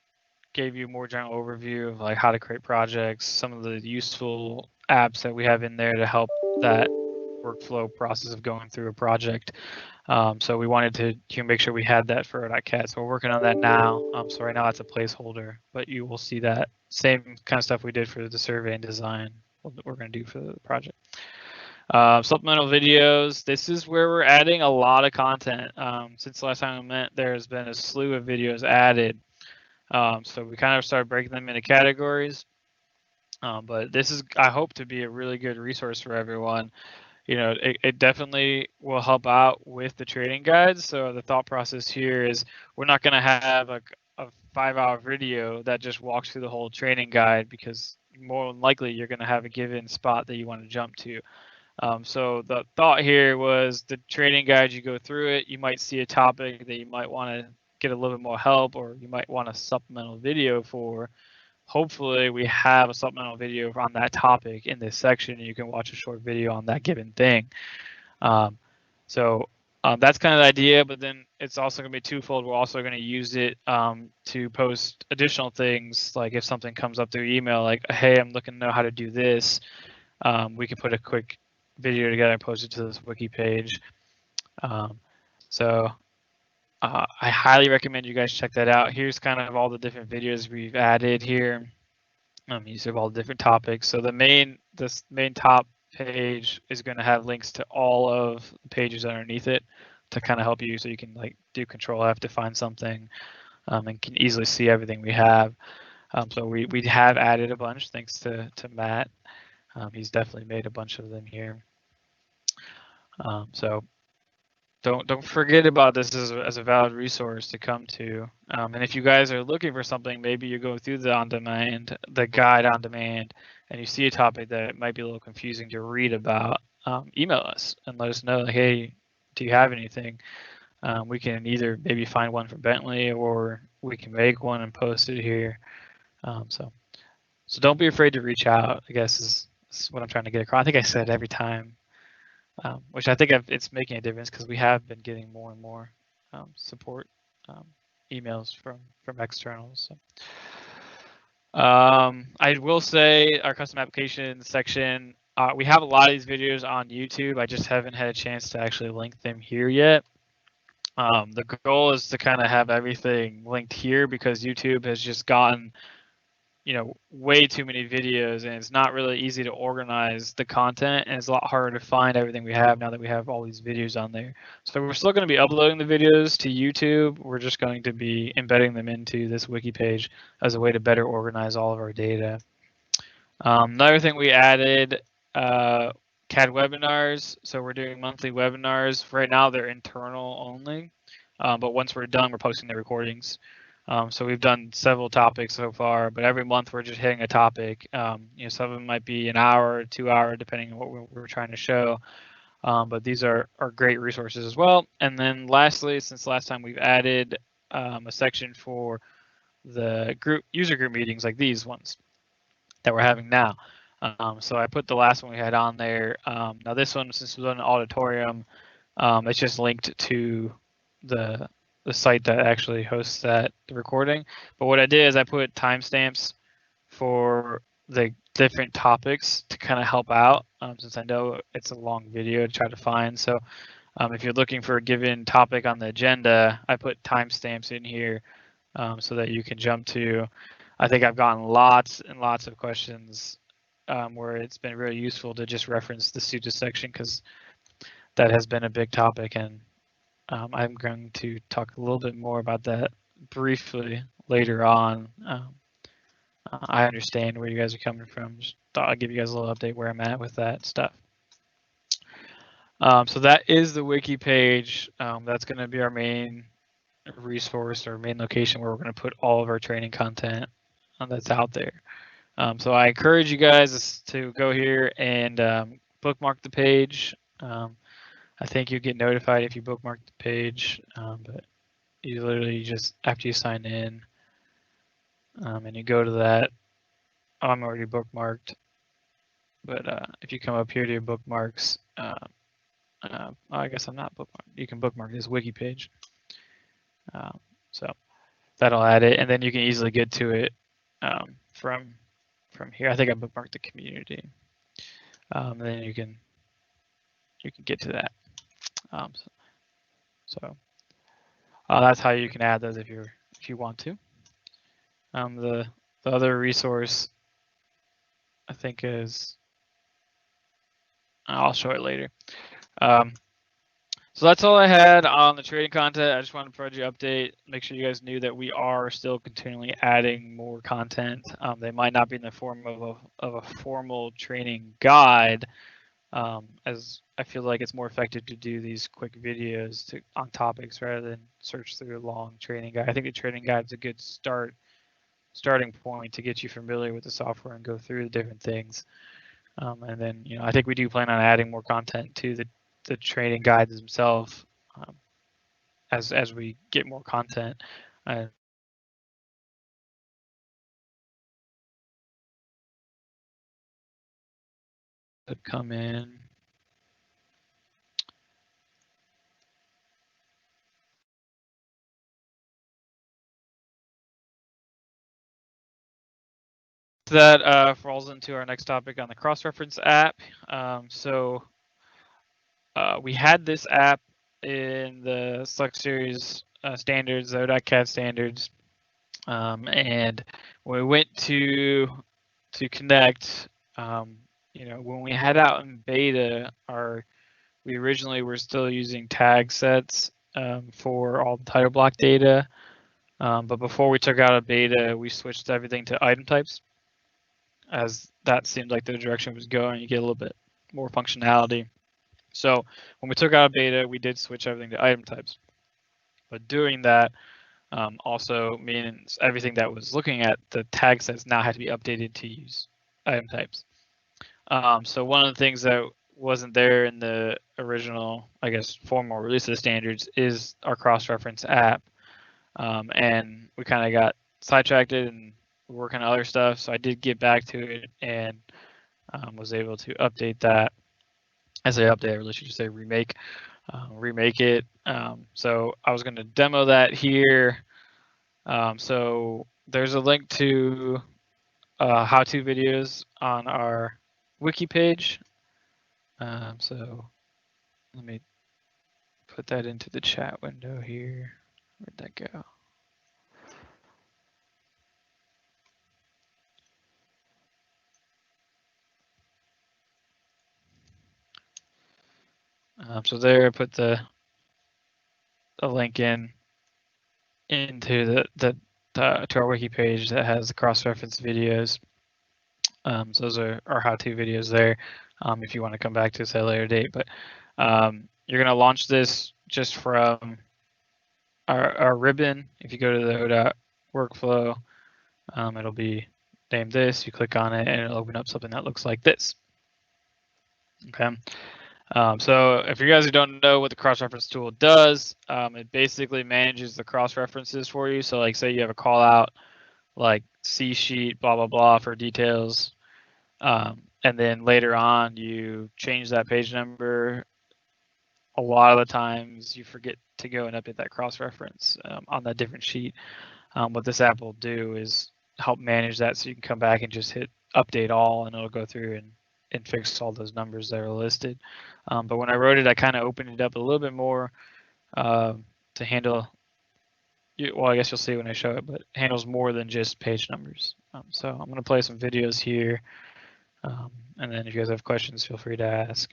gave you a more general overview of like how to create projects, some of the useful apps that we have in there to help that workflow process of going through a project. So we wanted to make sure we had that for ODOT CADD. So we're working on that now. So right now that's a placeholder, but you will see that same kind of stuff we did for the survey and design, what we're going to do for the project. Supplemental videos. This is where we're adding a lot of content. Since the last time I met, there's been a slew of videos added. So we kind of started breaking them into categories. But this is, I hope, to be a really good resource for everyone. You know, it definitely will help out with the training guides. So the thought process here is we're not going to have a 5-hour video that just walks through the whole training guide, because more than likely you're going to have a given spot that you want to jump to. So the thought here was the training guide, you go through it, you might see a topic that you might want to get a little bit more help, or you might want a supplemental video for. Hopefully we have a supplemental video on that topic in this section, and you can watch a short video on that given thing. That's kind of the idea, but then it's also going to be twofold. We're also going to use it to post additional things, like if something comes up through email, like, hey, I'm looking to know how to do this. We can put a quick video together and post it to this wiki page. I highly recommend you guys check that out. Here's kind of all the different videos we've added here. These are all the different topics. So the main top page is going to have links to all of the pages underneath it to kind of help you, so you can like do Control F to find something, and can easily see everything we have. So we have added a bunch thanks to Matt. He's definitely made a bunch of them here. So don't forget about this as a valid resource to come to. And if you guys are looking for something, maybe you go through the guide on demand, and you see a topic that might be a little confusing to read about, email us and let us know, like, hey, do you have anything? We can either maybe find one from Bentley, or we can make one and post it here. So don't be afraid to reach out, I guess is what I'm trying to get across. I think I said every time, which I think it's making a difference, because we have been getting more and more support emails from externals. So. I will say our custom application section, we have a lot of these videos on YouTube. I just haven't had a chance to actually link them here yet. The goal is to kind of have everything linked here, because YouTube has just gotten, way too many videos, and it's not really easy to organize the content, and it's a lot harder to find everything we have now that we have all these videos on there. So we're still going to be uploading the videos to YouTube. We're just going to be embedding them into this wiki page as a way to better organize all of our data. Another thing we added, CAD webinars. So we're doing monthly webinars. Right now they're internal only, but once we're done, we're posting the recordings. So we've done several topics so far, but every month we're just hitting a topic. Some of them might be an hour or 2 hour, depending on what we're trying to show. But these are great resources as well. And then lastly, since last time, we've added a section for the user group meetings, like these ones that we're having now. So I put the last one we had on there. Now this one, since it was on an auditorium, it's just linked to the site that actually hosts the recording. But what I did is I put timestamps for the different topics to kind of help out, since I know it's a long video to try to find. So if you're looking for a given topic on the agenda, I put timestamps in here so that you can jump to. I think I've gotten lots and lots of questions where it's been really useful to just reference the SUTA section, because that has been a big topic, and I'm going to talk a little bit more about that briefly later on. I understand where you guys are coming from. Just thought I'd give you guys a little update where I'm at with that stuff. So that is the wiki page. That's going to be our main resource, or main location where we're going to put all of our training content that's out there. So I encourage you guys to go here and bookmark the page. I think you get notified if you bookmark the page, but you literally just, after you sign in, and you go to that, I'm already bookmarked, but if you come up here to your bookmarks, I guess I'm not bookmarked. You can bookmark this wiki page. So that'll add it, and then you can easily get to it from here. I think I bookmarked the community, and then you can get to that. So that's how you can add those if you want to. The other resource, I think, is, I'll show it later. So that's all I had on the trading content. I just wanted to provide you an update, make sure you guys knew that we are still continually adding more content. They might not be in the form of a formal training guide, as I feel like it's more effective to do these quick videos on topics rather than search through a long training guide. I think the training guide is a good starting starting point to get you familiar with the software and go through the different things. And then, I think we do plan on adding more content to the training guides themselves as we get more content. Come in. That falls into our next topic on the cross-reference app. So we had this app in the Select Series standards, the ODOT CADD standards, and when we went to connect, when we had out in beta, we originally were still using tag sets for all the title block data, but before we took out a beta, we switched everything to item types, as that seemed like the direction it was going. You get a little bit more functionality. So when we took out a beta, we did switch everything to item types. But doing that also means everything that was looking at the tag sets now had to be updated to use item types. So one of the things that wasn't there in the original, I guess, formal release of the standards is our cross-reference app. And we kind of got sidetracked and working on other stuff. So I did get back to it and was able to update that. I say update, I really should just say remake it. So I was going to demo that here. So there's a link to how-to videos on our wiki page. So let me put that into the chat window here. Where'd that go? So there, I put the link into to our wiki page that has the cross-reference videos. So those are our how-to videos there. If you want to come back to this at a later date, but you're going to launch this just from our ribbon. If you go to the ODOT workflow, it'll be named this. You click on it, and it'll open up something that looks like this. Okay. So if you guys who don't know what the cross-reference tool does, it basically manages the cross-references for you. So like say you have a call out like C sheet, blah, blah, blah for details. And then later on you change that page number. A lot of the times you forget to go and update that cross-reference on that different sheet. What this app will do is help manage that so you can come back and just hit update all and it'll go through and fix all those numbers that are listed. But when I wrote it, I kind of opened it up a little bit more to handle, well, I guess you'll see when I show it, but it handles more than just page numbers. So I'm going to play some videos here. And then if you guys have questions, feel free to ask.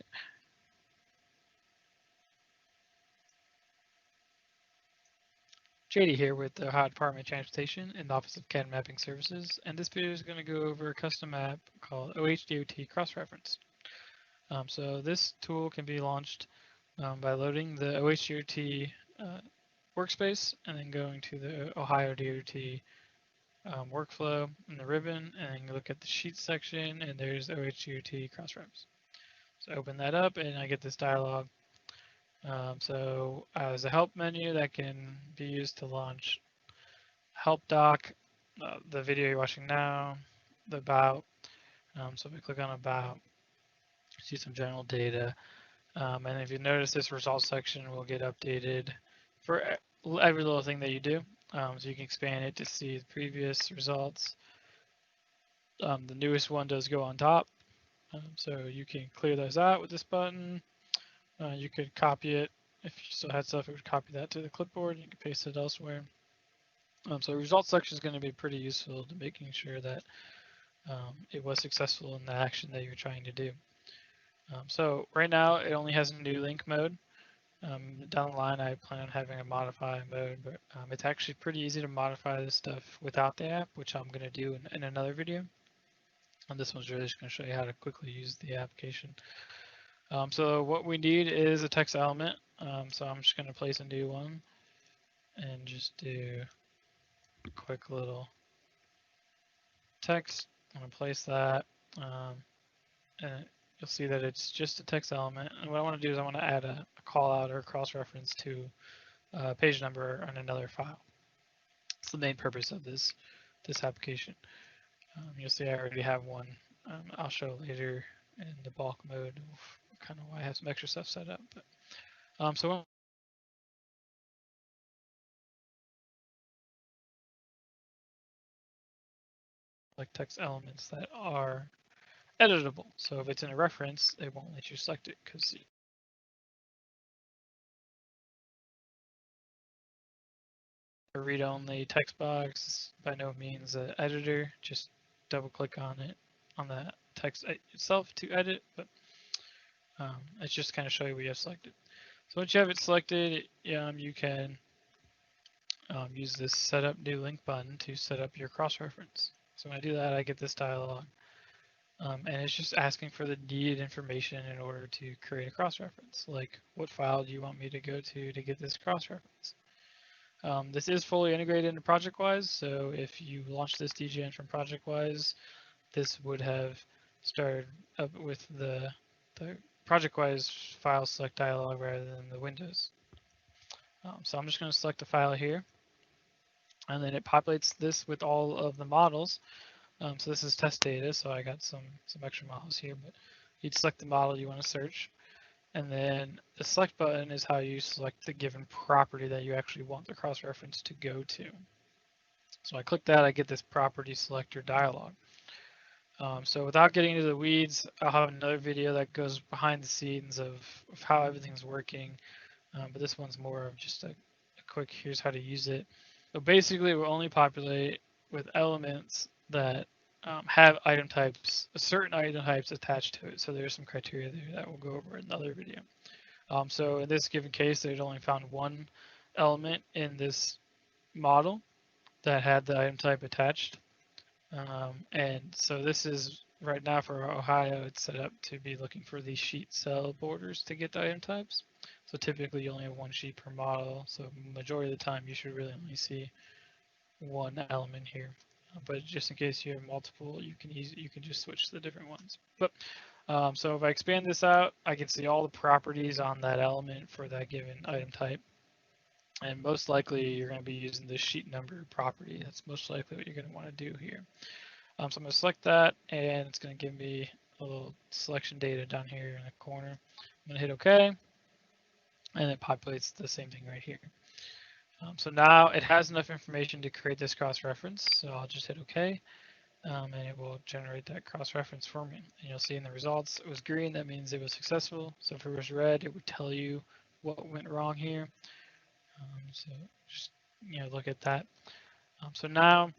JD here with the Ohio Department of Transportation in the Office of CAD Mapping Services, and this video is going to go over a custom app called OHDOT Cross-Reference. So this tool can be launched by loading the OHDOT workspace and then going to the Ohio DOT workflow in the ribbon, and then look at the sheet section, and there's OHDOT Cross-Reference. So open that up, and I get this dialog. So as a help menu that can be used to launch help doc, the video you're watching now, the about. So if we click on about, see some general data. And if you notice, this results section will get updated for every little thing that you do. So you can expand it to see the previous results. The newest one does go on top. So you can clear those out with this button. You could copy it. If you still had stuff, it would copy that to the clipboard. You can paste it elsewhere. So the results section is going to be pretty useful to making sure that it was successful in the action that you're trying to do. So right now it only has a new link mode. Down the line, I plan on having a modify mode, but it's actually pretty easy to modify this stuff without the app, which I'm going to do in another video. And this one's really just going to show you how to quickly use the application. So what we need is a text element. So I'm just going to place a new one and just do a quick little text. I'm going to place that. And you'll see that it's just a text element. And what I want to do is I want to add a call out or cross-reference to a page number on another file. It's the main purpose of this application. You'll see I already have one. I'll show later in the bulk mode kind of why I have some extra stuff set up. But, so like text elements that are editable. So if it's in a reference, it won't let you select it because a read-only text box is by no means an editor. Just double click on it on the text itself to edit, but it's just kind of show you what you have selected. So once you have it selected, you can use this setup new link button to set up your cross-reference. So when I do that, I get this dialog. And it's just asking for the needed information in order to create a cross-reference, like what file do you want me to go to get this cross-reference. This is fully integrated into ProjectWise, so if you launch this DGN from ProjectWise, this would have started up with the ProjectWise file select dialog rather than the Windows. So I'm just going to select the file here, and then it populates this with all of the models. So this is test data, so I got some extra models here, but you'd select the model you want to search, and then the select button is how you select the given property that you actually want the cross-reference to go to. So I click that, I get this property selector dialog. So without getting into the weeds, I'll have another video that goes behind the scenes of how everything's working, but this one's more of just a quick, here's how to use it. So basically, we'll only populate with elements that have item types, certain item types attached to it. So there's some criteria there that we'll go over in another video. So in this given case, there's only found one element in this model that had the item type attached. And so this is right now for Ohio, it's set up to be looking for these sheet cell borders to get the item types. So typically you only have one sheet per model. So majority of the time you should really only see one element here. But just in case you have multiple, you can just switch to the different ones. But so if I expand this out, I can see all the properties on that element for that given item type. And most likely you're going to be using the sheet number property. That's most likely what you're going to want to do here. So I'm going to select that, and it's going to give me a little selection data down here in the corner. I'm going to hit OK, and it populates the same thing right here. So now it has enough information to create this cross-reference. So I'll just hit OK, and it will generate that cross-reference for me. And you'll see in the results, it was green. That means it was successful. So if it was red, it would tell you what went wrong here. So just look at that. So now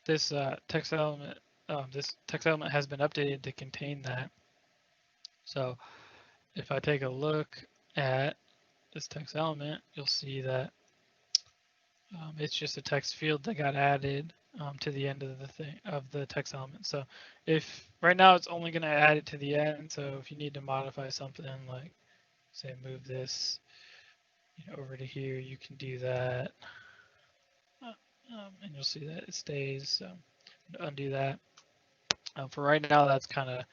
this text element has been updated to contain that. So if I take a look at this text element, you'll see that it's just a text field that got added to the end of the text element. So if right now it's only going to add it to the end. So if you need to modify something, like say move this over to here, you can do that, and you'll see that it stays. So undo that. For right now, that's kind of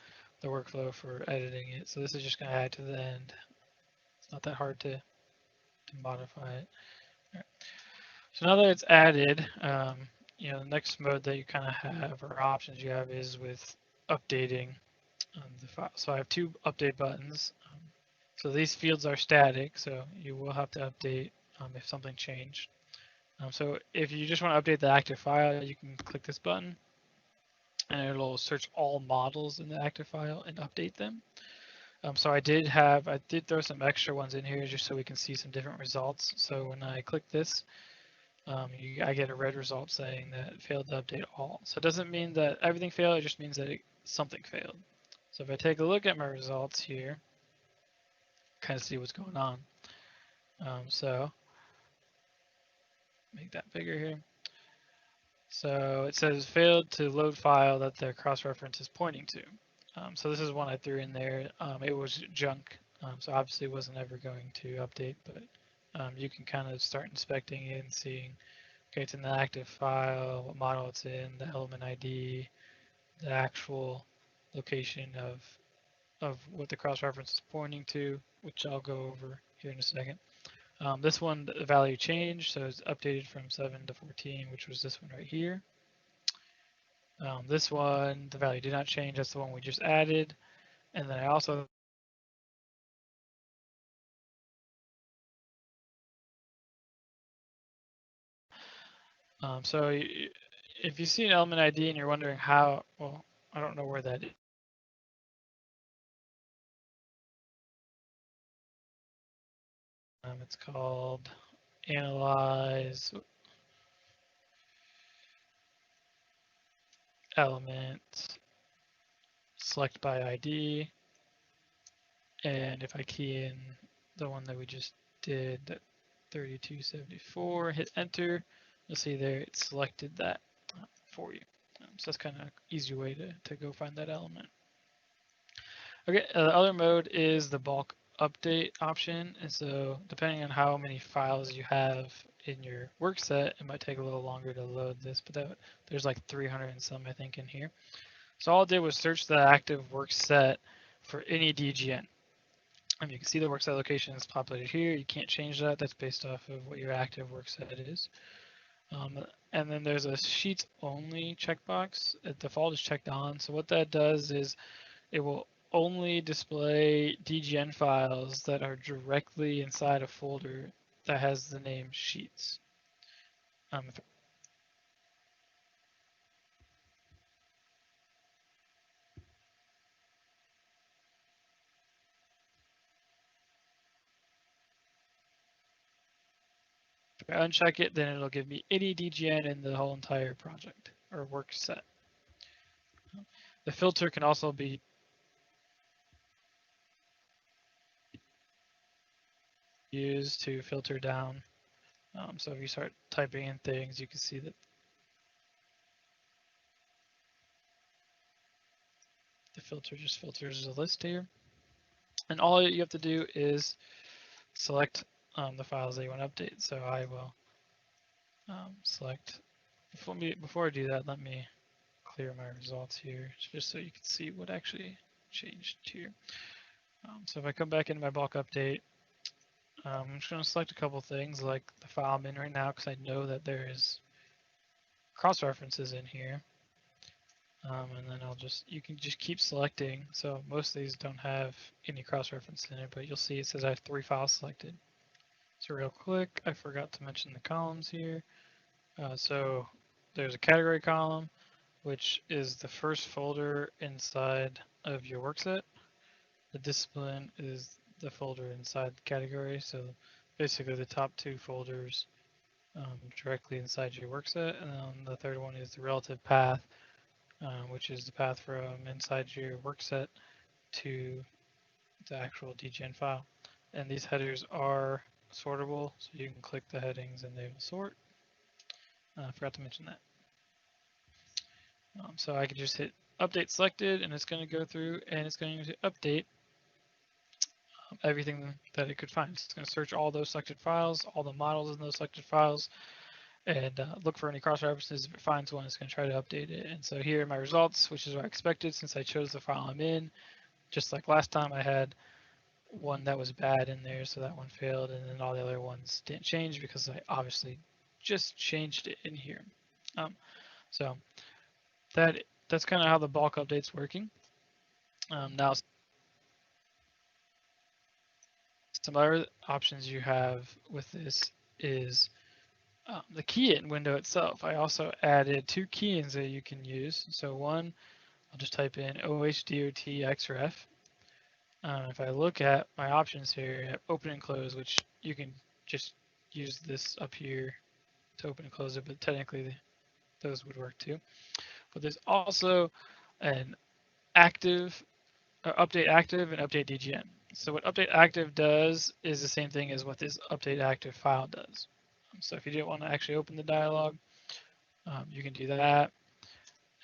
the workflow for editing it. So this is just going to add to the end. It's not that hard to modify it. All right. So now that it's added, the next mode that you kind of have, or options you have, is with updating the file. So I have two update buttons. So these fields are static, so you will have to update if something changed. So if you just want to update the active file, you can click this button, and it'll search all models in the active file and update them. So I did throw some extra ones in here just so we can see some different results. So when I click this, I get a red result saying that it failed to update all. So it doesn't mean that everything failed, it just means that something failed. So if I take a look at my results here, kind of see what's going on. So make that bigger here. So it says failed to load file that the cross-reference is pointing to. So this is one I threw in there. It was junk, so obviously it wasn't ever going to update, but you can kind of start inspecting it and seeing Okay, it's in the active file, what model it's in, the element ID, the actual location of what the cross-reference is pointing to, which I'll go over here in a second. This one, the value changed, so it's updated from 7 to 14, which was this one right here. This one, the value did not change, that's the one we just added. And then I also so if you see an element ID and you're wondering how, well, I don't know where that is. It's called analyze element, select by ID. And if I key in the one that we just did, that 3274, hit enter, you'll see there it selected that for you. So that's kind of an easy way to go find that element. Okay, the other mode is the bulk update option. And so depending on how many files you have in your work set, it might take a little longer to load this, but there's like 300 and some, I think, in here. So all I did was search the active work set for any DGN. And you can see the work set location is populated here. You can't change that. That's based off of what your active work set is. And then there's a sheets only checkbox. At default is checked on. So what that does is it will only display DGN files that are directly inside a folder that has the name sheets. If I uncheck it, then it'll give me any DGN in the whole entire project or work set. The filter can also be used to filter down. So if you start typing in things, you can see that the filter just filters a list here. And all you have to do is select the files that you want to update. So I will select, before I do that, let me clear my results here just so you can see what actually changed here. So if I come back into my bulk update, I'm just going to select a couple things like the file I'm in right now because I know that there is cross-references in here. And then you can just keep selecting. So most of these don't have any cross-reference in it, but you'll see it says I have 3 files selected. So real quick, I forgot to mention the columns here. So there's a category column, which is the first folder inside of your workset. The discipline is the folder inside the category. So basically the top 2 folders directly inside your workset. And then the third one is the relative path, which is the path from inside your workset to the actual DGN file. And these headers are sortable, so you can click the headings and they will sort. I forgot to mention that. So I could just hit update selected and it's going to go through and it's going to update everything that it could find. It's going to search all those selected files, all the models in those selected files, and look for any cross-references. If it finds one, it's going to try to update it. And so here are my results, which is what I expected since I chose the file I'm in. Just like last time, I had one that was bad in there, so that one failed, and then all the other ones didn't change because I obviously just changed it in here. So that's kind of how the bulk update's working. Now, some other options you have with this is the key-in window itself. I also added 2 key-ins that you can use. So one, I'll just type in OHDOT XREF. If I look at my options here, I have open and close, which you can just use this up here to open and close it, but technically those would work too. But there's also an active, update active and update DGN. So what update active does is the same thing as what this update active file does. So if you didn't want to actually open the dialog, you can do that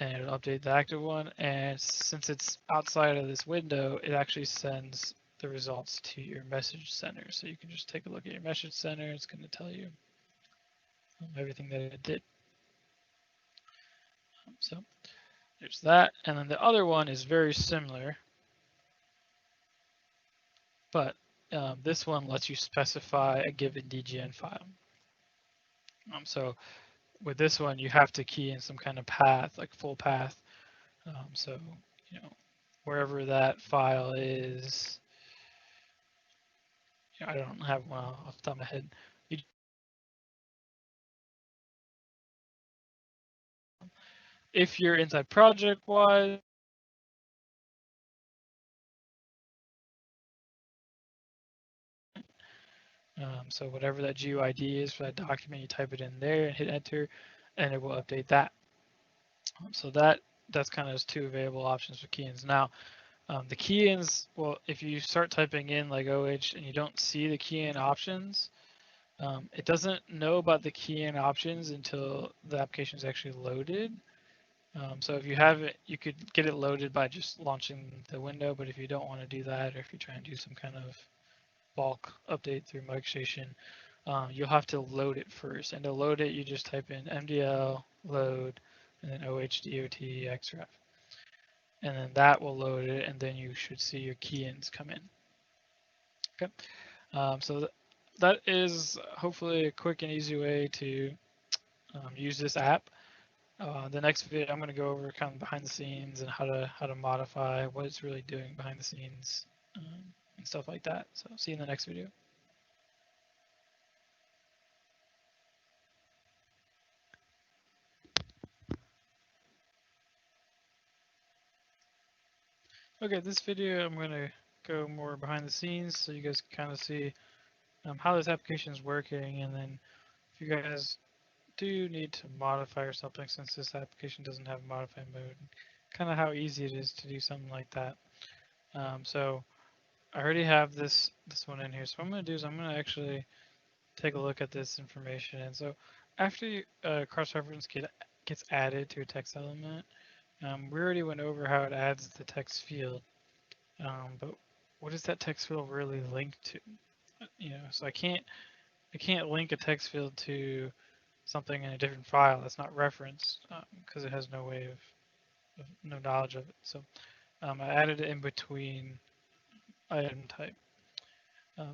and it'll update the active one. And since it's outside of this window, it actually sends the results to your message center. So you can just take a look at your message center. It's going to tell you everything that it did. So there's that, and then the other one is very similar, but this one lets you specify a given DGN file. So with this one, you have to key in some kind of path, like full path. So, you know, wherever that file is, you know, I don't have one off the top of my head. If you're inside project-wide, so whatever that GUID is for that document, you type it in there and hit enter, and it will update that. So that's kind of those two available options for key-ins. Now, the key-ins, well, if you start typing in like OH and you don't see the key-in options, it doesn't know about the key-in options until the application is actually loaded. So if you have it, you could get it loaded by just launching the window, but if you don't want to do that, or if you're trying to do some kind of bulk update through MicStation, you'll have to load it first. And to load it, you just type in MDL load and then OHDOT XREF. And then that will load it, and then you should see your key-ins come in. Okay, so that is hopefully a quick and easy way to use this app. The next video, I'm going to go over kind of behind the scenes and how to modify what it's really doing behind the scenes and stuff like that. So see you in the next video. Okay, this video I'm going to go more behind the scenes so you guys can kind of see how this application is working, and then if you guys do need to modify or something, since this application doesn't have modify mode, kind of how easy it is to do something like that. So I already have this one in here. So what I'm going to do is I'm going to actually take a look at this information. And so after cross-reference gets added to a text element, we already went over how it adds the text field. But what is that text field really linked to? You know, so I can't link a text field to something in a different file that's not referenced because it has no way of no knowledge of it. So I added it in between item type.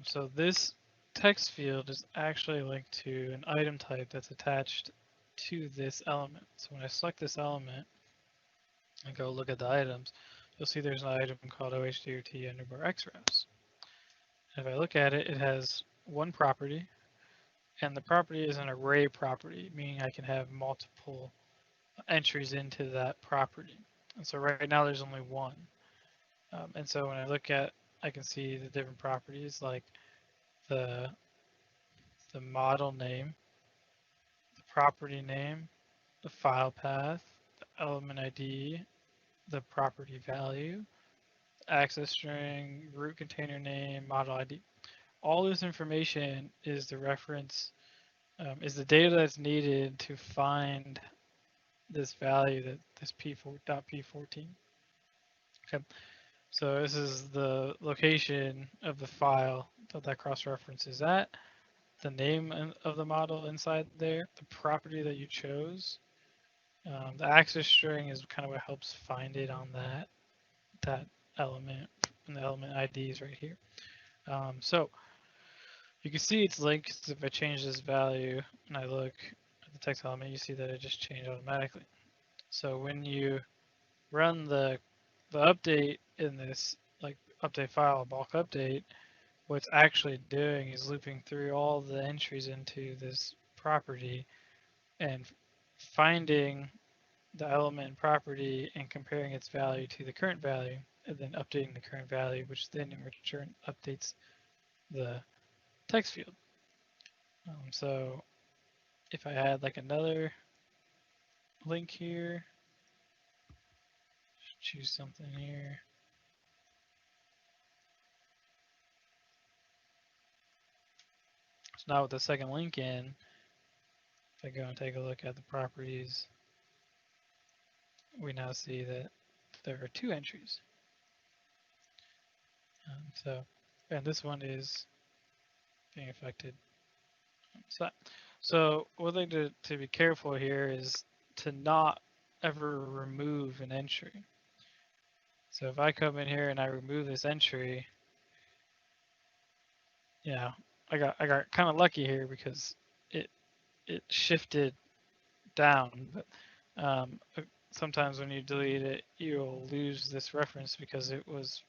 So this text field is actually linked to an item type that's attached to this element. So when I select this element and go look at the items, you'll see there's an item called OHDOT underbar XREFs. If I look at it, it has one property, and the property is an array property, meaning I can have multiple entries into that property. And so right now there's only one. And so when I look at, I can see the different properties like the model name, the property name, the file path, the element ID, the property value, access string, root container name, model ID. All this information is the reference, is the data that's needed to find this value, that this p4.p14. Okay, so this is the location of the file that cross-reference is at, the name of the model inside there, the property that you chose. The access string is kind of what helps find it on that element, and the element ID is right here. So you can see it's linked. If I change this value and I look at the text element, you see that it just changed automatically. So when you run the update in this, like update file, bulk update, what's actually doing is looping through all the entries into this property and finding the element property and comparing its value to the current value, and then updating the current value, which then in return updates the text field. So if I had like another link here, choose something here. So now with the second link in, if I go and take a look at the properties, we now see that there are two entries. And this one is being affected. So So one thing to be careful here is to not ever remove an entry. So if I come in here and I remove this entry, yeah, I got kind of lucky here because it shifted down, but sometimes when you delete it, you'll lose this reference because it was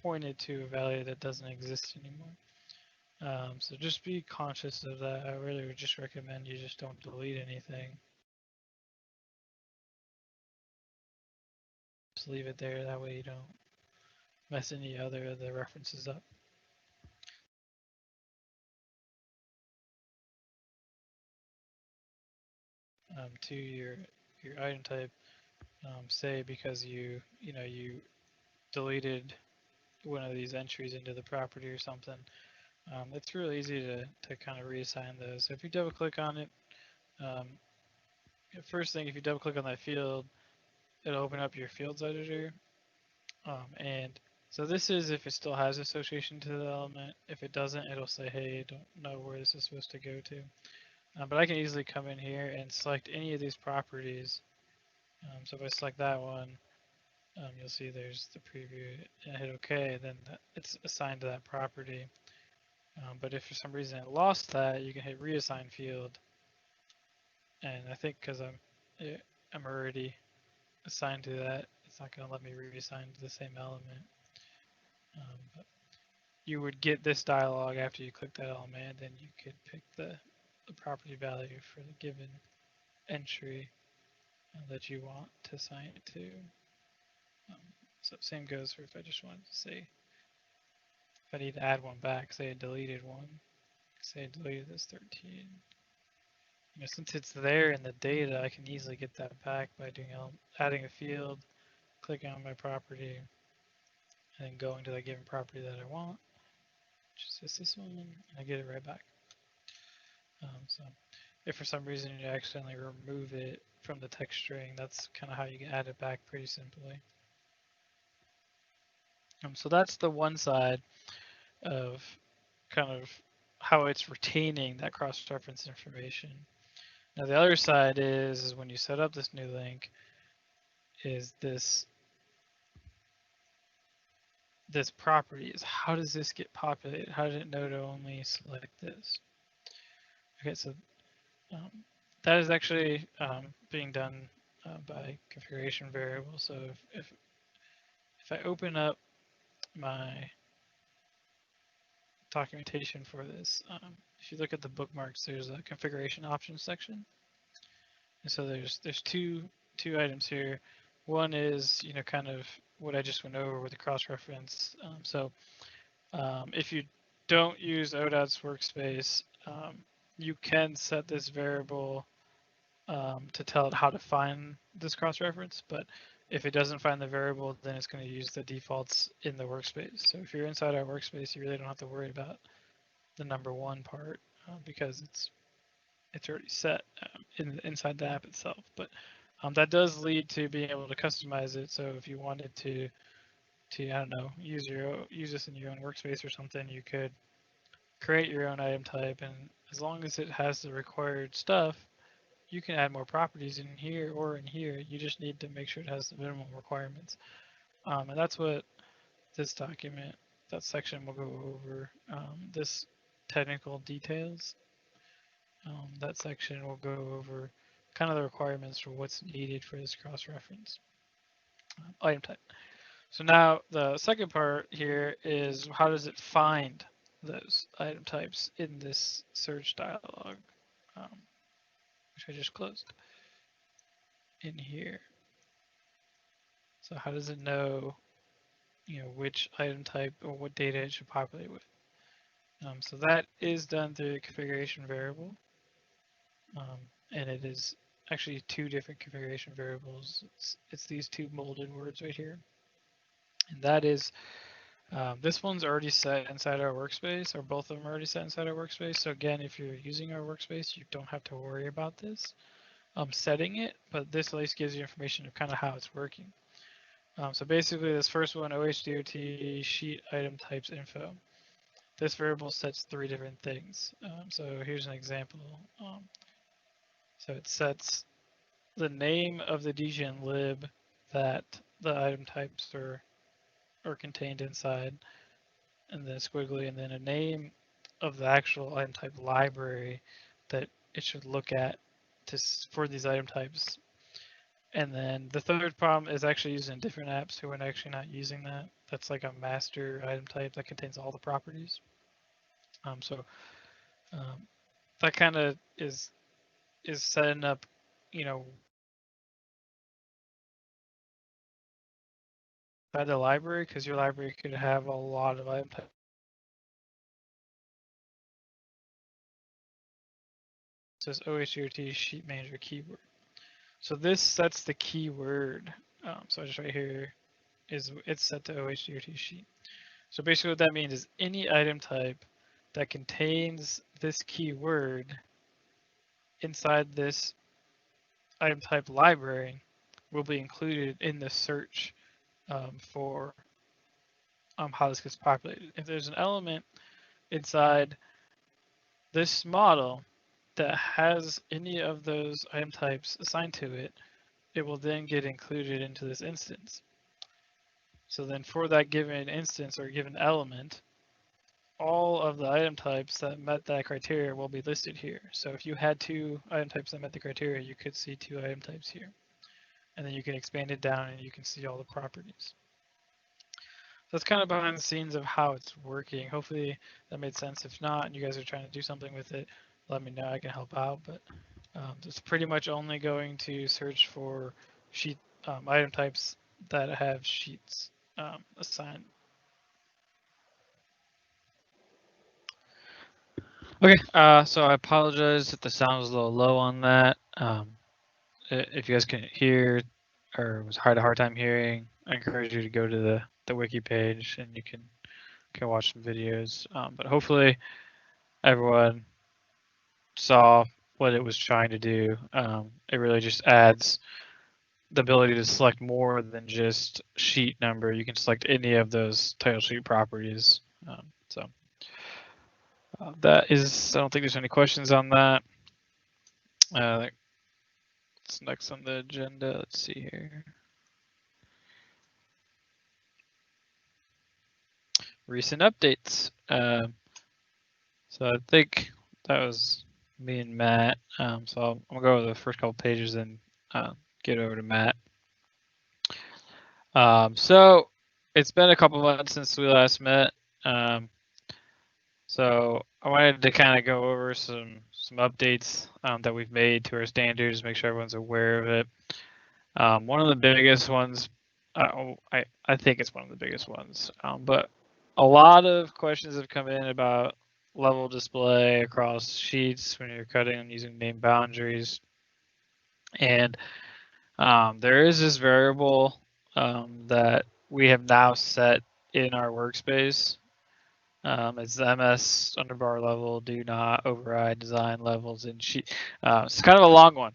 pointed to a value that doesn't exist anymore. So just be conscious of that. I really would just recommend you just don't delete anything. Just leave it there. That way you don't mess any other of the references up. To your item type, say because you deleted one of these entries into the property or something. It's really easy to kind of reassign those. So if you double click on it, first thing, if you double click on that field, it'll open up your fields editor. And so this is if it still has association to the element. If it doesn't, it'll say, hey, don't know where this is supposed to go to. But I can easily come in here and select any of these properties. So if I select that one, you'll see there's the preview and I hit OK, then it's assigned to that property. But if for some reason it lost that, you can hit reassign field. And I think because I'm already assigned to that, it's not going to let me reassign to the same element. But you would get this dialog after you click that element, and then you could pick the property value for the given entry that you want to assign it to. So same goes for if I just wanted to say, if I need to add one back, say I deleted one, say I deleted this 13. Since it's there in the data, I can easily get that back by doing adding a field, clicking on my property, and then going to the given property that I want, which is just this one, and I get it right back. So if for some reason you accidentally remove it from the text string, that's kind of how you can add it back pretty simply. So that's the one side of kind of how it's retaining that cross-reference information. Now the other side is when you set up this new link, is this property is how does this get populated? How did it know to only select this? Okay, so that is actually being done by configuration variable. So if I open up my documentation for this, if you look at the bookmarks, there's a configuration options section. And so there's two items here. One is kind of what I just went over with the cross-reference. So if you don't use ODOT's workspace, you can set this variable to tell it how to find this cross-reference, but if it doesn't find the variable, then it's going to use the defaults in the workspace. So if you're inside our workspace, you really don't have to worry about the number one part because it's already set inside the app itself. But that does lead to being able to customize it. So if you wanted to I don't know, use this in your own workspace or something, you could create your own item type, and as long as it has the required stuff, you can add more properties in here or in here. You just need to make sure it has the minimum requirements. And that's what this document, that section will go over. This technical details, that section will go over kind of the requirements for what's needed for this cross-reference item type. So now the second part here is how does it find those item types in this search dialog, which I just closed in here. So how does it know, which item type or what data it should populate with? So that is done through the configuration variable, and it is actually two different configuration variables. It's these two molded words right here, and that is this one's already set inside our workspace, or both of them are already set inside our workspace. So again, if you're using our workspace, you don't have to worry about this setting it, but this at least gives you information of kind of how it's working. So basically this first one, OHDOT sheet item types info. this variable sets 3 different things. So here's an example. So it sets the name of the dgen lib that the item types are contained inside, and then squiggly, and then a name of the actual item type library that it should look at for these item types. And then the third problem is actually used in different apps, so we're actually not using that. That's like a master item type that contains all the properties. That kind of is setting up, you know, by the library, because your library could have a lot of item types. It says OHROW sheet manager keyword. So this sets the keyword. So just right here is it's set to OHROW sheet. So basically what that means is any item type that contains this keyword inside this item type library will be included in the search for how this gets populated. If there's an element inside this model that has any of those item types assigned to it, it will then get included into this instance. So then for that given instance or given element, all of the item types that met that criteria will be listed here. So if you had 2 item types that met the criteria, you could see 2 item types here. And then you can expand it down and you can see all the properties. So that's kind of behind the scenes of how it's working. Hopefully that made sense. If not, and you guys are trying to do something with it, let me know, I can help out. But it's pretty much only going to search for sheet item types that have sheets assigned. Okay, so I apologize if the sound was a little low on that. If you guys couldn't hear or was had a hard time hearing, I encourage you to go to the wiki page and you can watch some videos. But hopefully everyone saw what it was trying to do. It really just adds the ability to select more than just sheet number. You can select any of those title sheet properties. That is, I don't think there's any questions on that. What's next on the agenda? Let's see here. Recent updates. So I think that was me and Matt. So I'm gonna go over the first couple pages and get over to Matt. So it's been a couple months since we last met. So I wanted to kind of go over some updates that we've made to our standards, make sure everyone's aware of it. One of the biggest ones, I think it's one of the biggest ones, but a lot of questions have come in about level display across sheets when you're cutting and using name boundaries. And there is this variable that we have now set in our workspace. It's the MS underbar level do not override design levels in sheet. It's kind of a long one,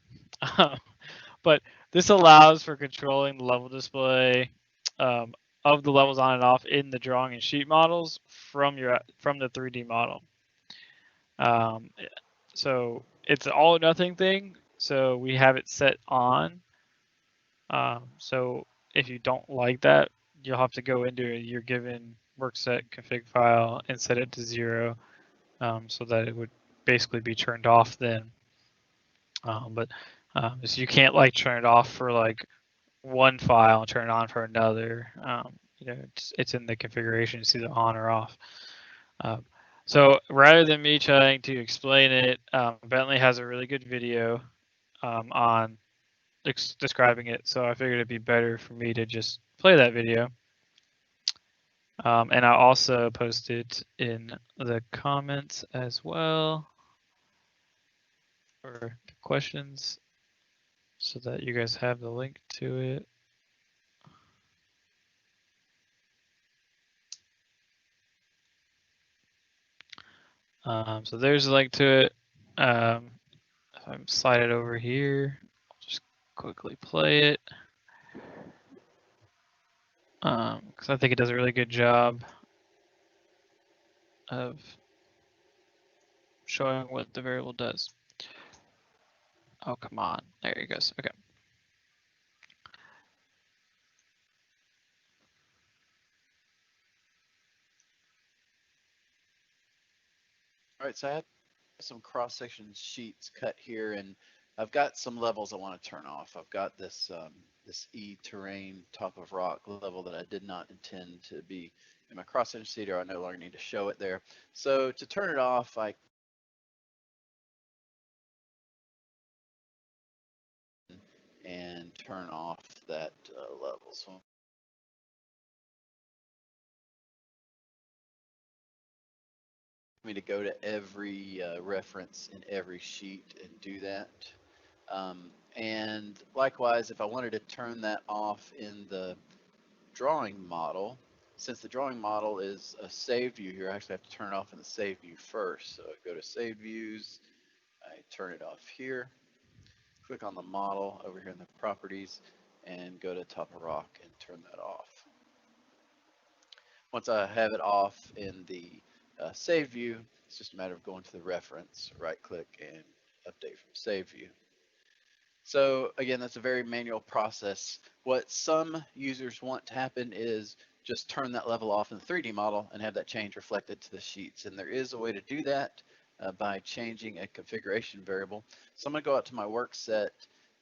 but this allows for controlling the level display of the levels on and off in the drawing and sheet models from the 3D model. So it's an all or nothing thing. So we have it set on. So if you don't like that, you'll have to go into your given work set config file and set it to 0, so that it would basically be turned off then. So you can't like turn it off for like one file and turn it on for another. You know, it's in the configuration, it's either on or off. So rather than me trying to explain it, Bentley has a really good video on describing it. So I figured it'd be better for me to just play that video. And I also post it in the comments as well for the questions so that you guys have the link to it. So there's a link to it. If I'm slide it over here, I'll just quickly play it. Because I think it does a really good job of showing what the variable does. Oh, come on. There he goes. Okay. All right, so I have some cross-section sheets cut here, and I've got some levels I want to turn off. I've got this this E terrain top of rock level that I did not intend to be in my cross-section sheet, or I no longer need to show it there. So to turn it off, I and turn off that level. So me to go to every reference in every sheet and do that. And likewise, if I wanted to turn that off in the drawing model, since the drawing model is a saved view here, I actually have to turn it off in the saved view first. So I go to saved views, I turn it off here, click on the model over here in the properties, and go to top of rock and turn that off. Once I have it off in the save view, it's just a matter of going to the reference, right click, and update from save view. So again, that's a very manual process. What some users want to happen is just turn that level off in the 3D model and have that change reflected to the sheets. And there is a way to do that by changing a configuration variable. So I'm going to go out to my work set,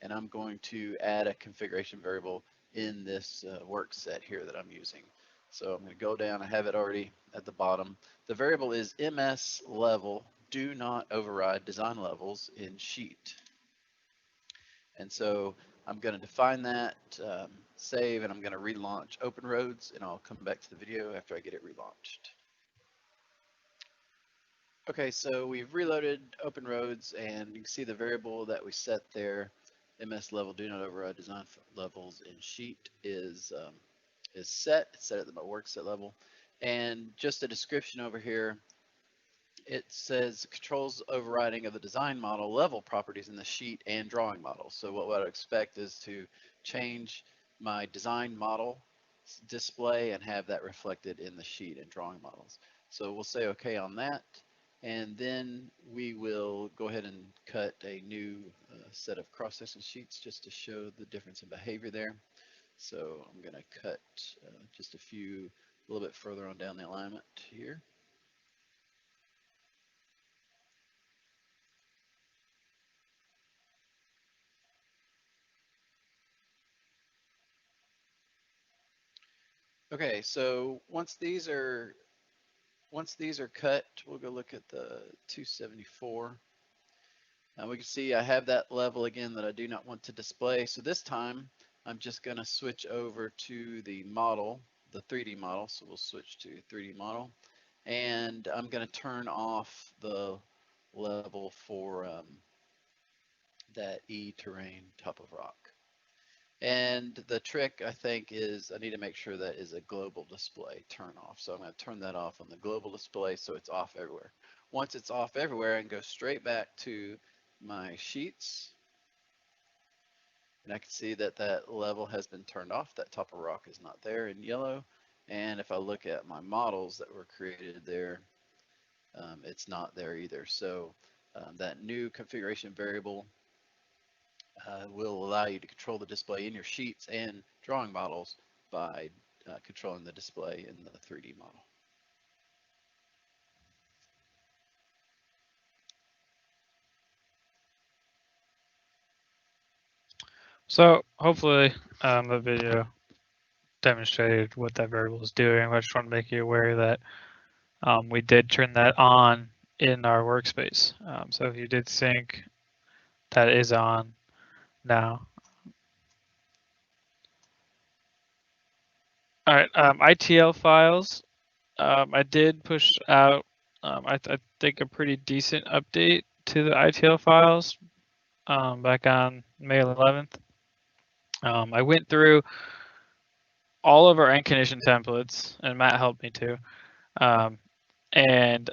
and I'm going to add a configuration variable in this work set here that I'm using. So I'm going to go down, I have it already at the bottom. The variable is MS level, do not override design levels in sheet. And so I'm going to define that, save, and I'm going to relaunch OpenRoads, and I'll come back to the video after I get it relaunched. Okay, so we've reloaded OpenRoads, and you can see the variable that we set there, MS level, do not override design levels in sheet, is set. It's set at the work set level. And just a description over here, it says controls overriding of the design model level properties in the sheet and drawing model. So what I'd expect is to change my design model display and have that reflected in the sheet and drawing models. So we'll say okay on that, and then we will go ahead and cut a new set of cross-section sheets just to show the difference in behavior there. So I'm going to cut just a little bit further on down the alignment here. Okay, so once these are cut, we'll go look at the 274. We can see I have that level again that I do not want to display. So this time I'm just going to switch over to the model, the 3D model. So we'll switch to 3D model, and I'm going to turn off the level for that E terrain top of rock. And the trick, I think, is I need to make sure that is a global display turn off. So I'm going to turn that off on the global display so it's off everywhere. Once it's off everywhere, I can go straight back to my sheets. And I can see that that level has been turned off. That top of rock is not there in yellow. And if I look at my models that were created there, it's not there either. So that new configuration variable will allow you to control the display in your sheets and drawing models by controlling the display in the 3D model. So hopefully the video demonstrated what that variable is doing. I just want to make you aware that we did turn that on in our workspace. So if you did sync, that is on now. All right, ITL files. I did push out, I think, a pretty decent update to the ITL files back on May 11th. I went through all of our end condition templates, and Matt helped me too. And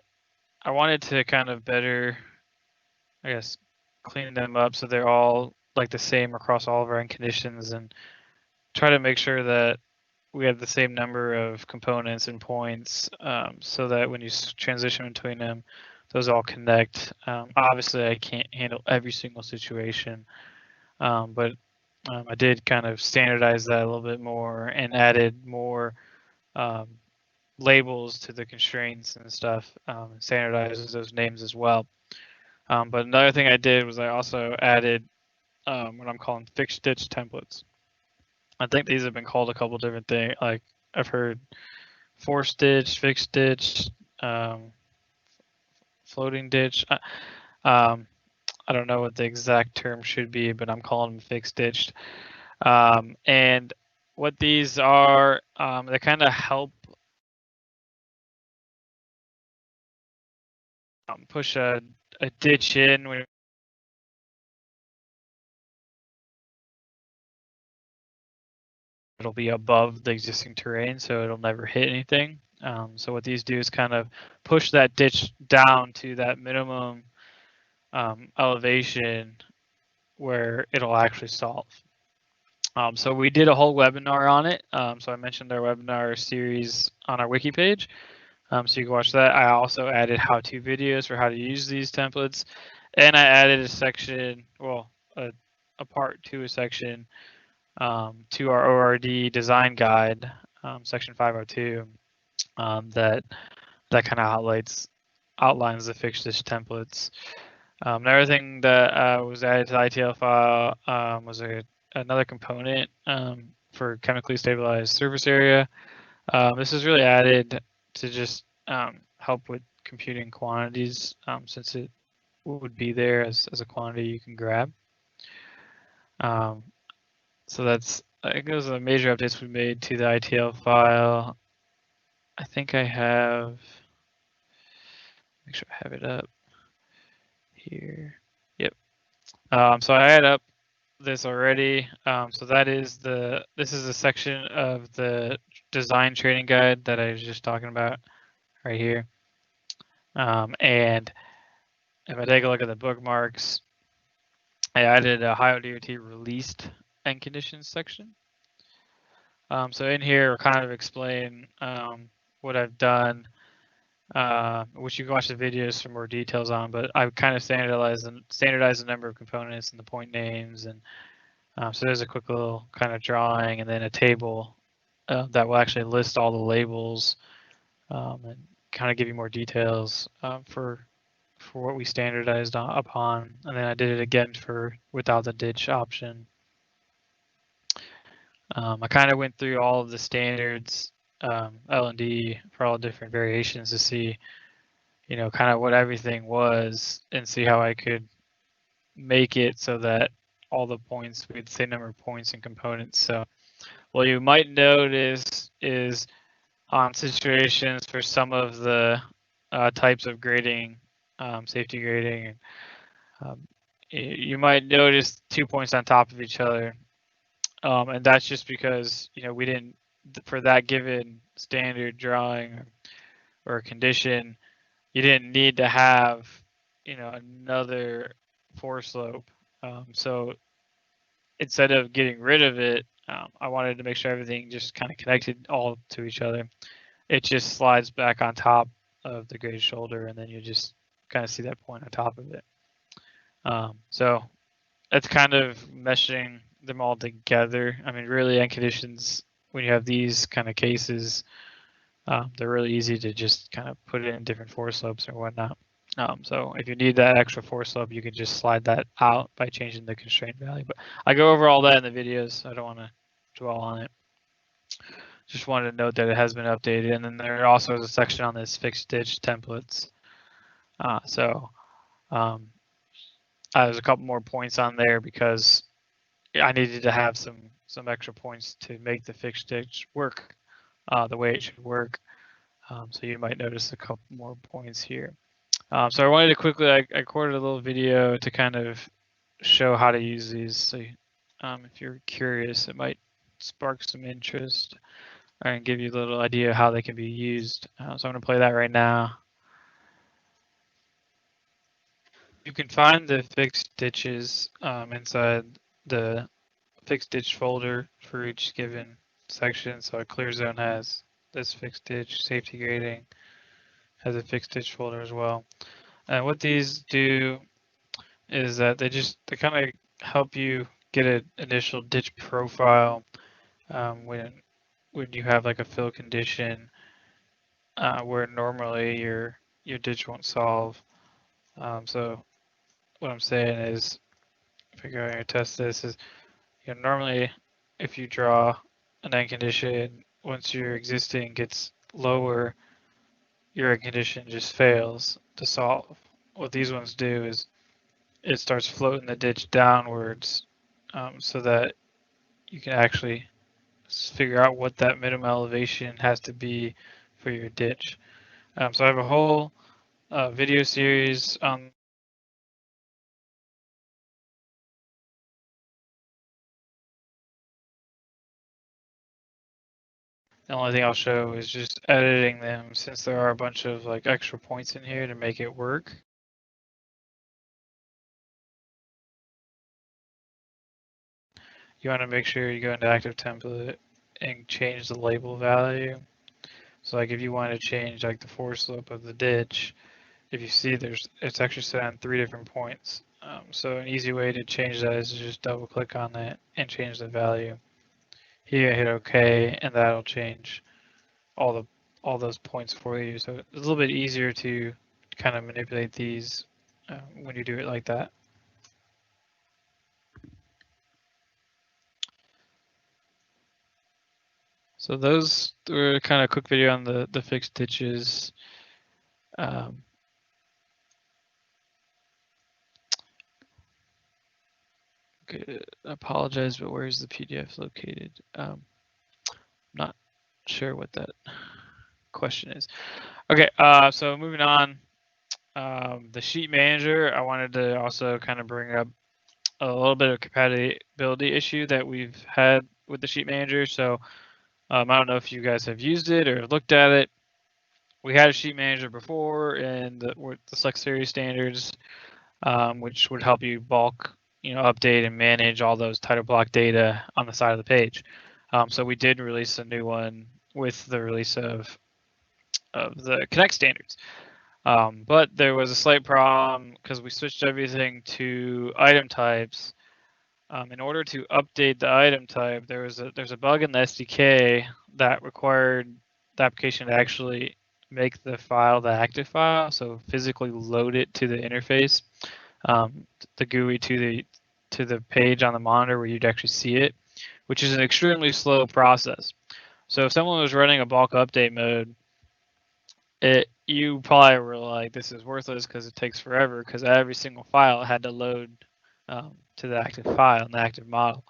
I wanted to kind of better, I guess, clean them up so they're all like the same across all of our end conditions, and try to make sure that we have the same number of components and points, so that when you transition between them, those all connect. Obviously, I can't handle every single situation, but I did kind of standardize that a little bit more and added more labels to the constraints and stuff, and standardizes those names as well. But another thing I did was I also added what I'm calling fixed ditch templates. I think these have been called a couple different things. Like I've heard forced ditch, fixed ditch, floating ditch. I don't know what the exact term should be, but I'm calling them fixed ditched. And what these are, they kind of help push a ditch in when it'll be above the existing terrain, so it'll never hit anything. So what these do is kind of push that ditch down to that minimum elevation where it'll actually solve. So we did a whole webinar on it. So I mentioned our webinar series on our wiki page. So you can watch that. I also added how-to videos for how to use these templates. And I added a section, well, a part to a section to our ORD design guide, section 502, that kind of outlines the fixed ditch templates. Another thing that was added to the ITL file was another component for chemically stabilized surface area. This is really added to just help with computing quantities, since it would be there as a quantity you can grab. So that's, I think those are the major updates we made to the ITL file. I think I have, make sure I have it up here. Yep. So I had up this already. So that is this is a section of the design training guide that I was just talking about right here. And if I take a look at the bookmarks, I added a Ohio DOT released end conditions section. So in here, we'll kind of explain what I've done, which you can watch the videos for more details on, but I've kind of standardized the number of components and the point names. And so there's a quick little kind of drawing and then a table that will actually list all the labels and kind of give you more details for what we standardized upon. And then I did it again for without the ditch option. I kind of went through all of the standards L&D for all different variations to see, you know, kind of what everything was and see how I could make it so that all the points, we had the same number of points and components. So what you might notice is on situations for some of the types of grading, safety grading, you might notice 2 points on top of each other. And that's just because, you know, we didn't, for that given standard drawing or condition, you didn't need to have, you know, another force slope. So instead of getting rid of it, I wanted to make sure everything just kind of connected all to each other. It just slides back on top of the graded shoulder, and then you just kind of see that point on top of it. So it's kind of meshing them all together. I mean, really, end conditions, when you have these kind of cases, they're really easy to just kind of put it in different force slopes or whatnot. So if you need that extra force slope, you can just slide that out by changing the constraint value. But I go over all that in the videos, so I don't want to dwell on it. Just wanted to note that it has been updated. And then there also is a section on this fixed ditch templates. There's a couple more points on there because I needed to have some extra points to make the fixed ditch work the way it should work. So you might notice a couple more points here. So I wanted to quickly, I recorded a little video to kind of show how to use these. So if you're curious, it might spark some interest and give you a little idea of how they can be used. So I'm going to play that right now. You can find the fixed ditches inside the fixed ditch folder for each given section. So a clear zone has this fixed ditch, safety grading has a fixed ditch folder as well. And what these do is that they kind of help you get an initial ditch profile when you have like a fill condition where normally your ditch won't solve. So what I'm saying is, if I go here and test this, is normally if you draw an end condition, once your existing gets lower, your end condition just fails to solve. What these ones do is it starts floating the ditch downwards so that you can actually figure out what that minimum elevation has to be for your ditch. So I have a whole video series on the only thing I'll show is just editing them, since there are a bunch of like extra points in here to make it work. You want to make sure you go into active template and change the label value. So like if you want to change like the force slope of the ditch, if you see it's actually set on 3 different points. So an easy way to change that is to just double click on that and change the value. Here hit OK, and that'll change all those points for you. So it's a little bit easier to kind of manipulate these when you do it like that. So those were kind of a quick video on the fixed ditches. Okay, I apologize, but where is the PDF located? Not sure what that question is. Okay, so moving on, the sheet manager, I wanted to also kind of bring up a little bit of compatibility issue that we've had with the sheet manager. So I don't know if you guys have used it or looked at it. We had a sheet manager before in the Select Series standards, which would help you bulk, update and manage all those title block data on the side of the page. So we did release a new one with the release of the Connect standards. But there was a slight problem because we switched everything to item types. In order to update the item type, there's a bug in the SDK that required the application to actually make the file the active file, so physically load it to the interface, the GUI to the page on the monitor where you'd actually see it, which is an extremely slow process. So if someone was running a bulk update mode, you probably were like, this is worthless because it takes forever, because every single file had to load to the active file and the active model.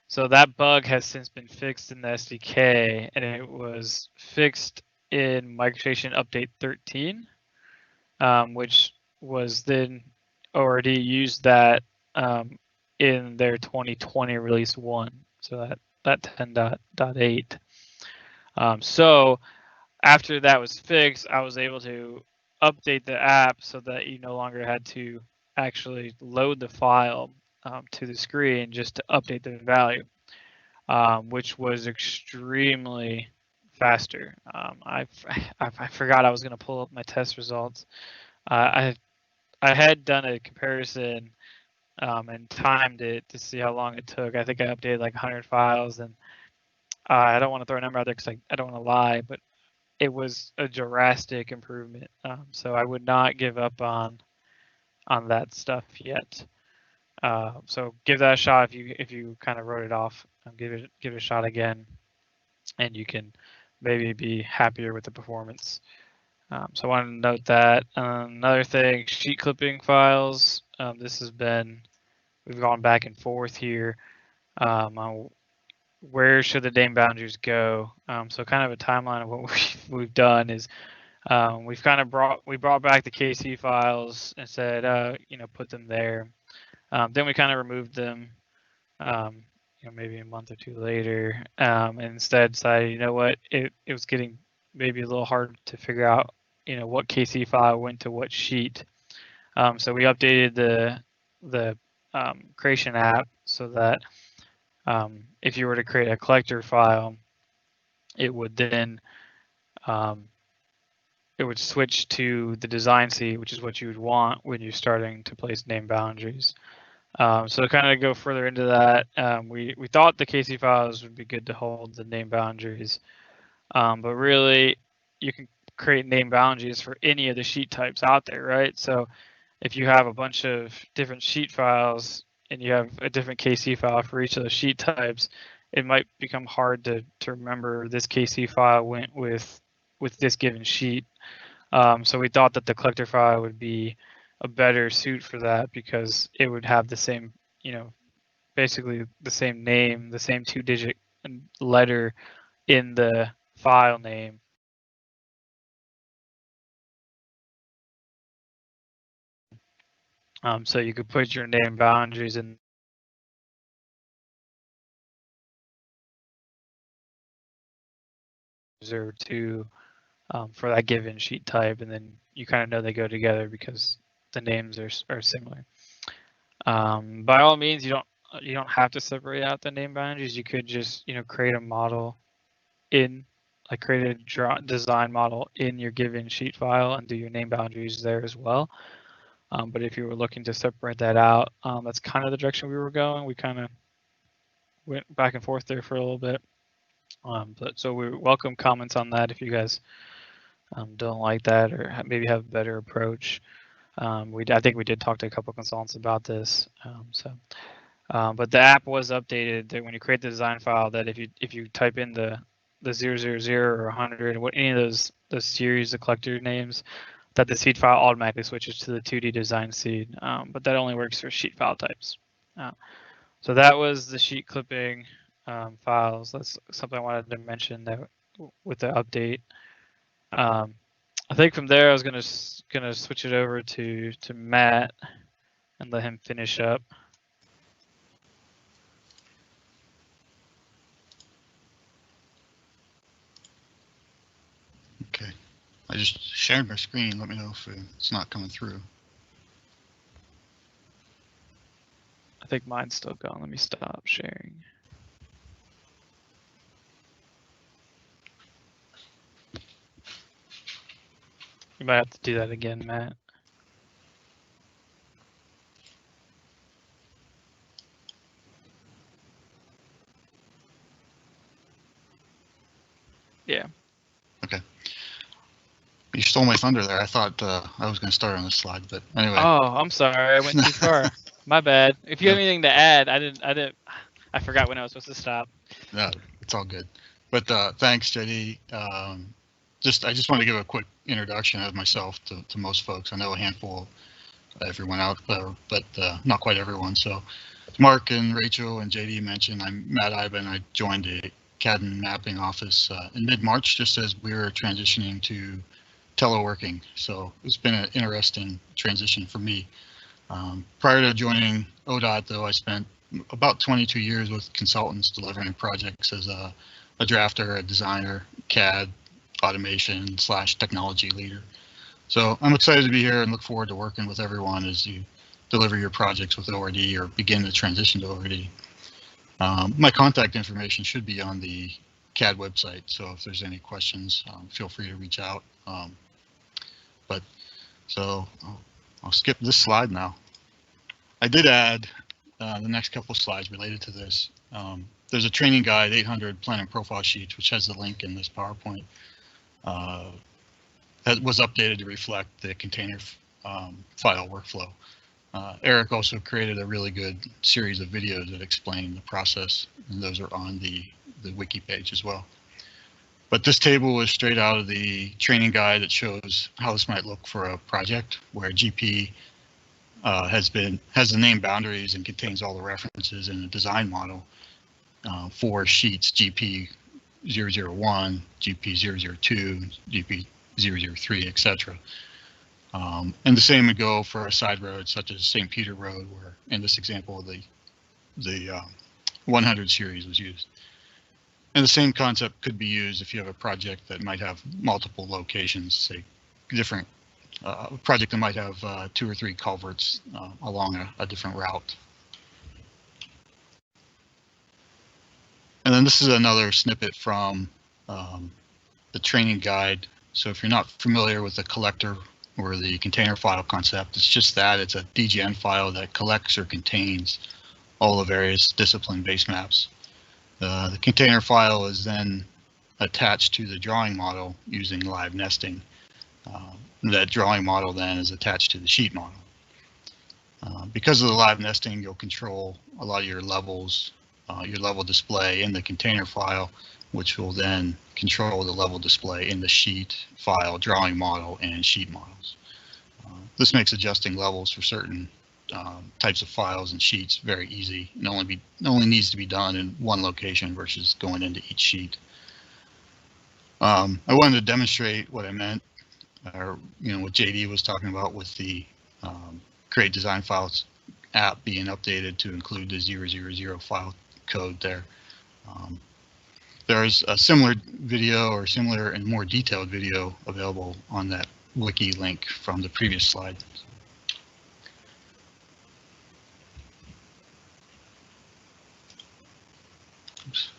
So that bug has since been fixed in the SDK, and it was fixed in Migration Update 13, which was then ORD used that in their 2020 release 1, so that 10.8. So after that was fixed, I was able to update the app so that you no longer had to actually load the file to the screen just to update the value, which was extremely faster. I forgot I was going to pull up my test results. I had done a comparison and timed it to see how long it took. I think I updated like 100 files, and I don't want to throw a number out there because I don't want to lie, but it was a drastic improvement. So I would not give up on that stuff yet. So give that a shot if you kind of wrote it off. Give it a shot again, and you can maybe be happier with the performance. So I wanted to note that. Another thing, sheet clipping files. We've gone back and forth here on where should the name boundaries go. So kind of a timeline of what we've done is we brought back the KC files and said put them there. Then we kind of removed them maybe a month or two later, and instead decided, it was getting maybe a little hard to figure out what KC file went to what sheet. So we updated the creation app so that If you were to create a collector file, it would then it would switch to the design seed, which is what you would want when you're starting to place name boundaries. So to kind of go further into that, we thought the KC files would be good to hold the name boundaries, but really you can create name boundaries for any of the sheet types out there, right? So if you have a bunch of different sheet files and you have a different KC file for each of those sheet types, it might become hard to remember this KC file went with this given sheet. So we thought that the collector file would be a better suit for that because it would have the same, basically the same name, the same 2-digit letter in the file name. So you could put your name boundaries in 02 for that given sheet type, and then you kind of know they go together because the names are similar. By all means, you don't have to separate out the name boundaries. You could just create a model create a design model in your given sheet file and do your name boundaries there as well. But if you were looking to separate that out, that's kind of the direction we were going. We kind of went back and forth there for a little bit. So we welcome comments on that if you guys don't like that or maybe have a better approach. I think we did talk to a couple consultants about this. But the app was updated that when you create the design file, that if you type in the 000 or 100, any of those series of collector names, that the seed file automatically switches to the 2D design seed. But that only works for sheet file types. So that was the sheet clipping files. That's something I wanted to mention that with the update. I think from there I was gonna switch it over to Matt and let him finish up. Okay, I just shared my screen. Let me know if it's not coming through. I think mine's still going. Let me stop sharing. You might have to do that again, Matt. Yeah. Okay. You stole my thunder there. I thought I was going to start on this slide, but anyway. Oh, I'm sorry. I went too far. My bad. If you have anything to add, I forgot when I was supposed to stop. No, it's all good. But thanks, JD. I just want to give a quick introduction of myself to most folks. I know a handful of everyone out there, but not quite everyone. So Mark and Rachel and JD mentioned, I'm Matt Eiben. I joined the CADD and mapping office in mid-March, just as we were transitioning to teleworking. So it's been an interesting transition for me. Prior to joining ODOT, though, I spent about 22 years with consultants delivering projects as a drafter, a designer, CAD, automation / technology leader. So I'm excited to be here and look forward to working with everyone as you deliver your projects with ORD or begin the transition to ORD. My contact information should be on the CAD website, so if there's any questions, feel free to reach out. So I'll skip this slide now. I did add the next couple slides related to this. There's a training guide, 800 plan and profile sheets, which has the link in this PowerPoint. That was updated to reflect the container file workflow. Eric also created a really good series of videos that explain the process, and those are on the wiki page as well. But this table is straight out of the training guide that shows how this might look for a project where GP has the name boundaries and contains all the references in the design model for sheets GP 001, GP 002, GP 003, etc. And the same would go for a side road such as St. Peter Road, where in this example the 100 series was used. And the same concept could be used if you have a project that might have multiple locations, say different project that might have 2 or 3 culverts along a different route. And then this is another snippet from the training guide. So if you're not familiar with the collector or the container file concept, it's just that it's a DGN file that collects or contains all the various discipline base maps. The container file is then attached to the drawing model using live nesting. That drawing model then is attached to the sheet model. Because of the live nesting, you'll control a lot of your levels, your level display in the container file, which will then control the level display in the sheet file, drawing model, and sheet models. This makes adjusting levels for certain types of files and sheets very easy. It only needs to be done in one location versus going into each sheet. I wanted to demonstrate what I meant, or what JD was talking about with the Create Design Files app being updated to include the 000 file code there. There's a similar video or similar and more detailed video available on that wiki link from the previous slide. Oops.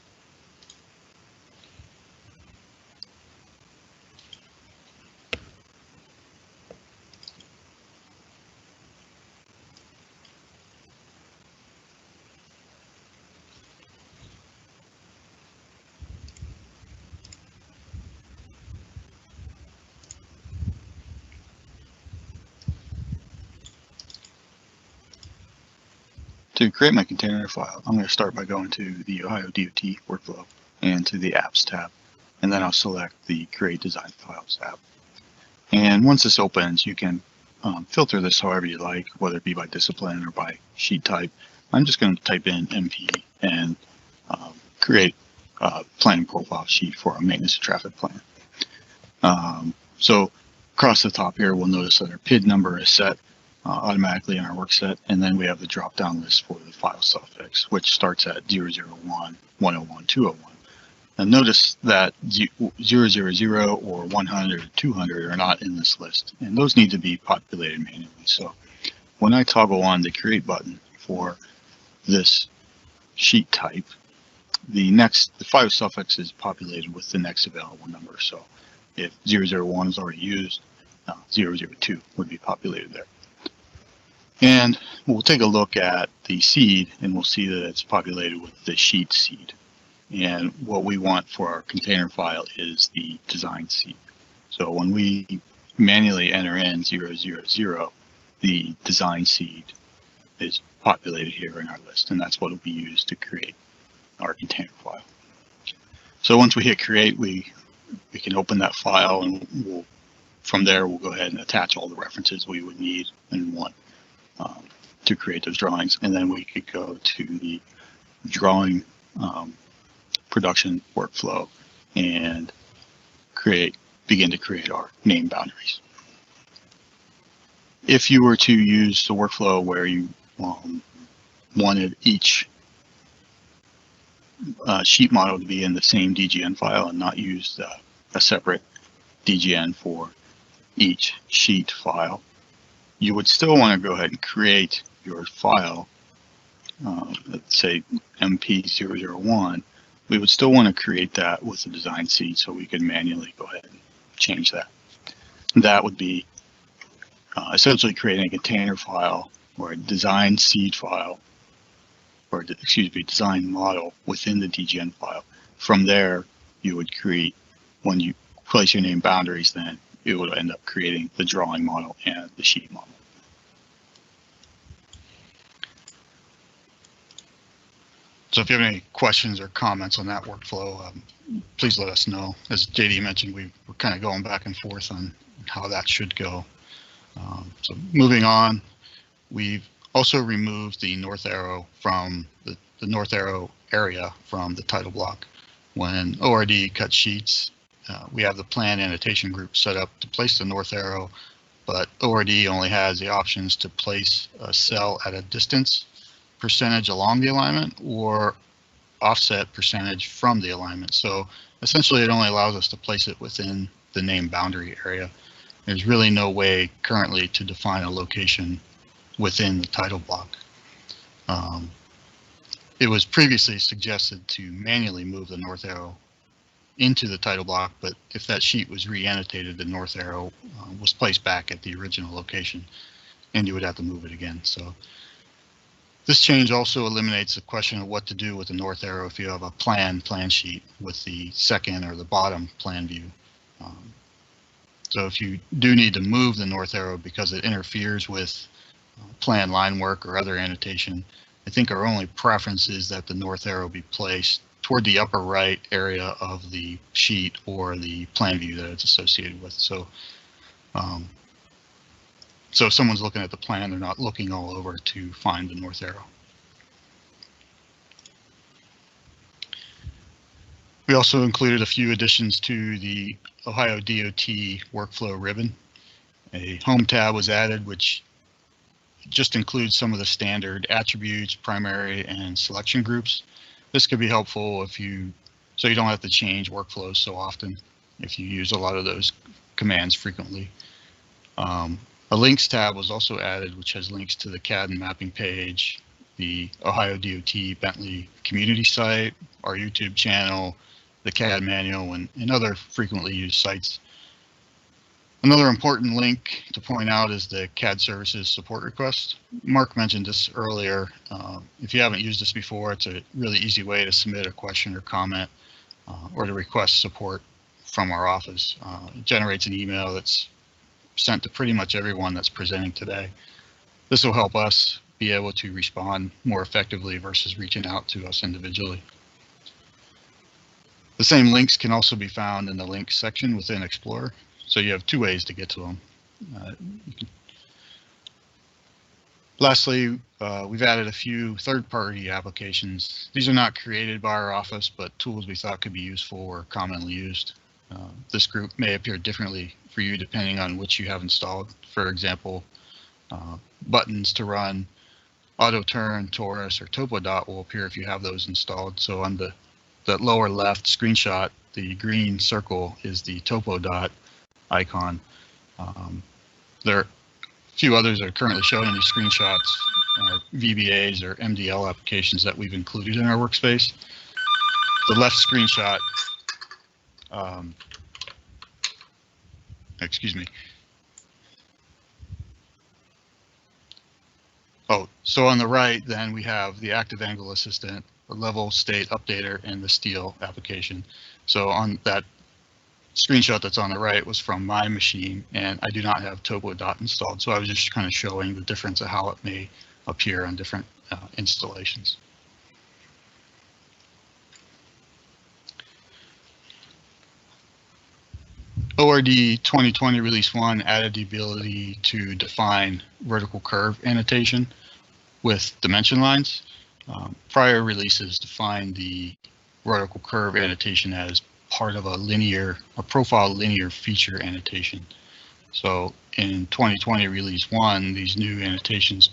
To create my container file, I'm going to start by going to the Ohio DOT workflow and to the Apps tab, and then I'll select the Create Design Files app. And once this opens, you can filter this however you like, whether it be by discipline or by sheet type. I'm just going to type in MP and create a planning profile sheet for a maintenance and traffic plan. So across the top here, we'll notice that our PID number is set automatically in our work set, and then we have the drop-down list for the file suffix, which starts at 001, 101, 201. And notice that 000 or 100 or 200 are not in this list, and those need to be populated manually. So when I toggle on the Create button for this sheet type, the file suffix is populated with the next available number. So if 001 is already used, 002 would be populated there. And we'll take a look at the seed, and we'll see that it's populated with the sheet seed. And what we want for our container file is the design seed. So when we manually enter in 000, the design seed is populated here in our list, and that's what will be used to create our container file. So once we hit create, we can open that file, and from there we'll go ahead and attach all the references we would need and want to create those drawings, and then we could go to the drawing production workflow and begin to create our name boundaries. If you were to use the workflow where you wanted each sheet model to be in the same DGN file and not use a separate DGN for each sheet file, you would still want to go ahead and create your file, let's say MP001. We would still want to create that with the design seed so we can manually go ahead and change that. That would be essentially creating a container file or a design seed file, or excuse me, design model within the DGN file. From there, you would create, when you place your name boundaries, then it would end up creating the drawing model and the sheet model. So if you have any questions or comments on that workflow, please let us know. As JD mentioned, we're kind of going back and forth on how that should go. So moving on, we've also removed the north arrow from the north arrow area from the title block. When ORD cuts sheets, we have the plan annotation group set up to place the north arrow, but ORD only has the options to place a cell at a distance percentage along the alignment or offset percentage from the alignment. So essentially it only allows us to place it within the name boundary area. There's really no way currently to define a location within the title block. it was previously suggested to manually move the north arrow into the title block, but if that sheet was re-annotated, the north arrow was placed back at the original location, and you would have to move it again. So this change also eliminates the question of what to do with the north arrow if you have a plan sheet with the second or the bottom plan view. So if you do need to move the north arrow because it interferes with plan line work or other annotation, I think our only preference is that the north arrow be placed toward the upper right area of the sheet or the plan view that it's associated with. So, so if someone's looking at the plan, they're not looking all over to find the north arrow. We also included a few additions to the Ohio DOT workflow ribbon. A home tab was added, which just includes some of the standard attributes, primary, and selection groups. This could be helpful so you don't have to change workflows so often if you use a lot of those commands frequently. A links tab was also added, which has links to the CADD and mapping page, the Ohio DOT Bentley community site, our YouTube channel, the CADD manual, and other frequently used sites. Another important link to point out is the CADD services support request. Mark mentioned this earlier. If you haven't used this before, it's a really easy way to submit a question or comment or to request support from our office. It generates an email that's sent to pretty much everyone that's presenting today. This will help us be able to respond more effectively versus reaching out to us individually. The same links can also be found in the links section within Explorer. So you have two ways to get to them. Lastly, we've added a few third-party applications. These are not created by our office, but tools we thought could be useful or commonly used. This group may appear differently for you depending on which you have installed. For example, buttons to run Auto Turn, Taurus, or TopoDot will appear if you have those installed. So on the lower left screenshot, the green circle is the TopoDot icon. There are a few others that are currently shown in these screenshots, VBAs or MDL applications that we've included in our workspace. The left screenshot, excuse me. Oh, so on the right, then we have the active angle assistant, the level state updater, and the steel application. So on that screenshot that's on the right was from my machine, and I do not have TopoDot installed. So I was just kind of showing the difference of how it may appear on different installations. ORD 2020 Release 1 added the ability to define vertical curve annotation with dimension lines. Prior releases defined the vertical curve annotation as part of a profile linear feature annotation. So in 2020 Release 1, these new annotations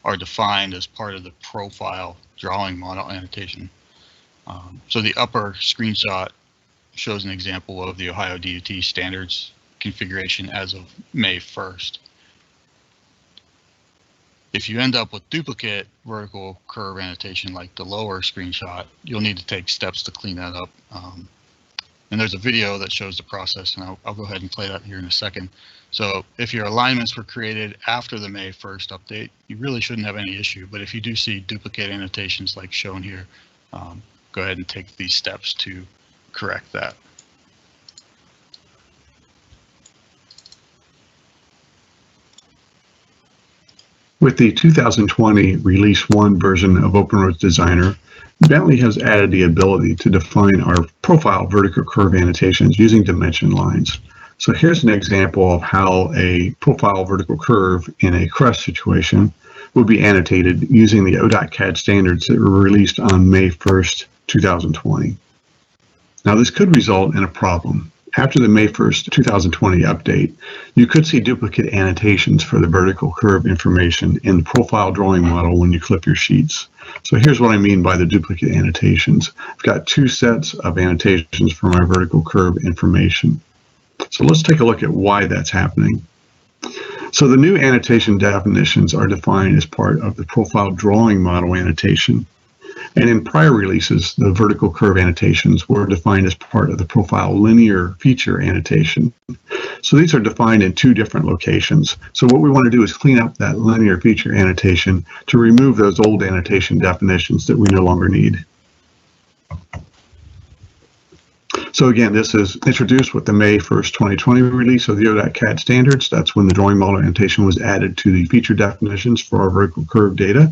are defined as part of the profile drawing model annotation. So the upper screenshot shows an example of the Ohio DOT standards configuration as of May 1st. If you end up with duplicate vertical curve annotation like the lower screenshot, you'll need to take steps to clean that up. And there's a video that shows the process, and I'll go ahead and play that here in a second. So if your alignments were created after the May 1st update, you really shouldn't have any issue. But if you do see duplicate annotations like shown here, go ahead and take these steps to correct that. With the 2020 Release 1 version of OpenRoads Designer, Bentley has added the ability to define our profile vertical curve annotations using dimension lines. So here's an example of how a profile vertical curve in a crest situation would be annotated using the ODOT CAD standards that were released on May 1st, 2020. Now this could result in a problem. After the May 1st, 2020 update, you could see duplicate annotations for the vertical curve information in the profile drawing model when you clip your sheets. So here's what I mean by the duplicate annotations. I've got two sets of annotations for my vertical curve information. So let's take a look at why that's happening. So the new annotation definitions are defined as part of the profile drawing model annotation. And in prior releases, the vertical curve annotations were defined as part of the profile linear feature annotation. So these are defined in two different locations. So what we want to do is clean up that linear feature annotation to remove those old annotation definitions that we no longer need. So again, this is introduced with the May 1st, 2020 release of the ODOT CADD standards. That's when the drawing model annotation was added to the feature definitions for our vertical curve data.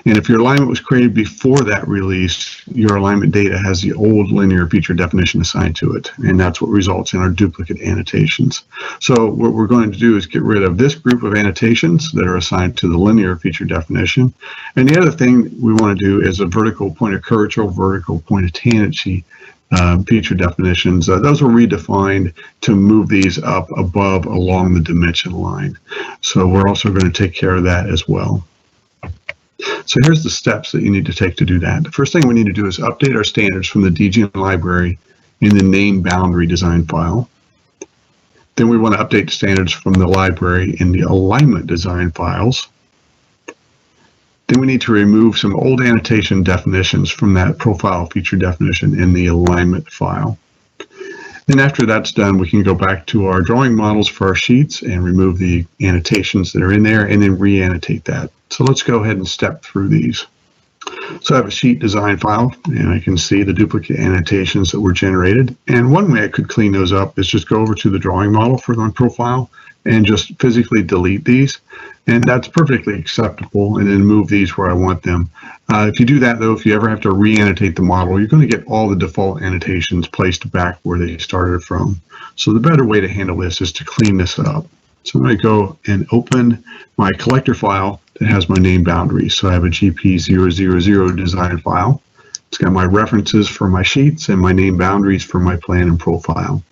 And if your alignment was created before that release, your alignment data has the old linear feature definition assigned to it. And that's what results in our duplicate annotations. So what we're going to do is get rid of this group of annotations that are assigned to the linear feature definition. And the other thing we want to do is a vertical point of curvature, vertical point of tangent feature definitions. Those were redefined to move these up above along the dimension line. So we're also going to take care of that as well. So here's the steps that you need to take to do that. The first thing we need to do is update our standards from the DGN library in the name boundary design file. Then we want to update standards from the library in the alignment design files. Then we need to remove some old annotation definitions from that profile feature definition in the alignment file. Then after that's done, we can go back to our drawing models for our sheets and remove the annotations that are in there and then re-annotate that. So let's go ahead and step through these. So I have a sheet design file and I can see the duplicate annotations that were generated. And one way I could clean those up is just go over to the drawing model for my profile and just physically delete these. And that's perfectly acceptable, and then move these where I want them. If you do that though, if you ever have to re-annotate the model, you're going to get all the default annotations placed back where they started from. So the better way to handle this is to clean this up. So I'm going to go and open my collector file that has my name boundaries. So I have a GP000 design file. It's got my references for my sheets and my name boundaries for my plan and profile.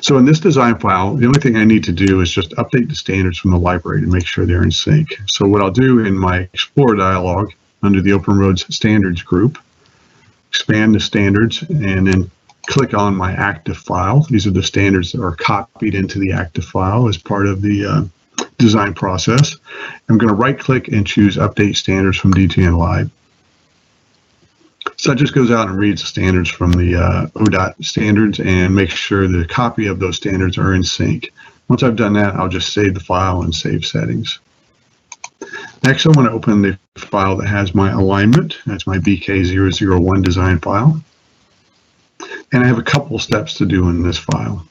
So in this design file, the only thing I need to do is just update the standards from the library to make sure they're in sync. So what I'll do in my Explorer dialog under the OpenRoads standards group, expand the standards and then click on my active file. These are the standards that are copied into the active file as part of the design process. I'm going to right click and choose update standards from DGN Live. So it just goes out and reads the standards from the ODOT standards and makes sure the copy of those standards are in sync. Once I've done that, I'll just save the file and save settings. Next, I want to open the file that has my alignment. That's my BK001 design file. And I have a couple steps to do in this file.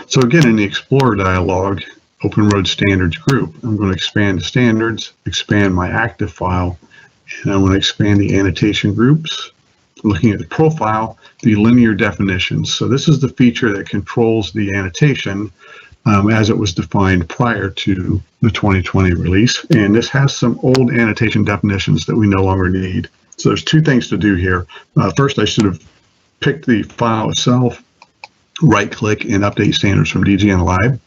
So again, in the Explorer dialog, OpenRoads standards group, I'm going to expand the standards, expand my active file, and I want to expand the annotation groups. Looking at the profile, the linear definitions. So this is the feature that controls the annotation as it was defined prior to the 2020 release. And this has some old annotation definitions that we no longer need. So there's two things to do here. First, I should have picked the file itself, right click and update standards from DGN Live.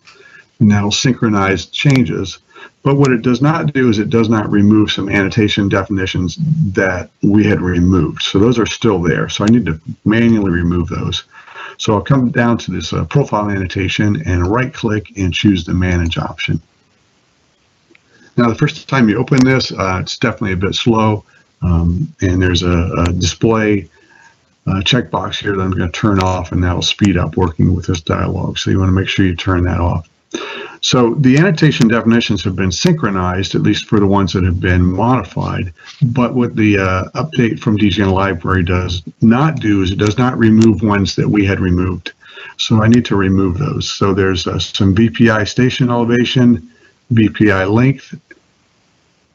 And that'll synchronize changes. But what it does not do is it does not remove some annotation definitions that we had removed. So those are still there. So I need to manually remove those. So I'll come down to this profile annotation and right click and choose the manage option. Now, the first time you open this, it's definitely a bit slow. And there's a display checkbox here that I'm going to turn off, and that'll speed up working with this dialog. So you want to make sure you turn that off. So the annotation definitions have been synchronized, at least for the ones that have been modified. But what the update from DGN Library does not do is it does not remove ones that we had removed. So I need to remove those. So there's some VPI station elevation, VPI length,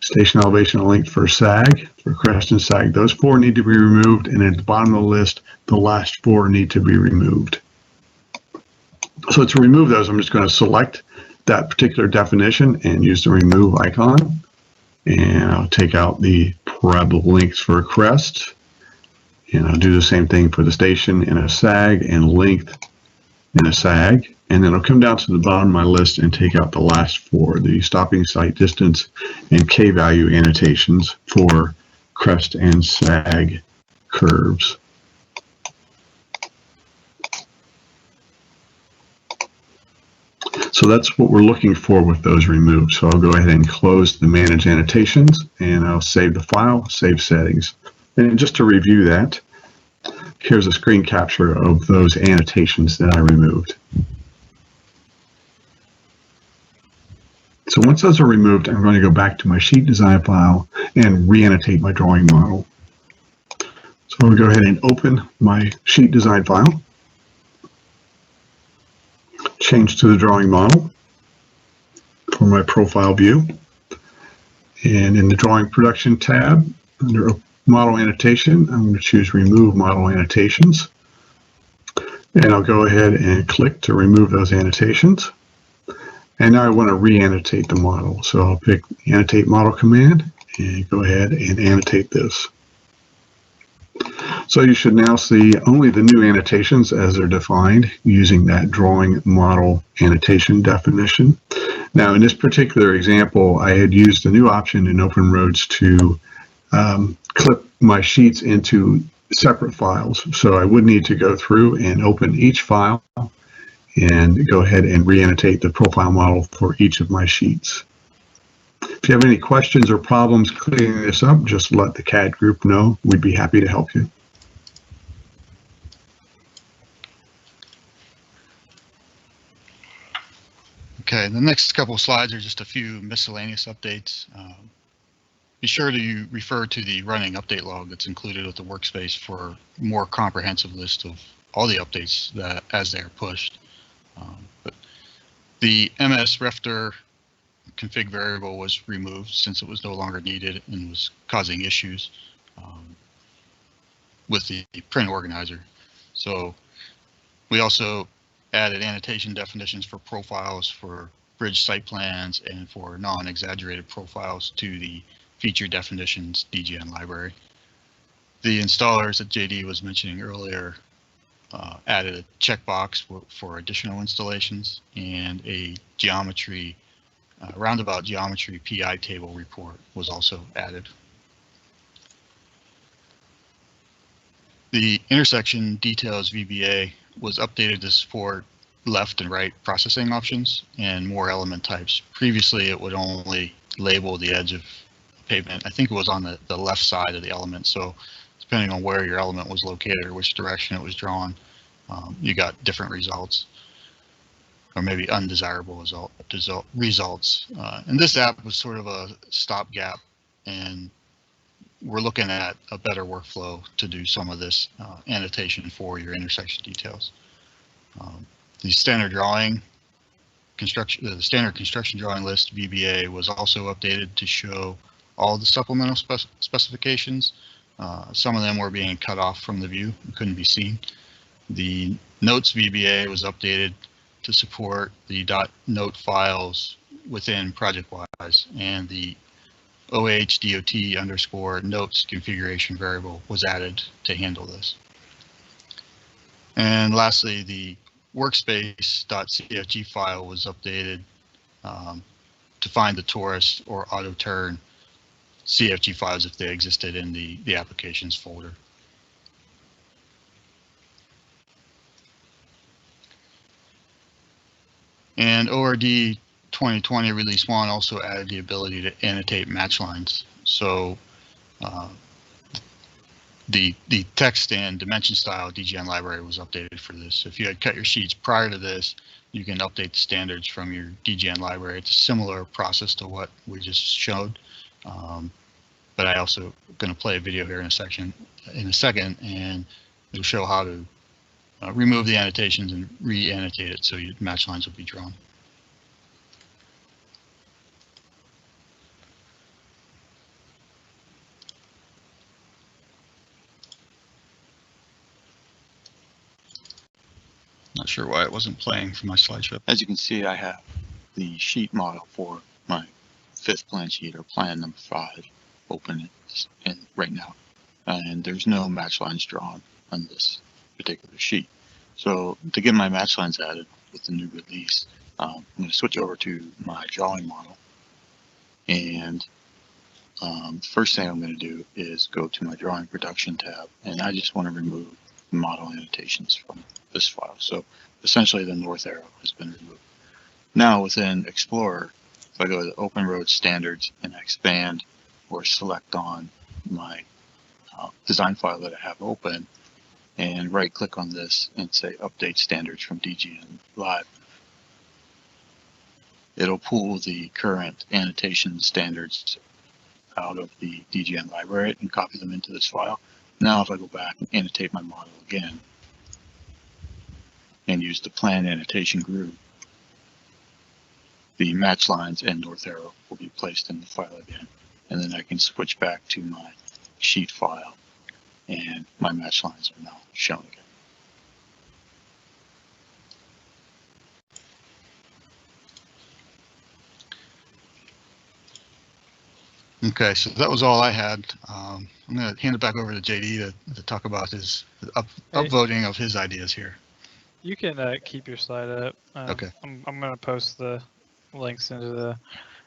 station elevation and length for sag, for crest and sag. Those four need to be removed. And at the bottom of the list, the last four need to be removed. So to remove those, I'm just going to select that particular definition and use the remove icon. And I'll take out the parabola lengths for a crest. And I'll do the same thing for the station and a sag and length and a sag. And then I'll come down to the bottom of my list and take out the last four, the stopping site distance and K-value annotations for crest and sag curves. So that's what we're looking for with those removed. So I'll go ahead and close the Manage Annotations, and I'll save the file, save settings. And just to review that, here's a screen capture of those annotations that I removed. So once those are removed, I'm going to go back to my sheet design file and re-annotate my drawing model. So I'll go ahead and open my sheet design file, change to the drawing model for my profile view. And in the drawing production tab, under model annotation, I'm going to choose remove model annotations. And I'll go ahead and click to remove those annotations. And now I want to re-annotate the model. So I'll pick the annotate model command and go ahead and annotate this. So you should now see only the new annotations as they're defined using that drawing model annotation definition. Now in this particular example, I had used a new option in OpenRoads to clip my sheets into separate files. So I would need to go through and open each file and go ahead and re-annotate the profile model for each of my sheets. If you have any questions or problems clearing this up, just let the CAD group know. We'd be happy to help you. Okay, the next couple of slides are just a few miscellaneous updates. Be sure to refer to the running update log that's included with the workspace for a more comprehensive list of all the updates that as they are pushed. But the MS Refter config variable was removed since it was no longer needed and was causing issues with the print organizer. So we also added annotation definitions for profiles for bridge site plans and for non-exaggerated profiles to the feature definitions DGN library. The installers that JD was mentioning earlier added a checkbox for additional installations, and a geometry, roundabout geometry PI table report was also added. The intersection details VBA was updated to support left and right processing options and more element types. Previously, it would only label the edge of pavement. I think it was on the left side of the element. So depending on where your element was located or which direction it was drawn, you got different results, or maybe undesirable results. And this app was sort of a stopgap, and we're looking at a better workflow to do some of this annotation for your intersection details. The standard drawing construction, the standard construction drawing list VBA was also updated to show all the supplemental specifications. Some of them were being cut off from the view and couldn't be seen. The notes VBA was updated to support the .note files within ProjectWise, and the OHDOT_notes configuration variable was added to handle this. And lastly, the workspace.cfg file was updated to find the torus or auto turn CFG files if they existed in the applications folder. And ORD 2020 release 1 also added the ability to annotate match lines. So the text and dimension style DGN library was updated for this. If you had cut your sheets prior to this, you can update the standards from your DGN library. It's a similar process to what we just showed. But I also going to play a video here in a second, and it'll show how to remove the annotations and re-annotate it so your match lines will be drawn. Not sure why it wasn't playing for my slideshow. As you can see, I have the sheet model for my 5th plan sheet, or plan number 5, open right now. And there's no match lines drawn on this particular sheet. So to get my match lines added with the new release, I'm going to switch over to my drawing model. And first thing I'm going to do is go to my drawing production tab, and I just want to remove model annotations from this file. So essentially the north arrow has been removed. Now within Explorer, if I go to OpenRoads standards and expand or select on my design file that I have open and right click on this and say update standards from DGN Live, it'll pull the current annotation standards out of the DGN library and copy them into this file. Now if I go back and annotate my model again and use the plan annotation group, the match lines and north arrow will be placed in the file again. And then I can switch back to my sheet file and my match lines are now shown again. Okay, so that was all I had. I'm going to hand it back over to JD to talk about his upvoting of his ideas here. You can keep your slide up. Okay. I'm going to post the links into the.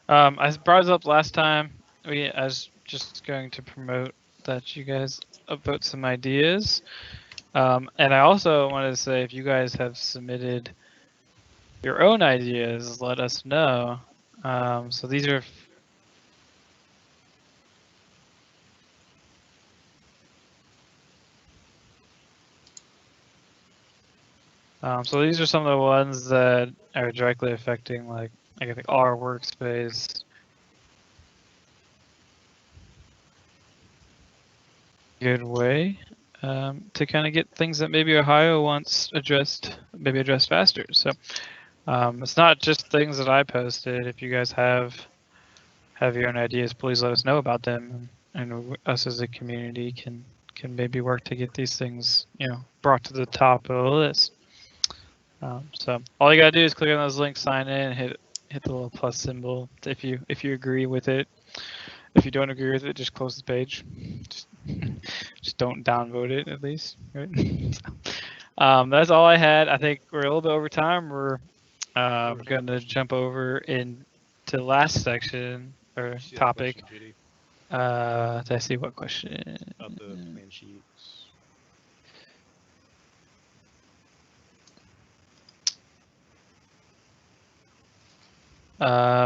I brought it up last time. I was just going to promote that you guys upvote some ideas. And I also wanted to say, if you guys have submitted your own ideas, let us know. So these are. So these are some of the ones that are directly affecting, like I think our workspace. Good way to kind of get things that maybe Ohio wants addressed, maybe addressed faster. So it's not just things that I posted. If you guys have your own ideas, please let us know about them, and us as a community can maybe work to get these things, brought to the top of the list. So all you gotta do is click on those links, sign in, hit the little plus symbol if you agree with it. If you don't agree with it, just close the page. Just don't downvote it, at least. Right? That's all I had. I think we're a little bit over time. We're gonna jump over into the last section or topic. Did I see what question? About the plan sheets.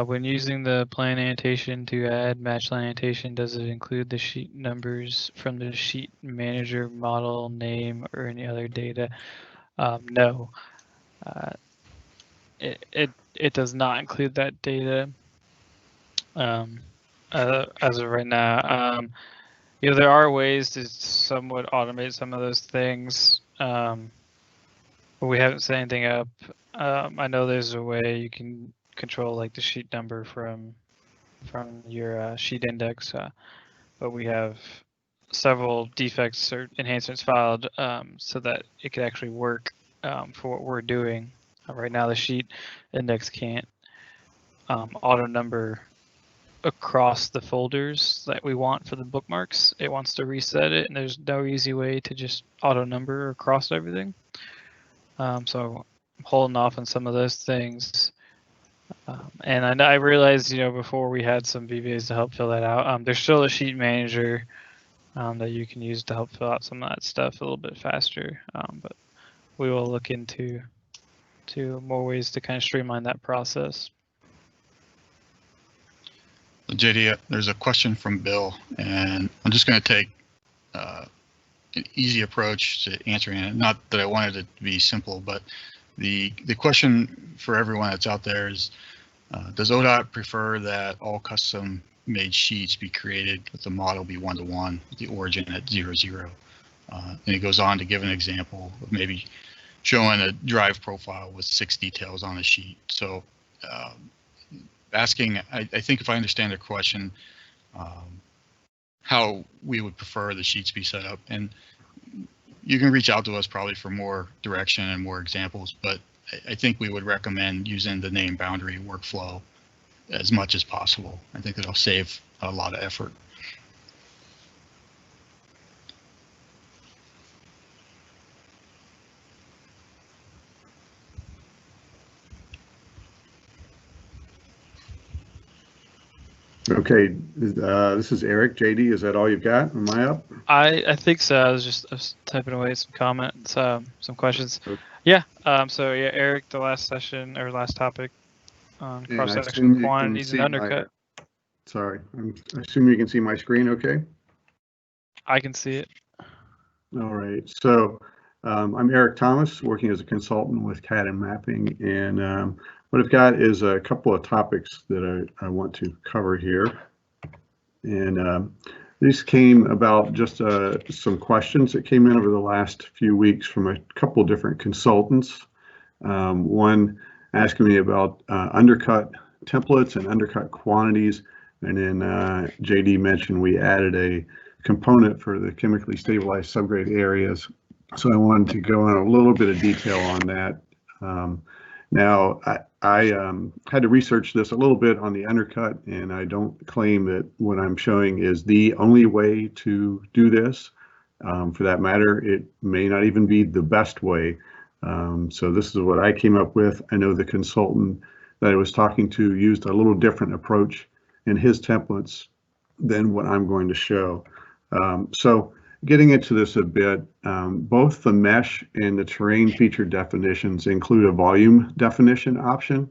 When using the plan annotation to add match line annotation, does it include the sheet numbers from the sheet manager, model name, or any other data? No. It does not include that data as of right now. There are ways to somewhat automate some of those things, but we haven't set anything up. I know there's a way you can control like the sheet number from your sheet index, but we have several defects or enhancements filed so that it could actually work for what we're doing. Right now the sheet index can't auto number across the folders that we want for the bookmarks. It wants to reset it, and there's no easy way to just auto number across everything. So I'm holding off on some of those things. And I realized, before we had some VBAs to help fill that out. There's still a sheet manager that you can use to help fill out some of that stuff a little bit faster. But we will look into more ways to kind of streamline that process. JD, there's a question from Bill, and I'm just going to take an easy approach to answering it. Not that I wanted it to be simple, but the question for everyone that's out there is, does ODOT prefer that all custom made sheets be created with the model be 1-to-1, with the origin at 0-0? And it goes on to give an example of maybe showing a drive profile with 6 details on a sheet. So asking, I think if I understand the question, how we would prefer the sheets be set up. And you can reach out to us probably for more direction and more examples, but I think we would recommend using the name boundary workflow as much as possible. I think it'll save a lot of effort. Okay, this is Eric. JD, is that all you've got? Am I up? I think so. I was typing away some comments, some questions. Okay. Yeah. So yeah, Eric, the last session or last topic, on And I cross-section assume you can quantities see and my- undercut. Sorry, I assume you can see my screen okay? I can see it. All right, so I'm Eric Thomas, working as a consultant with CADD and mapping, and what I've got is a couple of topics that I want to cover here. And these came about just some questions that came in over the last few weeks from a couple of different consultants. One asking me about undercut templates and undercut quantities, and then JD mentioned we added a component for the chemically stabilized subgrade areas. So I wanted to go in a little bit of detail on that. Now, I had to research this a little bit on the undercut, and I don't claim that what I'm showing is the only way to do this. For that matter, it may not even be the best way. So this is what I came up with. I know the consultant that I was talking to used a little different approach in his templates than what I'm going to show. So getting into this a bit, both the mesh and the terrain feature definitions include a volume definition option.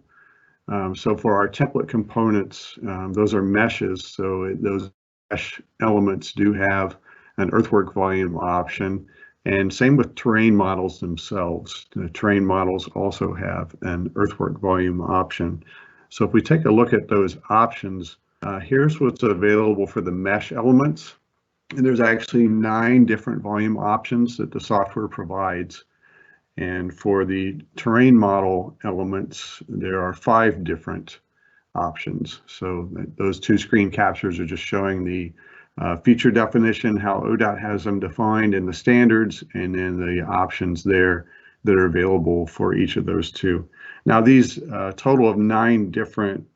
So for our template components, those are meshes. So those mesh elements do have an earthwork volume option, and same with terrain models themselves. The terrain models also have an earthwork volume option. So if we take a look at those options, here's what's available for the mesh elements. And there's actually 9 different volume options that the software provides. And for the terrain model elements, there are 5 different options. So those 2 screen captures are just showing the feature definition, how ODOT has them defined in the standards, and then the options there that are available for each of those 2. Now these total of 9 different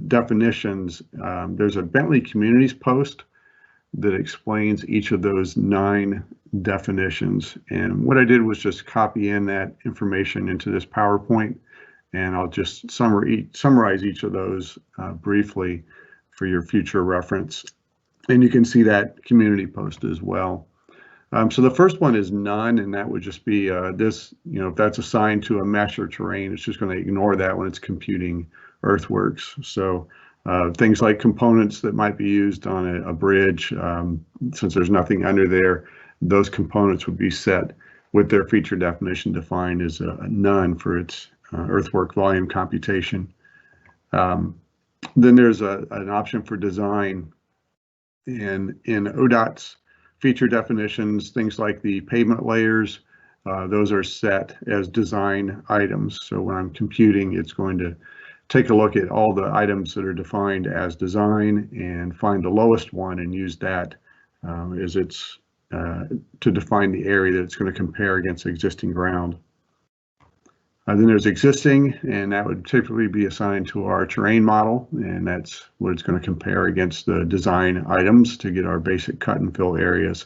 definitions, there's a Bentley Communities post that explains each of those 9 definitions. And what I did was just copy in that information into this PowerPoint, and I'll just summarize each of those briefly for your future reference. And you can see that community post as well. So the first one is none, and that would just be this, if that's assigned to a mesh or terrain, it's just going to ignore that when it's computing earthworks. So things like components that might be used on a bridge, since there's nothing under there, those components would be set with their feature definition defined as a none for its earthwork volume computation. Then there's an option for design, and in ODOT's feature definitions, things like the pavement layers, those are set as design items. So when I'm computing, it's going to take a look at all the items that are defined as design and find the lowest one and use that as its to define the area that it's going to compare against existing ground. Then there's existing, and that would typically be assigned to our terrain model, and that's what it's going to compare against the design items to get our basic cut and fill areas.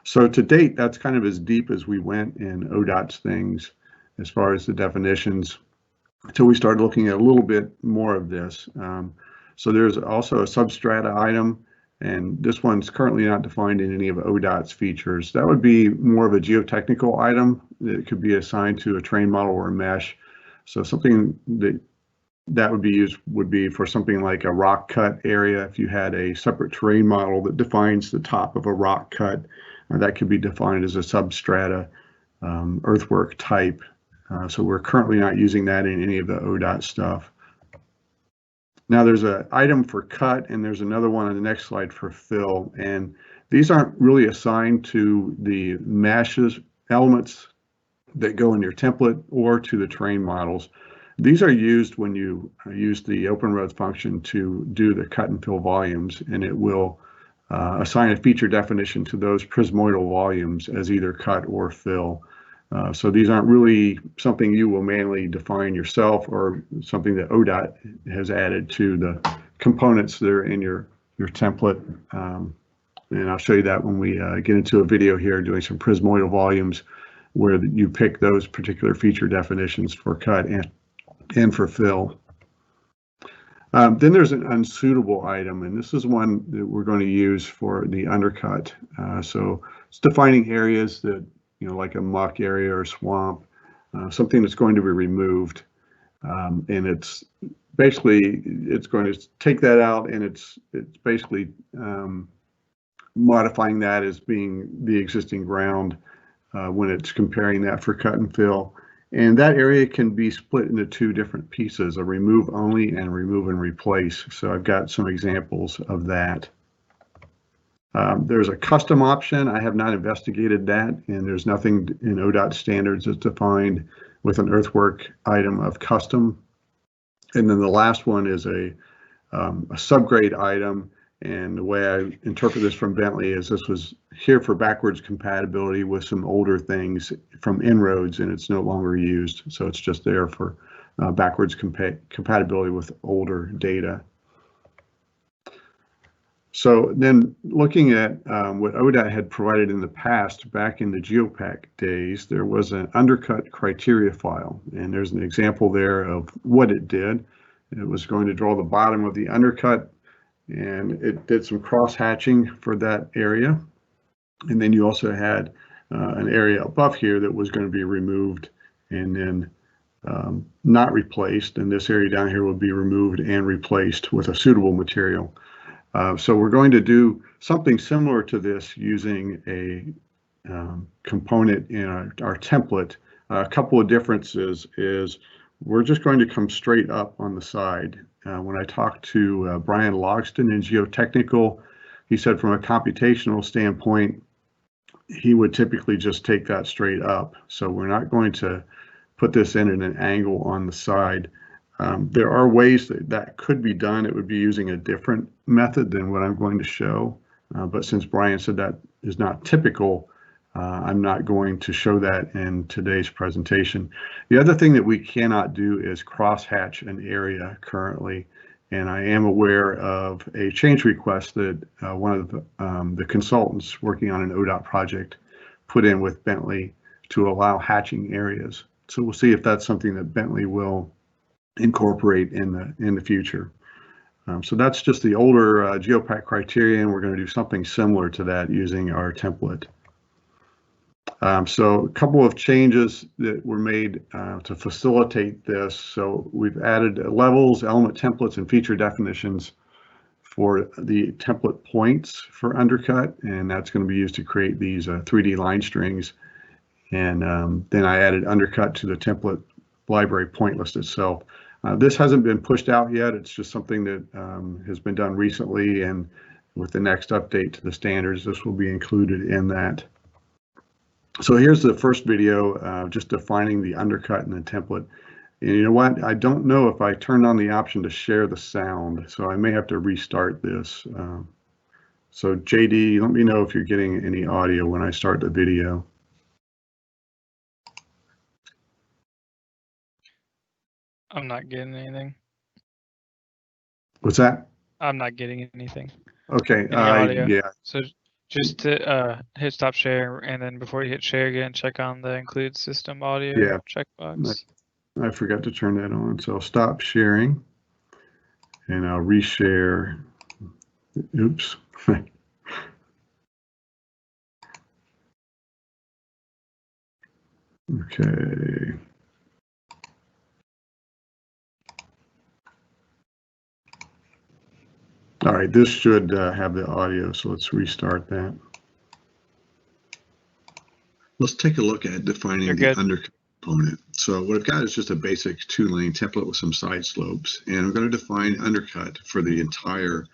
So to date, that's kind of as deep as we went in ODOT's things as far as the definitions, until we started looking at a little bit more of this. So there's also a substrata item, and this one's currently not defined in any of ODOT's features. That would be more of a geotechnical item that could be assigned to a terrain model or a mesh. So something that would be used would be for something like a rock cut area. If you had a separate terrain model that defines the top of a rock cut, that could be defined as a substrata earthwork type. So we're currently not using that in any of the ODOT stuff. Now there's an item for cut, and there's another one on the next slide for fill. And these aren't really assigned to the meshes elements that go in your template or to the terrain models. These are used when you use the OpenRoads function to do the cut and fill volumes, and it will assign a feature definition to those prismoidal volumes as either cut or fill. So these aren't really something you will manually define yourself, or something that ODOT has added to the components that are in your template. And I'll show you that when we get into a video here doing some prismoidal volumes, where you pick those particular feature definitions for cut and for fill. Then there's an unsuitable item, and this is one that we're going to use for the undercut. So it's defining areas that, like a muck area or swamp, something that's going to be removed. And it's basically, it's going to take that out, and it's basically modifying that as being the existing ground when it's comparing that for cut and fill. And that area can be split into two different pieces, a remove only and remove and replace. So I've got some examples of that. There's a custom option. I have not investigated that, and there's nothing in ODOT standards that's defined with an earthwork item of custom. And then the last one is a subgrade item. And the way I interpret this from Bentley is this was here for backwards compatibility with some older things from inroads, and it's no longer used. So it's just there for backwards compatibility with older data. So then looking at what ODOT had provided in the past, back in the Geopack days, there was an Undercut criteria file, and there's an example there of what it did. It was going to draw the bottom of the Undercut, and it did some cross hatching for that area. And then you also had an area above here that was going to be removed and then not replaced. And this area down here will be removed and replaced with a suitable material. So we're going to do something similar to this using a component in our template. A couple of differences is we're just going to come straight up on the side. When I talked to Brian Logston in Geotechnical, he said from a computational standpoint, he would typically just take that straight up. So we're not going to put this in at an angle on the side. There are ways that could be done. It would be using a different method than what I'm going to show. But since Brian said that is not typical, I'm not going to show that in today's presentation. The other thing that we cannot do is crosshatch an area currently. And I am aware of a change request that one of the consultants working on an ODOT project put in with Bentley to allow hatching areas. So we'll see if that's something that Bentley will incorporate in the future. So that's just the older Geopack criteria, and we're going to do something similar to that using our template. So a couple of changes that were made to facilitate this. So we've added levels, element templates, and feature definitions for the template points for Undercut, and that's going to be used to create these 3D line strings. And then I added Undercut to the template library point list itself. This hasn't been pushed out yet. It's just something that has been done recently, and with the next update to the standards, this will be included in that. So here's the first video, just defining the Undercut in the template. And you know what? I don't know if I turned on the option to share the sound, so I may have to restart this. So JD, let me know if you're getting any audio when I start the video. I'm not getting anything. What's that? I'm not getting anything. Okay. Audio. Yeah. So just to hit stop share, and then before you hit share again, check on the include system audio checkbox. I forgot to turn that on, so I'll stop sharing and I'll reshare. Oops. Okay. All right, this should have the audio, so let's restart that. Let's take a look at defining the Undercut component. So what I've got is just a basic 2-lane template with some side slopes, and I'm going to define Undercut for the entire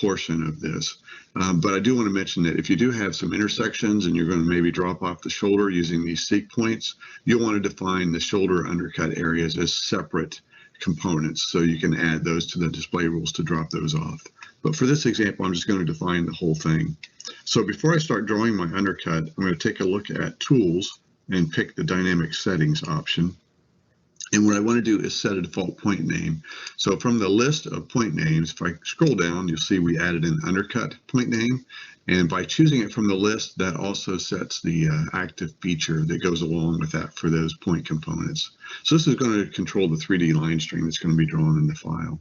portion of this. But I do want to mention that if you do have some intersections and you're going to maybe drop off the shoulder using these seek points, you'll want to define the shoulder undercut areas as separate components, so you can add those to the display rules to drop those off. But for this example, I'm just going to define the whole thing. So before I start drawing my undercut, I'm going to take a look at tools and pick the dynamic settings option. And what I want to do is set a default point name. So from the list of point names, if I scroll down, you'll see we added an undercut point name. And by choosing it from the list, that also sets the active feature that goes along with that for those point components. So this is going to control the 3D line string that's going to be drawn in the file.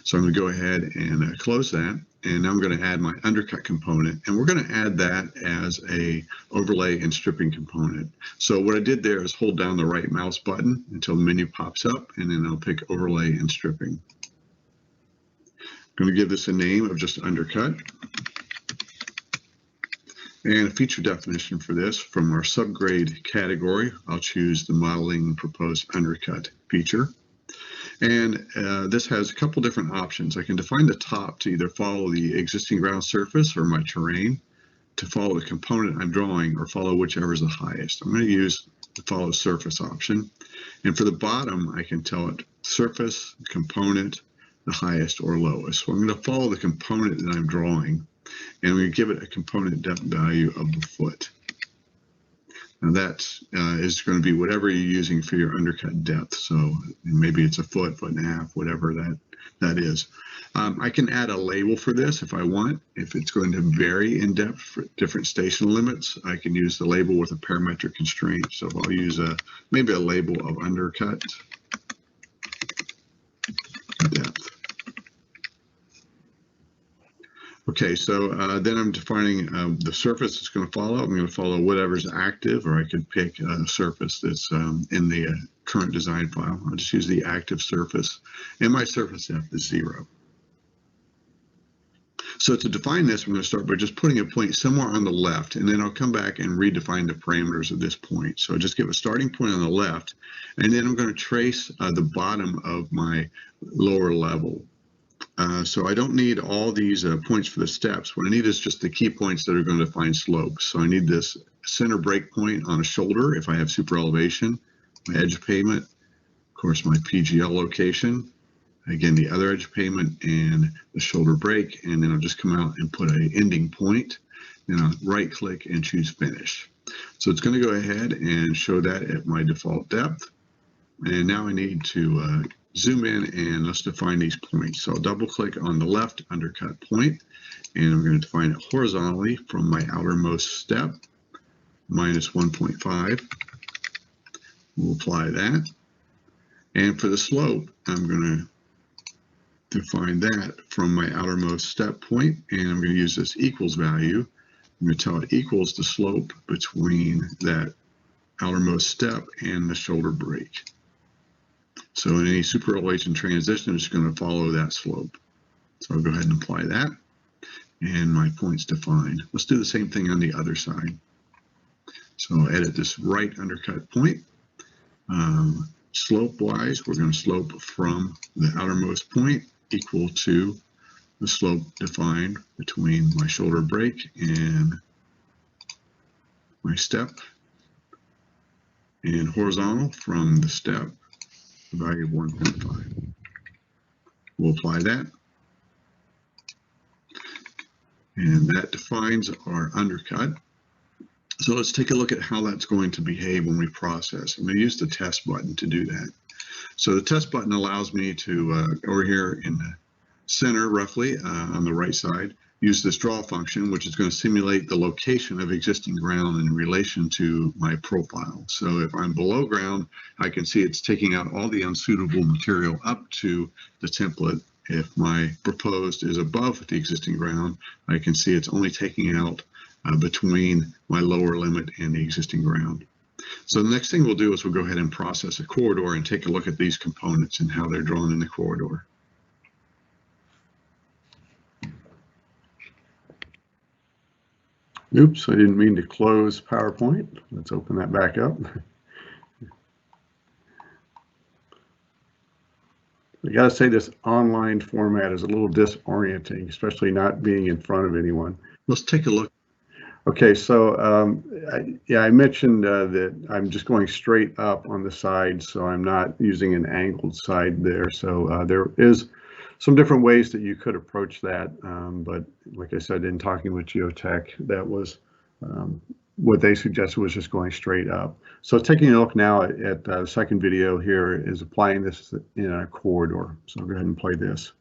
So I'm going to go ahead and close that. And now I'm going to add my undercut component, and we're going to add that as a overlay and stripping component. So what I did there is hold down the right mouse button until the menu pops up, and then I'll pick overlay and stripping. I'm going to give this a name of just undercut. And a feature definition for this, from our subgrade category, I'll choose the modeling proposed undercut feature. And this has a couple different options. I can define the top to either follow the existing ground surface or my terrain, to follow the component I'm drawing, or follow whichever is the highest. I'm going to use the follow surface option. And for the bottom, I can tell it surface, component, the highest or lowest. So I'm going to follow the component that I'm drawing, and we give it a component depth value of the foot. Now that is going to be whatever you're using for your undercut depth. So maybe it's a foot, foot and a half, whatever that is. I can add a label for this if I want. If it's going to vary in depth for different station limits, I can use the label with a parametric constraint. So I'll use maybe a label of undercut depth. Okay, so then I'm defining the surface it's going to follow. I'm going to follow whatever's active, or I could pick a surface that's in the current design file. I'll just use the active surface, and my surface depth is 0. So to define this, I'm going to start by just putting a point somewhere on the left, and then I'll come back and redefine the parameters of this point. So I'll just give a starting point on the left, and then I'm going to trace the bottom of my lower level. So I don't need all these points for the steps. What I need is just the key points that are going to define slopes. So I need this center break point on a shoulder if I have super elevation, my edge of pavement, of course my PGL location, again the other edge of pavement and the shoulder break, and then I'll just come out and put an ending point, then I'll right click and choose finish. So it's going to go ahead and show that at my default depth. And now I need to zoom in and let's define these points. So I'll double click on the left undercut point, and I'm going to define it horizontally from my outermost step, minus 1.5. We'll apply that. And for the slope, I'm going to define that from my outermost step point, and I'm going to use this equals value. I'm going to tell it equals the slope between that outermost step and the shoulder break. So in any super elevation transition, I'm just going to follow that slope. So I'll go ahead and apply that, and my point's defined. Let's do the same thing on the other side. So I'll edit this right undercut point. Slope-wise, we're going to slope from the outermost point equal to the slope defined between my shoulder break and my step, and horizontal from the step, the value of 1.5. We'll apply that, and that defines our undercut. So let's take a look at how that's going to behave when we process. I'm going to use the test button to do that. So the test button allows me to, over here in the center roughly on the right side, use this draw function, which is going to simulate the location of existing ground in relation to my profile. So if I'm below ground, I can see it's taking out all the unsuitable material up to the template. If my proposed is above the existing ground, I can see it's only taking out between my lower limit and the existing ground. So the next thing we'll do is we'll go ahead and process a corridor and take a look at these components and how they're drawn in the corridor. Oops, I didn't mean to close PowerPoint. Let's open that back up. I gotta say this online format is a little disorienting, especially not being in front of anyone. Let's take a look. Okay, so I mentioned that I'm just going straight up on the side, so I'm not using an angled side there. So there is some different ways that you could approach that, but like I said, in talking with Geotech, that was what they suggested was just going straight up. So taking a look now at the second video here is applying this in a corridor. So I'll go ahead and play this.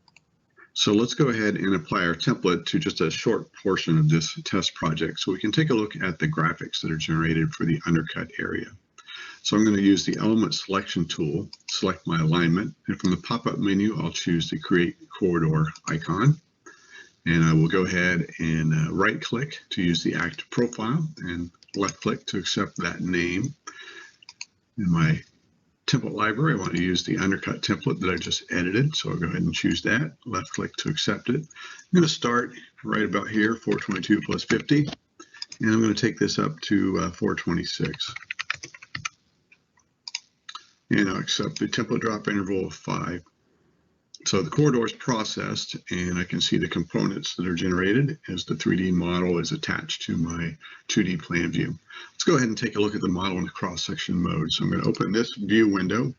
So let's go ahead and apply our template to just a short portion of this test project so we can take a look at the graphics that are generated for the undercut area. So I'm going to use the element selection tool, select my alignment, and from the pop-up menu, I'll choose the create corridor icon. And I will go ahead and right click to use the active profile and left click to accept that name. In my template library, I want to use the Undercut template that I just edited. So I'll go ahead and choose that, left click to accept it. I'm going to start right about here, 422 plus 50. And I'm going to take this up to 426. And I'll accept the template drop interval of 5. So the corridor is processed, and I can see the components that are generated as the 3D model is attached to my 2D plan view. Let's go ahead and take a look at the model in the cross-section mode. So I'm going to open this view window,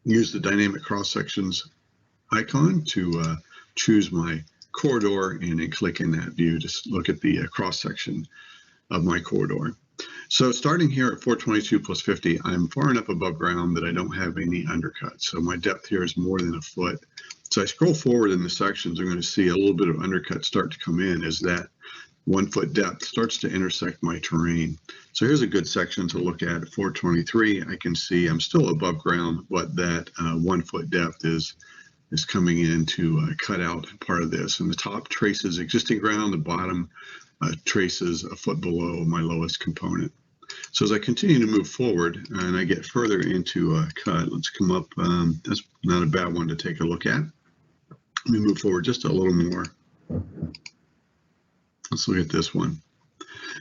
use the dynamic cross-sections icon to choose my corridor, and then click in that view to look at the cross-section of my corridor. So starting here at 422 plus 50, I'm far enough above ground that I don't have any undercut. So my depth here is more than a foot. So I scroll forward in the sections, I'm going to see a little bit of undercut start to come in as that 1 foot depth starts to intersect my terrain. So here's a good section to look at 423. I can see I'm still above ground, but that 1 foot depth is coming in to cut out part of this. And the top traces existing ground, the bottom traces a foot below my lowest component. So as I continue to move forward and I get further into cut, let's come up, that's not a bad one to take a look at. Let me move forward just a little more. Let's look at this one.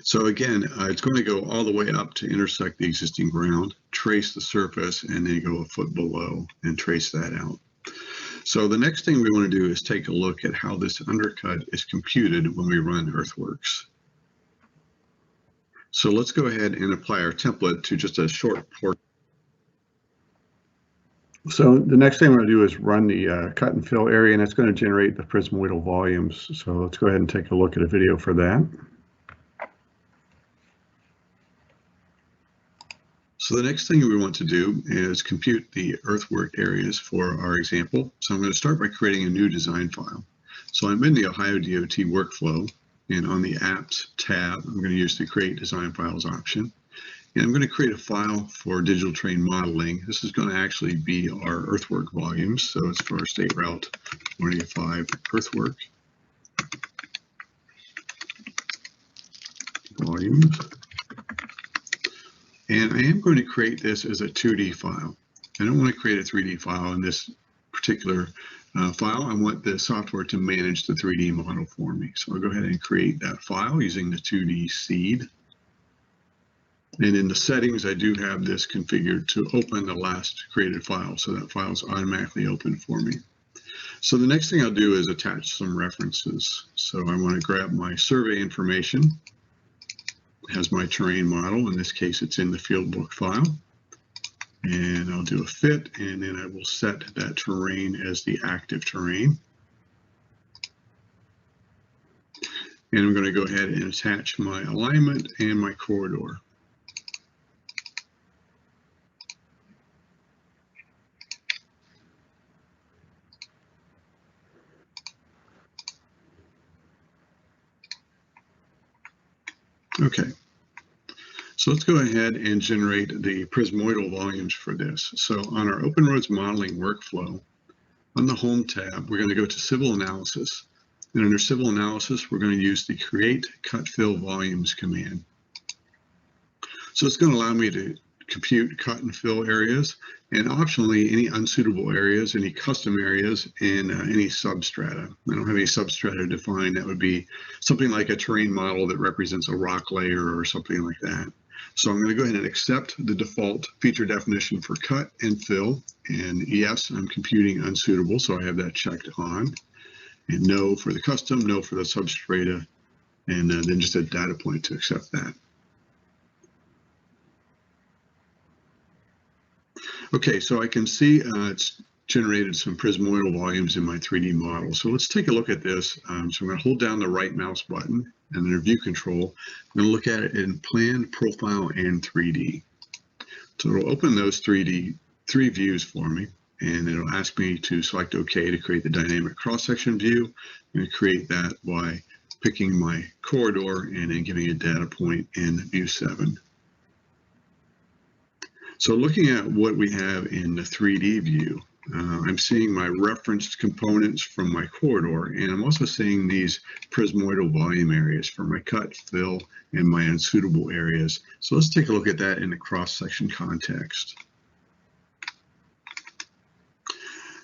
So again, it's going to go all the way up to intersect the existing ground, trace the surface, and then go a foot below and trace that out. So the next thing we want to do is take a look at how this undercut is computed when we run earthworks. So let's go ahead and apply our template to just a short portion. So the next thing I'm going to do is run the cut and fill area, and it's going to generate the prismoidal volumes. So let's go ahead and take a look at a video for that. So the next thing we want to do is compute the earthwork areas for our example. So I'm going to start by creating a new design file. So I'm in the Ohio DOT workflow, and on the Apps tab, I'm going to use the Create Design Files option. And I'm going to create a file for digital terrain modeling. This is going to actually be our earthwork volumes. So it's for our State Route 185 earthwork volumes. And I am going to create this as a 2D file. I don't want to create a 3D file in this particular file. I want the software to manage the 3D model for me. So I'll go ahead and create that file using the 2D seed. And in the settings, I do have this configured to open the last created file. So that file is automatically open for me. So the next thing I'll do is attach some references. So I want to grab my survey information. It has my terrain model. In this case, it's in the field book file. And I'll do a fit, and then I will set that terrain as the active terrain. And I'm going to go ahead and attach my alignment and my corridor. Okay. So let's go ahead and generate the prismoidal volumes for this. So on our OpenRoads modeling workflow, on the Home tab, we're going to go to Civil Analysis. And under Civil Analysis, we're going to use the Create Cut Fill Volumes command. So it's going to allow me to compute cut and fill areas, and optionally any unsuitable areas, any custom areas, and any substrata. I don't have any substrata defined. That would be something like a terrain model that represents a rock layer or something like that. So I'm going to go ahead and accept the default feature definition for cut and fill. And yes, I'm computing unsuitable, so I have that checked on. And no for the custom, no for the substrata, and then just a data point to accept that. Okay, so I can see it's generated some prismoidal volumes in my 3D model. So let's take a look at this. So I'm going to hold down the right mouse button and then View Control. I'm going to look at it in Plan, Profile, and 3D. So it'll open those three views for me, and it'll ask me to select OK to create the dynamic cross-section view. I'm going to create that by picking my corridor and then giving a data point in View 7. So looking at what we have in the 3D view, I'm seeing my referenced components from my corridor, and I'm also seeing these prismoidal volume areas for my cut, fill, and my unsuitable areas. So let's take a look at that in the cross-section context.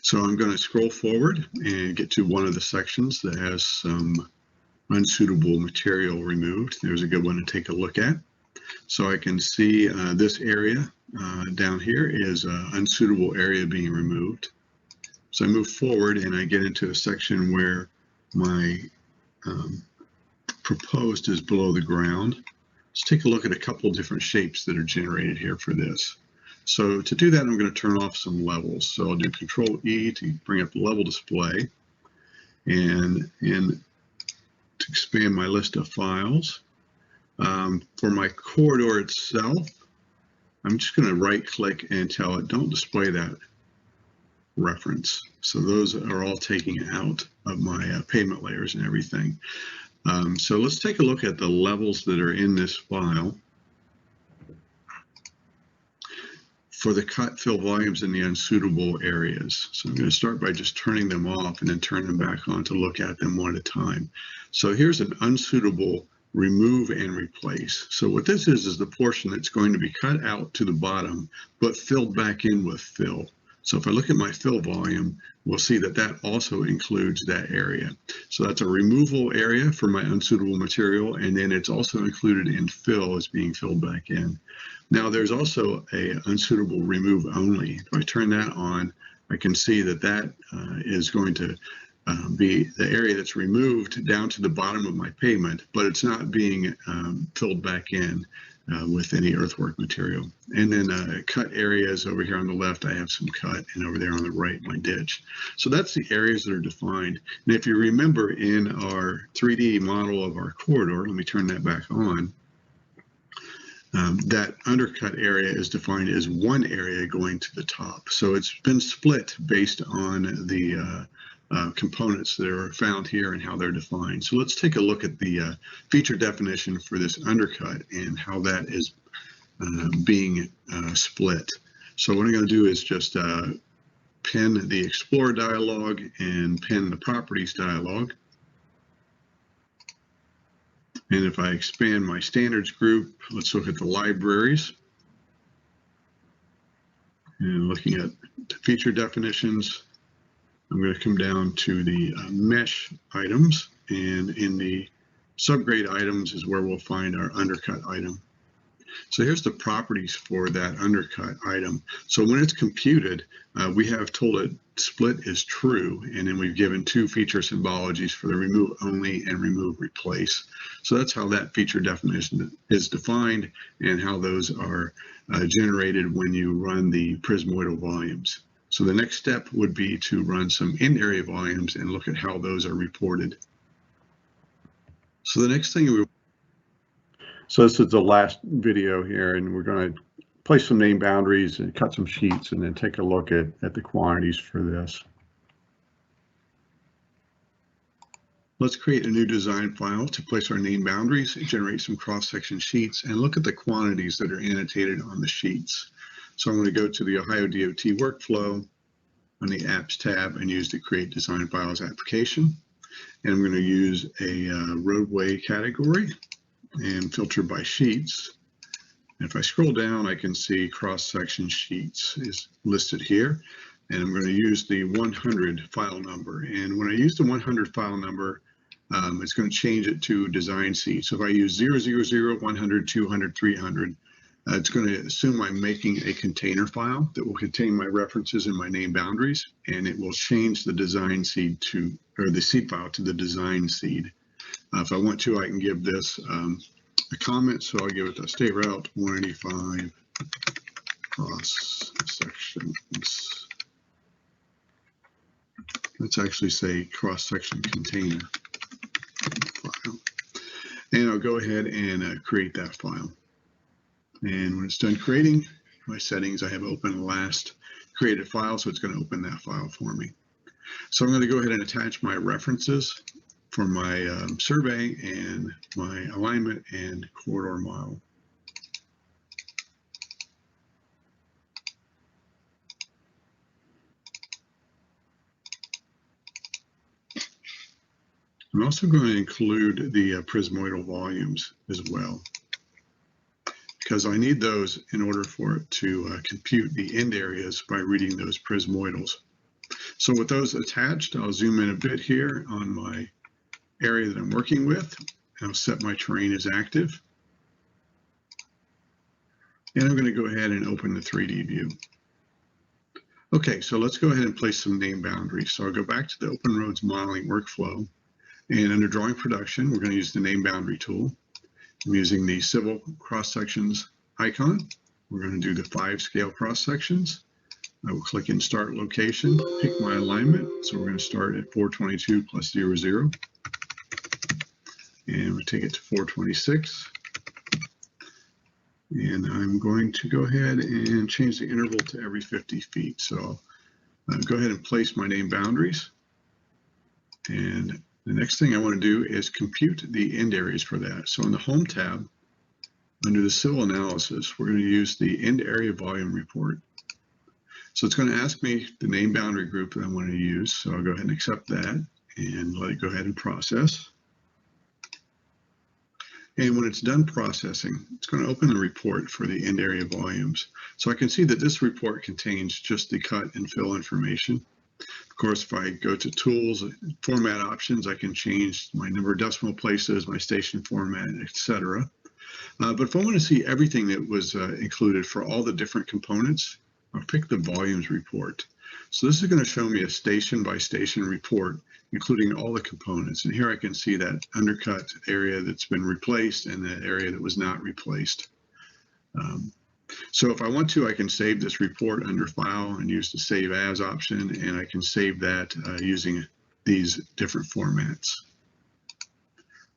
So I'm going to scroll forward and get to one of the sections that has some unsuitable material removed. There's a good one to take a look at. So I can see this area down here is an unsuitable area being removed. So I move forward and I get into a section where my proposed is below the ground. Let's take a look at a couple different shapes that are generated here for this. So to do that, I'm going to turn off some levels. So I'll do Control E to bring up the level display, and to expand my list of files. For my corridor itself, I'm just going to right click and tell it don't display that reference. So those are all taking out of my pavement layers and everything. So let's take a look at the levels that are in this file for the cut, fill volumes in the unsuitable areas. So I'm going to start by just turning them off and then turn them back on to look at them one at a time. So here's an unsuitable remove and replace. So what this is the portion that's going to be cut out to the bottom, but filled back in with fill. So if I look at my fill volume, we'll see that that also includes that area. So that's a removal area for my unsuitable material, and then it's also included in fill as being filled back in. Now there's also a unsuitable remove only. If I turn that on, I can see that that is going to be the area that's removed down to the bottom of my pavement, but it's not being filled back in with any earthwork material. And then cut areas over here on the left, I have some cut, and over there on the right, my ditch. So that's the areas that are defined. And if you remember in our 3D model of our corridor, let me turn that back on, that undercut area is defined as one area going to the top. So it's been split based on the components that are found here and how they're defined. So let's take a look at the feature definition for this undercut and how that is being split. So what I'm going to do is just pin the Explore dialog and pin the Properties dialog. And if I expand my standards group, let's look at the libraries. And looking at the feature definitions, I'm going to come down to the mesh items, and in the subgrade items is where we'll find our undercut item. So here's the properties for that undercut item. So when it's computed, we have told it split is true, and then we've given two feature symbologies for the remove only and remove replace. So that's how that feature definition is defined and how those are generated when you run the prismoidal volumes. So the next step would be to run some in-area volumes and look at how those are reported. So the next thing So this is the last video here, and we're going to place some name boundaries and cut some sheets and then take a look at the quantities for this. Let's create a new design file to place our name boundaries, generate some cross-section sheets, and look at the quantities that are annotated on the sheets. So I'm going to go to the Ohio DOT workflow on the Apps tab and use the Create Design Files application. And I'm going to use a roadway category and filter by sheets. And if I scroll down, I can see cross-section sheets is listed here. And I'm going to use the 100 file number. And when I use the 100 file number, it's going to change it to design seed. So if I use 000, 100, 200, 300, it's going to assume I'm making a container file that will contain my references and my name boundaries, and it will change the design seed to, or the seed file to the design seed. If I want to, I can give this a comment, so I'll give it a state route 185 cross sections. Let's actually say cross section container file, and I'll go ahead and create that file. And when it's done creating my settings, I have open last created file, so it's going to open that file for me. So I'm going to go ahead and attach my references for my survey and my alignment and corridor model. I'm also going to include the prismoidal volumes as well, because I need those in order for it to compute the end areas by reading those prismoidals. So with those attached, I'll zoom in a bit here on my area that I'm working with. I'll set my terrain as active. And I'm going to go ahead and open the 3D view. Okay, so let's go ahead and place some name boundaries. So I'll go back to the OpenRoads modeling workflow. And under drawing production, we're going to use the name boundary tool. I'm using the civil cross sections icon. We're going to do the 5 scale cross sections. I will click in start location, pick my alignment. So we're going to start at 422 plus 0, 0. And we'll take it to 426. And I'm going to go ahead and change the interval to every 50 feet. So I'll go ahead and place my name boundaries. And the next thing I want to do is compute the end areas for that. So in the Home tab, under the Civil Analysis, we're going to use the End Area Volume Report. So it's going to ask me the name boundary group that I want to use. So I'll go ahead and accept that and let it go ahead and process. And when it's done processing, it's going to open the report for the end area volumes. So I can see that this report contains just the cut and fill information. Of course, if I go to Tools, Format Options, I can change my number of decimal places, my station format, etc. But if I want to see everything that was included for all the different components, I'll pick the Volumes report. So this is going to show me a station by station report, including all the components. And here I can see that undercut area that's been replaced and the area that was not replaced. So if I want to, I can save this report under File and use the Save As option, and I can save that using these different formats.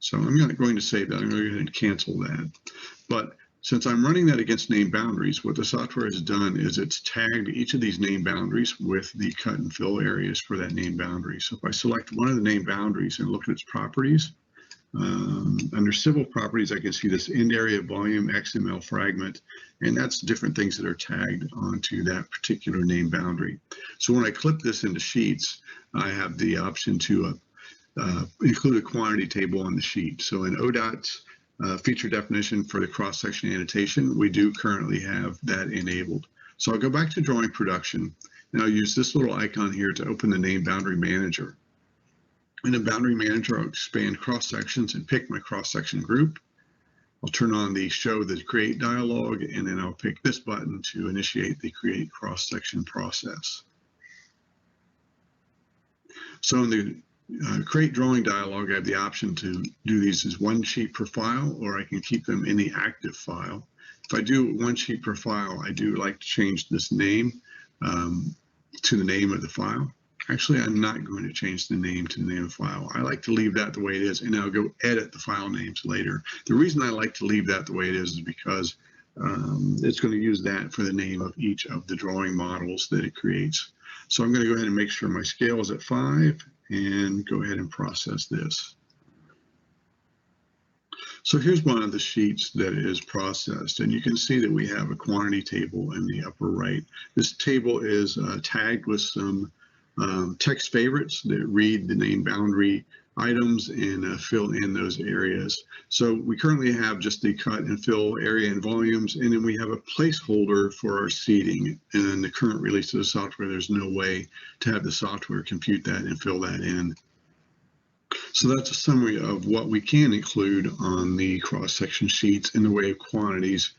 So I'm not going to save that. I'm going to go ahead and cancel that. But since I'm running that against name boundaries, what the software has done is it's tagged each of these name boundaries with the cut and fill areas for that name boundary. So if I select one of the name boundaries and look at its properties, under civil properties, I can see this end area volume XML fragment, and that's different things that are tagged onto that particular name boundary. So when I clip this into sheets, I have the option to include a quantity table on the sheet. So in ODOT's feature definition for the cross-section annotation, we do currently have that enabled. So I'll go back to drawing production, and I'll use this little icon here to open the name boundary manager. In the boundary manager, I'll expand cross-sections and pick my cross-section group. I'll turn on the show the create dialog, and then I'll pick this button to initiate the create cross-section process. So in the create drawing dialog, I have the option to do these as one sheet per file, or I can keep them in the active file. If I do one sheet per file, I do like to change this name to the name of the file. Actually, I'm not going to change the name to the name of the file. I like to leave that the way it is, and I'll go edit the file names later. The reason I like to leave that the way it is because it's going to use that for the name of each of the drawing models that it creates. So I'm going to go ahead and make sure my scale is at 5 and go ahead and process this. So here's one of the sheets that is processed, and you can see that we have a quantity table in the upper right. This table is tagged with some text favorites that read the name boundary items and fill in those areas. So we currently have just the cut and fill area and volumes, and then we have a placeholder for our seating. And in the current release of the software, there's no way to have the software compute that and fill that in. So that's a summary of what we can include on the cross-section sheets in the way of quantities,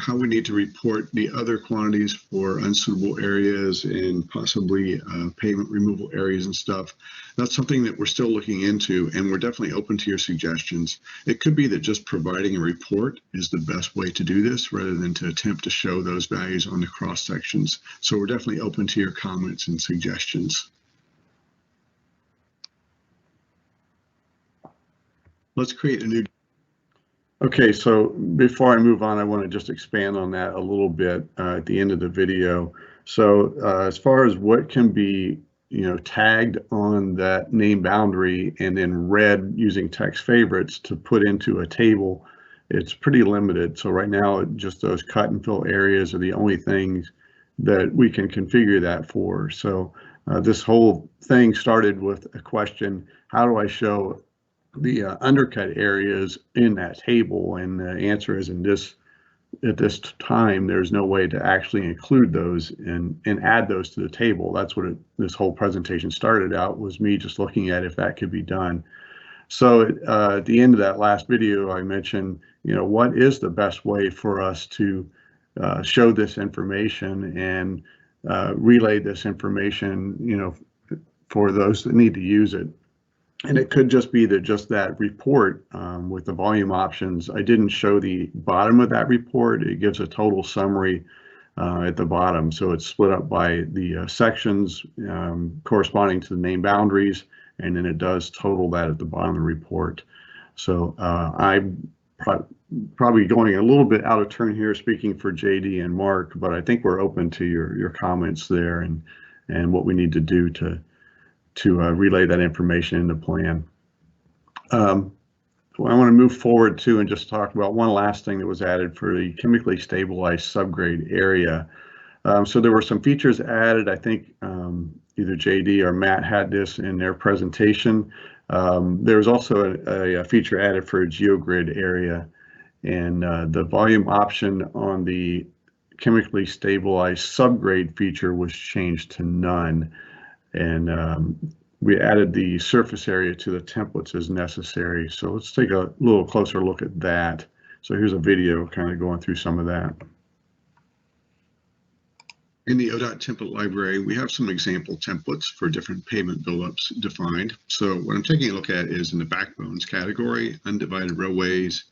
how we need to report the other quantities for unsuitable areas and possibly pavement removal areas and stuff. That's something that we're still looking into, and we're definitely open to your suggestions. It could be that just providing a report is the best way to do this rather than to attempt to show those values on the cross-sections. So we're definitely open to your comments and suggestions. Let's create a new. Okay, so before I move on, I want to just expand on that a little bit at the end of the video. So as far as what can be, tagged on that name boundary and then read using text favorites to put into a table, it's pretty limited. So right now, just those cut and fill areas are the only things that we can configure that for. So This whole thing started with a question: how do I show the undercut areas in that table? And the answer is, at this time, there's no way to actually include those and add those to the table. That's what this whole presentation started out, was me just looking at if that could be done. So at the end of that last video, I mentioned, what is the best way for us to show this information and relay this information, for those that need to use it. And it could just be that report with the volume options. I didn't show the bottom of that report. It gives a total summary at the bottom. So it's split up by the sections corresponding to the name boundaries, and then it does total that at the bottom of the report. So I'm probably going a little bit out of turn here speaking for JD and Mark, but I think we're open to your comments there and what we need to do to relay that information in the plan. So I want to move forward too and just talk about one last thing that was added for the chemically stabilized subgrade area. So there were some features added. I think either JD or Matt had this in their presentation. There was also a feature added for a geogrid area, and the volume option on the chemically stabilized subgrade feature was changed to none. And we added the surface area to the templates as necessary. So let's take a little closer look at that. So here's a video kind of going through some of that. In the ODOT template library, we have some example templates for different pavement buildups defined. So what I'm taking a look at is in the backbones category, undivided roadways,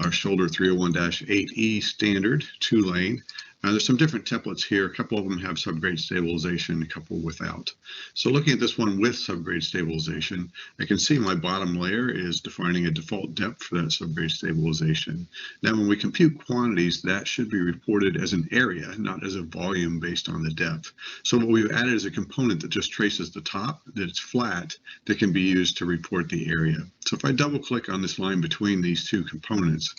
our shoulder 301-8E standard 2-lane. There's some different templates here. A couple of them have subgrade stabilization, a couple without. So looking at this one with subgrade stabilization, I can see my bottom layer is defining a default depth for that subgrade stabilization. Now, when we compute quantities, that should be reported as an area, not as a volume based on the depth. So what we've added is a component that just traces the top, that's flat, that can be used to report the area. So if I double click on this line between these two components,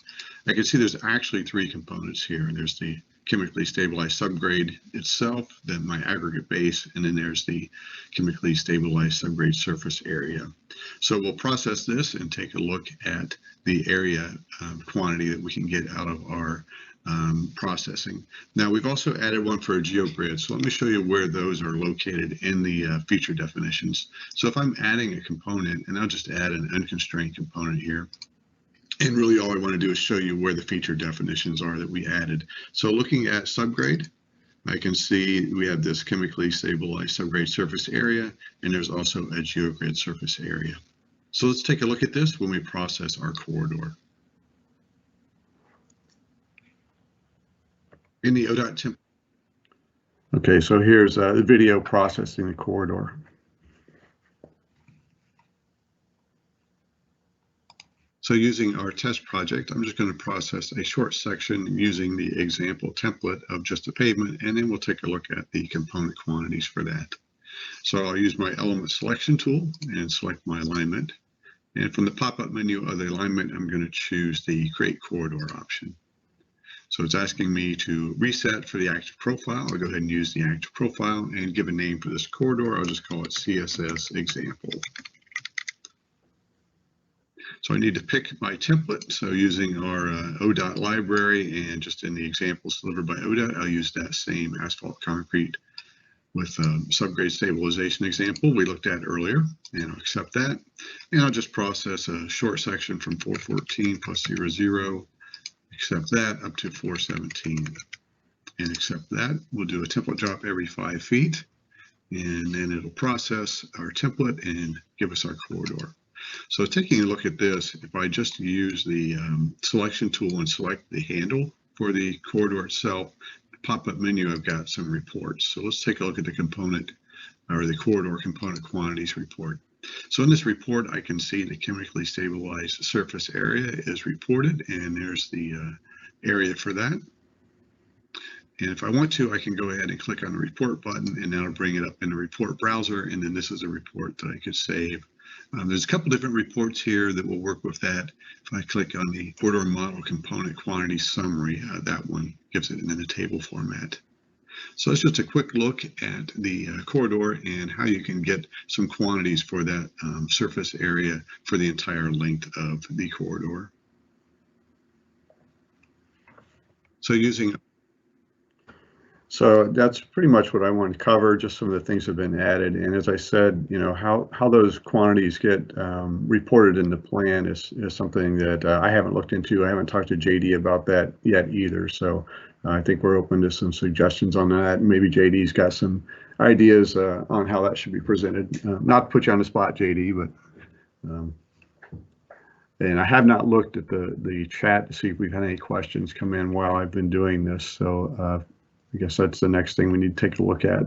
I can see there's actually three components here. There's the chemically stabilized subgrade itself, then my aggregate base, and then there's the chemically stabilized subgrade surface area. So we'll process this and take a look at the area quantity that we can get out of our processing. Now we've also added one for a geogrid. So let me show you where those are located in the feature definitions. So if I'm adding a component, and I'll just add an unconstrained component here. And really all I want to do is show you where the feature definitions are that we added. So looking at subgrade, I can see we have this chemically stabilized subgrade surface area, and there's also a geogrid surface area. So let's take a look at this when we process our corridor. In the ODOT template. Okay, so here's the video processing the corridor. So using our test project, I'm just going to process a short section using the example template of just a pavement, and then we'll take a look at the component quantities for that. So I'll use my element selection tool and select my alignment. And from the pop-up menu of the alignment, I'm going to choose the create corridor option. So it's asking me to reset for the active profile. I'll go ahead and use the active profile and give a name for this corridor. I'll just call it CSS example. So I need to pick my template. So using our ODOT library and just in the examples delivered by ODOT, I'll use that same asphalt concrete with subgrade stabilization example we looked at earlier, and I'll accept that. And I'll just process a short section from 414 plus 00, accept that up to 417 and accept that. We'll do a template drop every 5 feet, and then it'll process our template and give us our corridor. So taking a look at this, if I just use the selection tool and select the handle for the corridor itself, the pop-up menu, I've got some reports. So let's take a look at the component or the corridor component quantities report. So in this report, I can see the chemically stabilized surface area is reported, and there's the area for that. And if I want to, I can go ahead and click on the report button, and that'll bring it up in the report browser. And then this is a report that I could save. There's a couple different reports here that will work with that. If I click on the corridor model component quantity summary, that one gives it in the table format. So it's just a quick look at the corridor and how you can get some quantities for that surface area for the entire length of the corridor. So that's pretty much what I want to cover, just some of the things that have been added. And as I said, you know, how those quantities get reported in the plan is something that I haven't looked into. I haven't talked to JD about that yet either. So I think we're open to some suggestions on that. Maybe JD's got some ideas on how that should be presented. Not to put you on the spot, JD, but and I have not looked at the chat to see if we've had any questions come in while I've been doing this. So I guess that's the next thing we need to take a look at.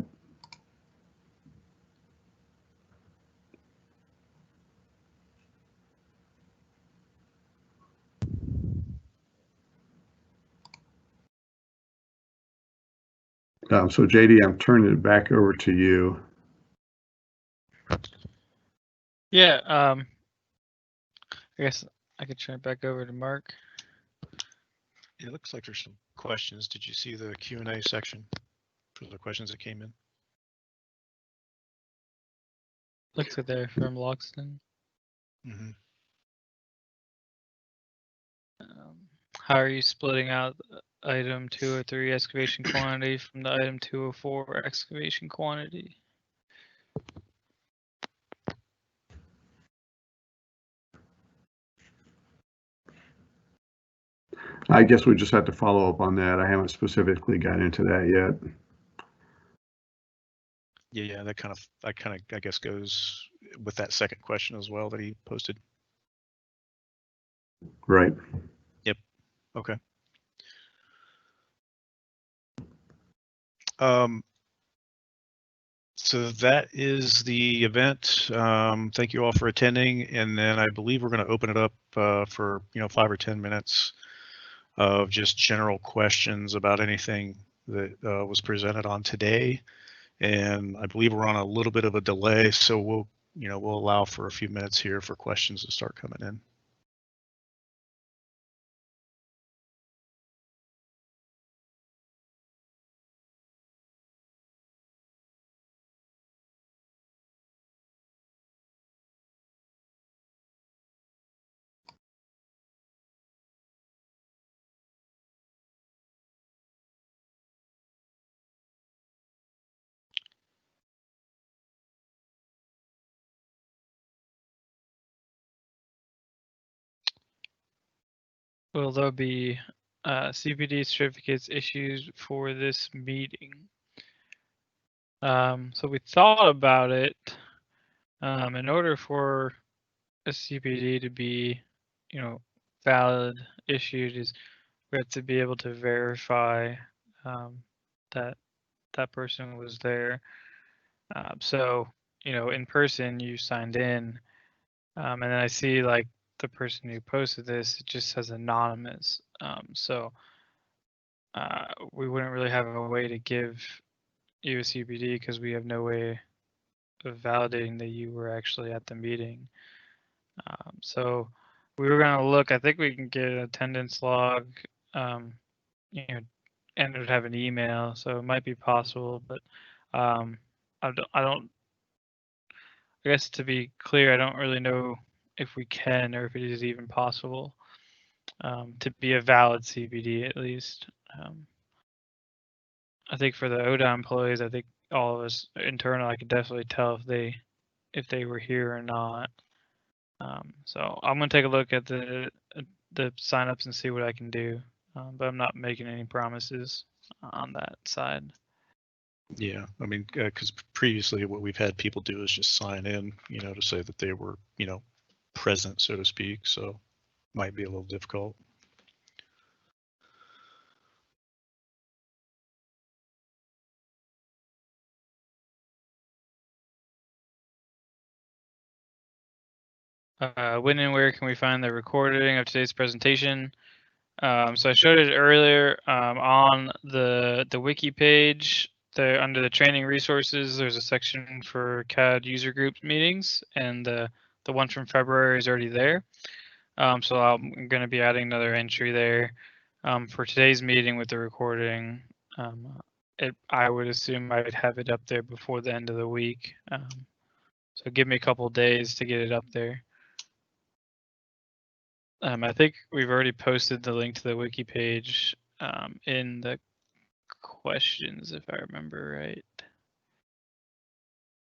So JD, I'm turning it back over to you. Yeah, I guess I could turn it back over to Mark. It looks like there's some questions. Did you see the Q&A section for the questions that came in? Looks like they're from Loxton. Mm-hmm. How are you splitting out item 203 excavation quantity from the item 204 excavation quantity? I guess we just have to follow up on that. I haven't specifically got into that yet. Yeah, that kind of I guess goes with that second question as well that he posted. Right. Yep. Okay. So that is the event. Thank you all for attending, and then I believe we're going to open it up for 5 or 10 minutes of just general questions about anything that was presented on today. And I believe we're on a little bit of a delay, so we'll allow for a few minutes here for questions to start coming in. Will there be CPD certificates issued for this meeting? So we thought about it. In order for a CPD to be, valid, issued, is we have to be able to verify that that person was there. So, in person, you signed in, and then I see like the person who posted this, it just says anonymous. So we wouldn't really have a way to give you a CPD because we have no way of validating that you were actually at the meeting. So we were going to look, I think we can get an attendance log, and it would have an email, so it might be possible, but I guess to be clear, I don't really know if we can or if it is even possible to be a valid CPD at least. I think for the ODOT employees, I think all of us internal, I could definitely tell if they were here or not. So I'm gonna take a look at the signups and see what I can do, but I'm not making any promises on that side. Yeah, I mean, because previously what we've had people do is just sign in, to say that they were, present, so to speak. So might be a little difficult. When and where can we find the recording of today's presentation? So I showed it earlier on the wiki page. Under the training resources, there's a section for CADD user group meetings, and the one from February is already there. So I'm going to be adding another entry there for today's meeting with the recording. I would assume I would have it up there before the end of the week. So give me a couple days to get it up there. I think we've already posted the link to the wiki page in the questions, if I remember right.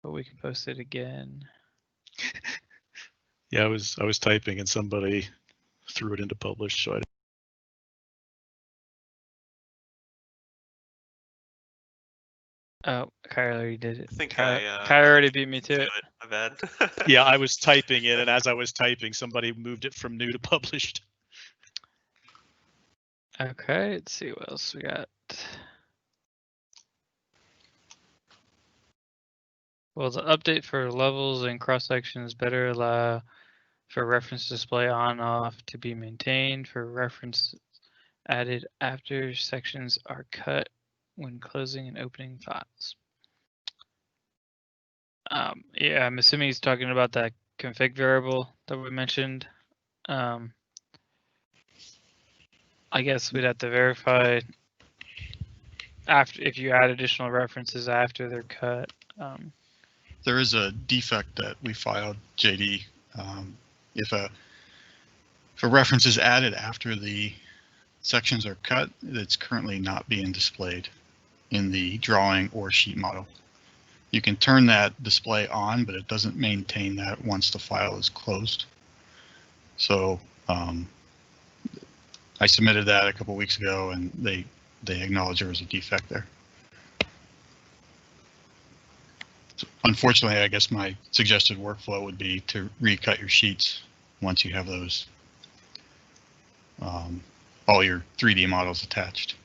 But we can post it again. Yeah, I was typing and somebody threw it into publish, so Oh, Kyle already did it. I think Kyle I already beat me to it. My bad. yeah, I was typing it, and as I was typing, somebody moved it from new to published. Okay, let's see what else we got. Well, the update for levels and cross sections better allow for reference display on off to be maintained for reference added after sections are cut when closing and opening files. Yeah, I'm assuming he's talking about that config variable that we mentioned. I guess we'd have to verify after if you add additional references after they're cut. There is a defect that we filed, JD. If a reference is added after the sections are cut, it's currently not being displayed in the drawing or sheet model. You can turn that display on, but it doesn't maintain that once the file is closed. So I submitted that a couple weeks ago, and they acknowledged there was a defect there. So unfortunately, I guess my suggested workflow would be to recut your sheets once you have those, all your 3D models attached.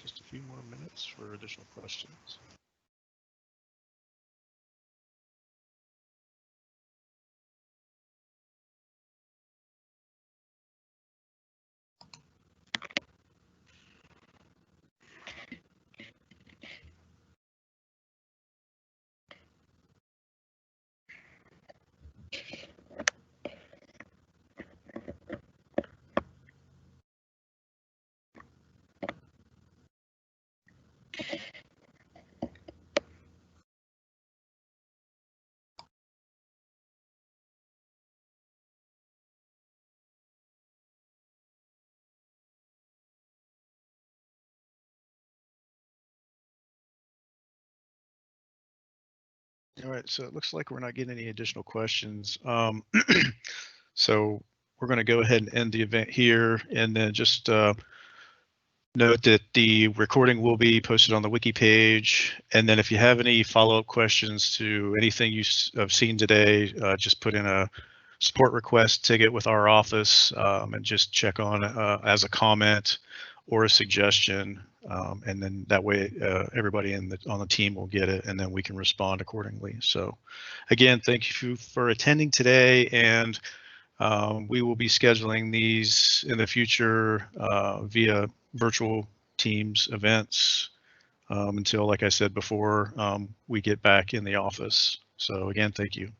Just a few more minutes for additional questions. All right, so it looks like we're not getting any additional questions. So we're going to go ahead and end the event here, and then just note that the recording will be posted on the wiki page. And then if you have any follow-up questions to anything you've seen today, just put in a support request ticket with our office and just check on as a comment or a suggestion. And then that way everybody on the team will get it, and then we can respond accordingly. So again, thank you for attending today, and we will be scheduling these in the future via virtual Teams events until, like I said before, we get back in the office. So again, thank you.